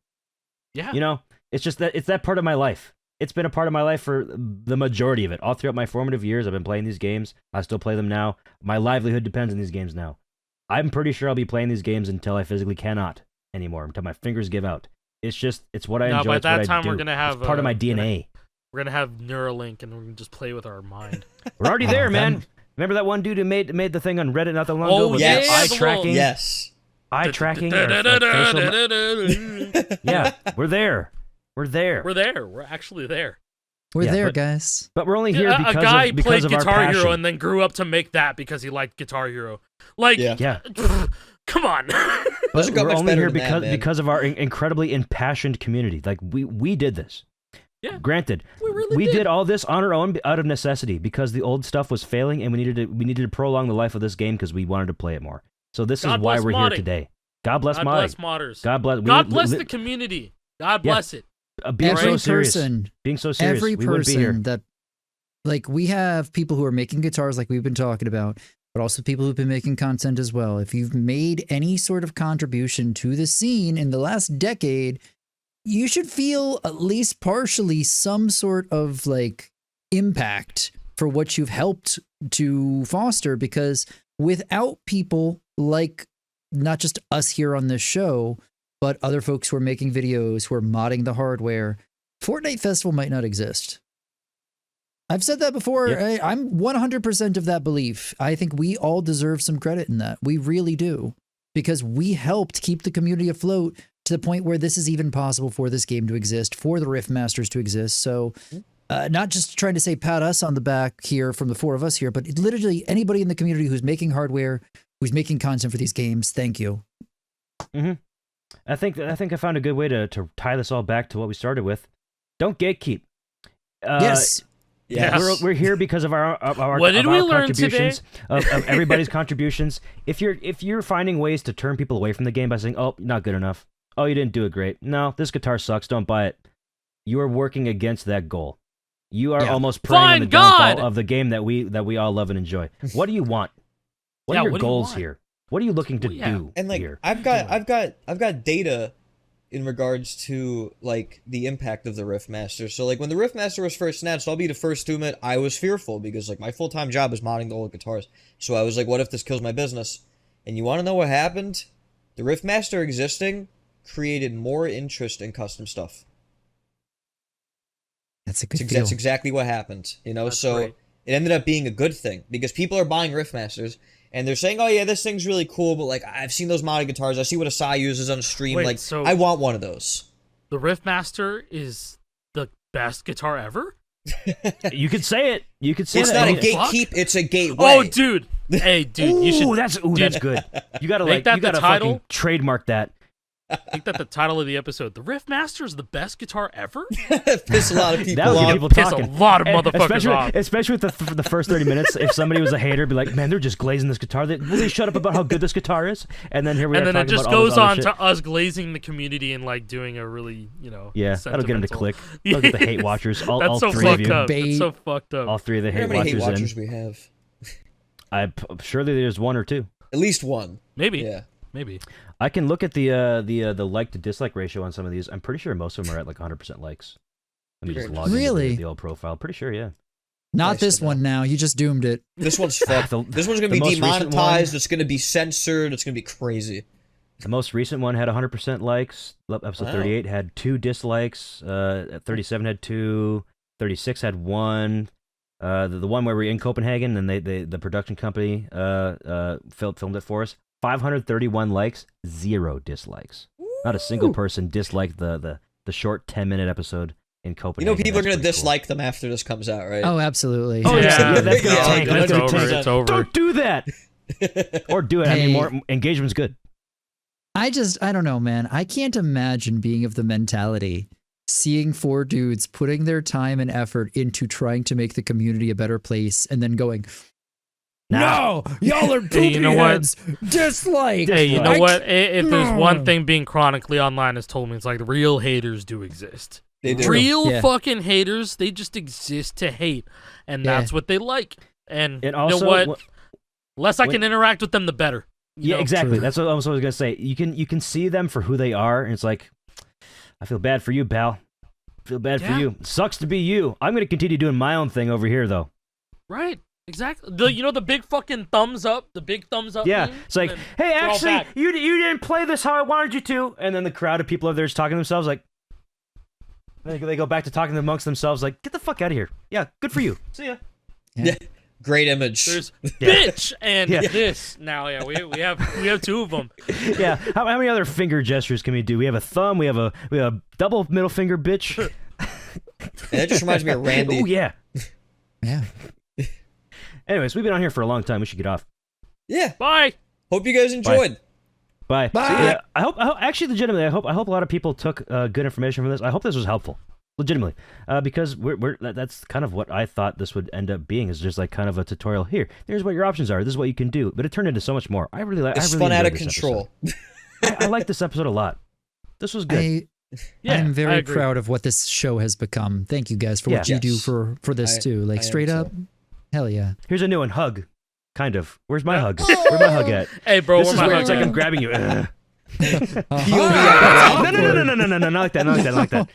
Speaker 2: Yeah.
Speaker 1: It's just that it's that part of my life. It's been a part of my life for the majority of it. All throughout my formative years, I've been playing these games. I still play them now. My livelihood depends on these games now. I'm pretty sure I'll be playing these games until I physically cannot anymore, until my fingers give out. It's what I
Speaker 2: No,
Speaker 1: enjoy.
Speaker 2: by
Speaker 1: It's
Speaker 2: that
Speaker 1: what I
Speaker 2: time
Speaker 1: do.
Speaker 2: we're gonna have
Speaker 1: It's part of my
Speaker 2: we're gonna-
Speaker 1: DNA.
Speaker 2: We're gonna have Neuralink and we're gonna just play with our mind.
Speaker 1: We're already there, man.
Speaker 4: I'm-
Speaker 1: Remember that one dude who made the thing on Reddit not that long ago?
Speaker 2: Oh,
Speaker 1: with
Speaker 3: yes.
Speaker 1: eye
Speaker 2: the
Speaker 1: tracking?
Speaker 3: Yes.
Speaker 1: Eye tracking? or, facial- yeah, we're there. We're there.
Speaker 2: We're there. We're actually there.
Speaker 4: We're
Speaker 1: Yeah,
Speaker 4: there,
Speaker 1: but-
Speaker 4: guys.
Speaker 1: But we're only here
Speaker 2: a
Speaker 1: because
Speaker 2: guy
Speaker 1: of, because
Speaker 2: played
Speaker 1: of our
Speaker 2: Guitar
Speaker 1: passion.
Speaker 2: Hero and then grew up to make that because he liked Guitar Hero. Like,
Speaker 3: Yeah.
Speaker 1: Yeah.
Speaker 2: come on.
Speaker 3: Doesn't go
Speaker 1: We're
Speaker 3: much
Speaker 1: only
Speaker 3: better
Speaker 1: here
Speaker 3: than that, man.
Speaker 1: because of our incredibly impassioned community. Like we did this.
Speaker 2: Yeah.
Speaker 1: Granted,
Speaker 2: We really
Speaker 1: we
Speaker 2: did.
Speaker 1: did all this on our own out of necessity because the old stuff was failing and we needed to prolong the life of this game because we wanted to play it more. So this
Speaker 2: God
Speaker 1: is why
Speaker 2: bless
Speaker 1: we're
Speaker 2: modding.
Speaker 1: here today. God bless
Speaker 2: God
Speaker 1: modding.
Speaker 2: bless modders.
Speaker 1: God bless.
Speaker 2: God bless the community. God bless it.
Speaker 1: Being
Speaker 4: Every
Speaker 1: so serious.
Speaker 4: person,
Speaker 1: Being so serious.
Speaker 4: every
Speaker 1: we wouldn't be here.
Speaker 4: person that, like, we have people who are making guitars like we've been talking about, but also people who've been making content as well. If you've made any sort of contribution to the scene in the last decade, you should feel at least partially some sort of like impact for what you've helped to foster, because without people like not just us here on this show, but other folks who are making videos, who are modding the hardware, Fortnite Festival might not exist. I've said that before.
Speaker 1: Yep.
Speaker 4: I'm 100% of that belief. I think we all deserve some credit in that. We really do. Because we helped keep the community afloat to the point where this is even possible for this game to exist, for the Riffmasters to exist. So not just trying to say pat us on the back here from the four of us here, but literally anybody in the community who's making hardware, who's making content for these games, thank you.
Speaker 1: Mm-hmm. I think I found a good way to tie this all back to what we started with. Don't gatekeep.
Speaker 4: Yes.
Speaker 2: Yes.
Speaker 1: We're here because of our
Speaker 2: What did
Speaker 1: of
Speaker 2: we
Speaker 1: our
Speaker 2: learn
Speaker 1: contributions, of everybody's contributions. If you're finding ways to turn people away from the game by saying, "Oh, not good enough. Oh, you didn't do it great. No, this guitar sucks. Don't buy it." You are working against that goal. You are almost preying on the downfall of the game that we all love and enjoy. What do you want? What are your goals here? What are you looking to do
Speaker 3: And like
Speaker 1: here?
Speaker 3: I've got data in regards to like the impact of the Riffmaster. So like when the Riffmaster was first announced, I'll be the first to admit I was fearful because like my full-time job is modding the old guitars. So I was like, what if this kills my business? And you want to know what happened? The Riffmaster existing created more interest in custom stuff.
Speaker 4: That's a good
Speaker 3: That's
Speaker 4: deal.
Speaker 3: exactly what happened. You know,
Speaker 2: That's
Speaker 3: so
Speaker 2: great.
Speaker 3: it ended up being a good thing because people are buying Riffmasters and they're saying, "Oh yeah, this thing's really cool," but like I've seen those modded guitars. I see what Acai uses on stream.
Speaker 2: Wait,
Speaker 3: like
Speaker 2: so-
Speaker 3: I want one of those.
Speaker 2: The Riffmaster is the best guitar ever?
Speaker 1: You could say it. You could say
Speaker 3: It's
Speaker 1: that.
Speaker 3: not a
Speaker 2: Fuck.
Speaker 3: gatekeep, it's a gateway.
Speaker 2: Oh, dude. Hey, dude, you should
Speaker 1: That's good. You gotta
Speaker 2: Make
Speaker 1: like
Speaker 2: that
Speaker 1: you
Speaker 2: the
Speaker 1: gotta
Speaker 2: title?
Speaker 1: fucking trademark that.
Speaker 2: make that the title of the episode. The Riffmaster is the best guitar ever?
Speaker 3: Piss a lot of people
Speaker 1: That would
Speaker 3: off.
Speaker 1: get people
Speaker 2: Piss
Speaker 1: talking.
Speaker 2: a lot of
Speaker 1: And
Speaker 2: motherfuckers off.
Speaker 1: especially with the first 30 minutes. If somebody was a hater, be like, man, they're just glazing this guitar. Will they shut up about how good this guitar is? And then here we are
Speaker 2: And then it
Speaker 1: talking
Speaker 2: just
Speaker 1: about all
Speaker 2: goes
Speaker 1: this other
Speaker 2: on
Speaker 1: shit.
Speaker 2: to us glazing the community and like doing a really,
Speaker 1: Yeah, that'll get them to
Speaker 2: sentimental-
Speaker 1: click. Look at the hate watchers. All
Speaker 2: That's so
Speaker 1: three of
Speaker 2: fucked
Speaker 1: you.
Speaker 2: up.
Speaker 4: Bait.
Speaker 2: That's so fucked up.
Speaker 1: All three of the
Speaker 3: How
Speaker 1: hate
Speaker 3: many hate
Speaker 1: watchers
Speaker 3: watchers
Speaker 1: in.
Speaker 3: we have?
Speaker 1: I'm surely there's one or two.
Speaker 3: At least one.
Speaker 2: Maybe.
Speaker 3: Yeah.
Speaker 2: Maybe.
Speaker 1: I can look at the like to dislike ratio on some of these. I'm pretty sure most of them are at like 100% likes. Let me just
Speaker 3: Very
Speaker 1: log into
Speaker 4: Really?
Speaker 1: the old profile. Pretty sure, yeah.
Speaker 4: Not
Speaker 3: Nice
Speaker 4: this
Speaker 3: to know.
Speaker 4: one now. You just doomed it.
Speaker 3: This one's fucked.
Speaker 1: The-
Speaker 3: This one's gonna
Speaker 1: the
Speaker 3: be
Speaker 1: most recent
Speaker 3: demonetized.
Speaker 1: one-
Speaker 3: It's gonna be censored. It's gonna be crazy.
Speaker 1: The most recent one had 100% likes. Episode
Speaker 3: Wow.
Speaker 1: 38 had 2 dislikes. 37 had 2. 36 had 1. The one where we're in Copenhagen and the production company filmed it for us. 531 likes, 0 dislikes. Not a single person disliked the short 10-minute episode in
Speaker 3: You
Speaker 1: Copenhagen.
Speaker 3: know, people are
Speaker 1: That's
Speaker 3: gonna
Speaker 1: pretty cool.
Speaker 3: dislike them after this comes out, right?
Speaker 4: Oh, absolutely.
Speaker 1: Oh, yeah,
Speaker 2: Yeah,
Speaker 1: that's gonna
Speaker 3: yeah,
Speaker 1: tank. That's
Speaker 2: it's
Speaker 1: gonna
Speaker 2: over.
Speaker 1: tank.
Speaker 2: It's over.
Speaker 1: Don't do that. Or do it. I mean,
Speaker 4: Hey.
Speaker 1: more engagement's good.
Speaker 4: I don't know, man. I can't imagine being of the mentality, seeing 4 dudes putting their time and effort into trying to make the community a better place and then going,
Speaker 1: Nah.
Speaker 4: no, y'all are poopy
Speaker 2: you know what?
Speaker 4: heads. Dislike.
Speaker 2: Hey, you know
Speaker 4: I
Speaker 2: what? If there's one
Speaker 4: No.
Speaker 2: thing being chronically online has told me, it's like the real haters do exist.
Speaker 3: They do.
Speaker 2: Real
Speaker 4: Yeah.
Speaker 2: fucking haters, they just exist to hate. And
Speaker 4: Yeah.
Speaker 2: that's what they like. And
Speaker 1: And
Speaker 2: you
Speaker 1: also,
Speaker 2: know what?
Speaker 1: wh-
Speaker 2: Less I
Speaker 1: when-
Speaker 2: can interact with them, the better. You
Speaker 1: yeah,
Speaker 2: know?
Speaker 1: exactly.
Speaker 4: True.
Speaker 1: That's what I was gonna say. You can see them for who they are, and it's like, I feel bad for you, pal. I feel bad for
Speaker 2: Yeah.
Speaker 1: you. Sucks to be you. I'm gonna continue doing my own thing over here, though.
Speaker 2: Right. Exactly. You know the big fucking thumbs up? The big thumbs up
Speaker 1: Yeah,
Speaker 2: meme?
Speaker 1: it's like,
Speaker 2: And then
Speaker 1: hey,
Speaker 2: they're all
Speaker 1: actually,
Speaker 2: back.
Speaker 1: you didn't play this how I wanted you to, and then the crowd of people over there is talking to themselves like, they go back to talking amongst themselves like, get the fuck out of here. Yeah, good for you. See ya.
Speaker 3: Yeah. Great image.
Speaker 2: There's
Speaker 1: Yeah.
Speaker 2: bitch and
Speaker 1: Yeah.
Speaker 2: this. Now, yeah, we have 2 of them.
Speaker 1: Yeah. How many other finger gestures can we do? We have a thumb. We have a double middle finger, bitch.
Speaker 3: And that just reminds me of Randy.
Speaker 1: Oh yeah.
Speaker 4: Yeah.
Speaker 1: Anyways, we've been on here for a long time. We should get off.
Speaker 3: Yeah.
Speaker 2: Bye.
Speaker 3: Hope you guys enjoyed.
Speaker 1: Bye.
Speaker 4: Bye.
Speaker 1: See ya. I hope actually legitimately, I hope a lot of people took good information from this. I hope this was helpful. Legitimately, because that's kind of what I thought this would end up being, is just like kind of a tutorial. Here's what your options are. This is what you can do. But it turned into so much more. I really
Speaker 3: It's
Speaker 1: enjoyed
Speaker 3: spun out of
Speaker 1: this
Speaker 3: control.
Speaker 1: episode. I like this episode a lot. This was good.
Speaker 2: Yeah,
Speaker 4: I'm
Speaker 2: I
Speaker 4: very
Speaker 2: agree.
Speaker 4: proud of what this show has become. Thank you guys for what
Speaker 1: Yeah.
Speaker 4: you do
Speaker 3: Yes.
Speaker 4: for this
Speaker 3: I
Speaker 4: too. Like
Speaker 3: am
Speaker 4: straight
Speaker 3: so.
Speaker 4: up, hell yeah.
Speaker 1: Here's a new one. Hug. Kind of. Where's my
Speaker 2: Yeah.
Speaker 1: hug? Where's my hug at?
Speaker 2: Hey, bro,
Speaker 1: This
Speaker 2: where
Speaker 1: is
Speaker 2: my
Speaker 1: where
Speaker 2: hug
Speaker 1: it's like
Speaker 2: at?
Speaker 1: I'm grabbing you.
Speaker 3: POV.
Speaker 4: Uh-huh.
Speaker 1: No, not like that. Not like that. Not like that.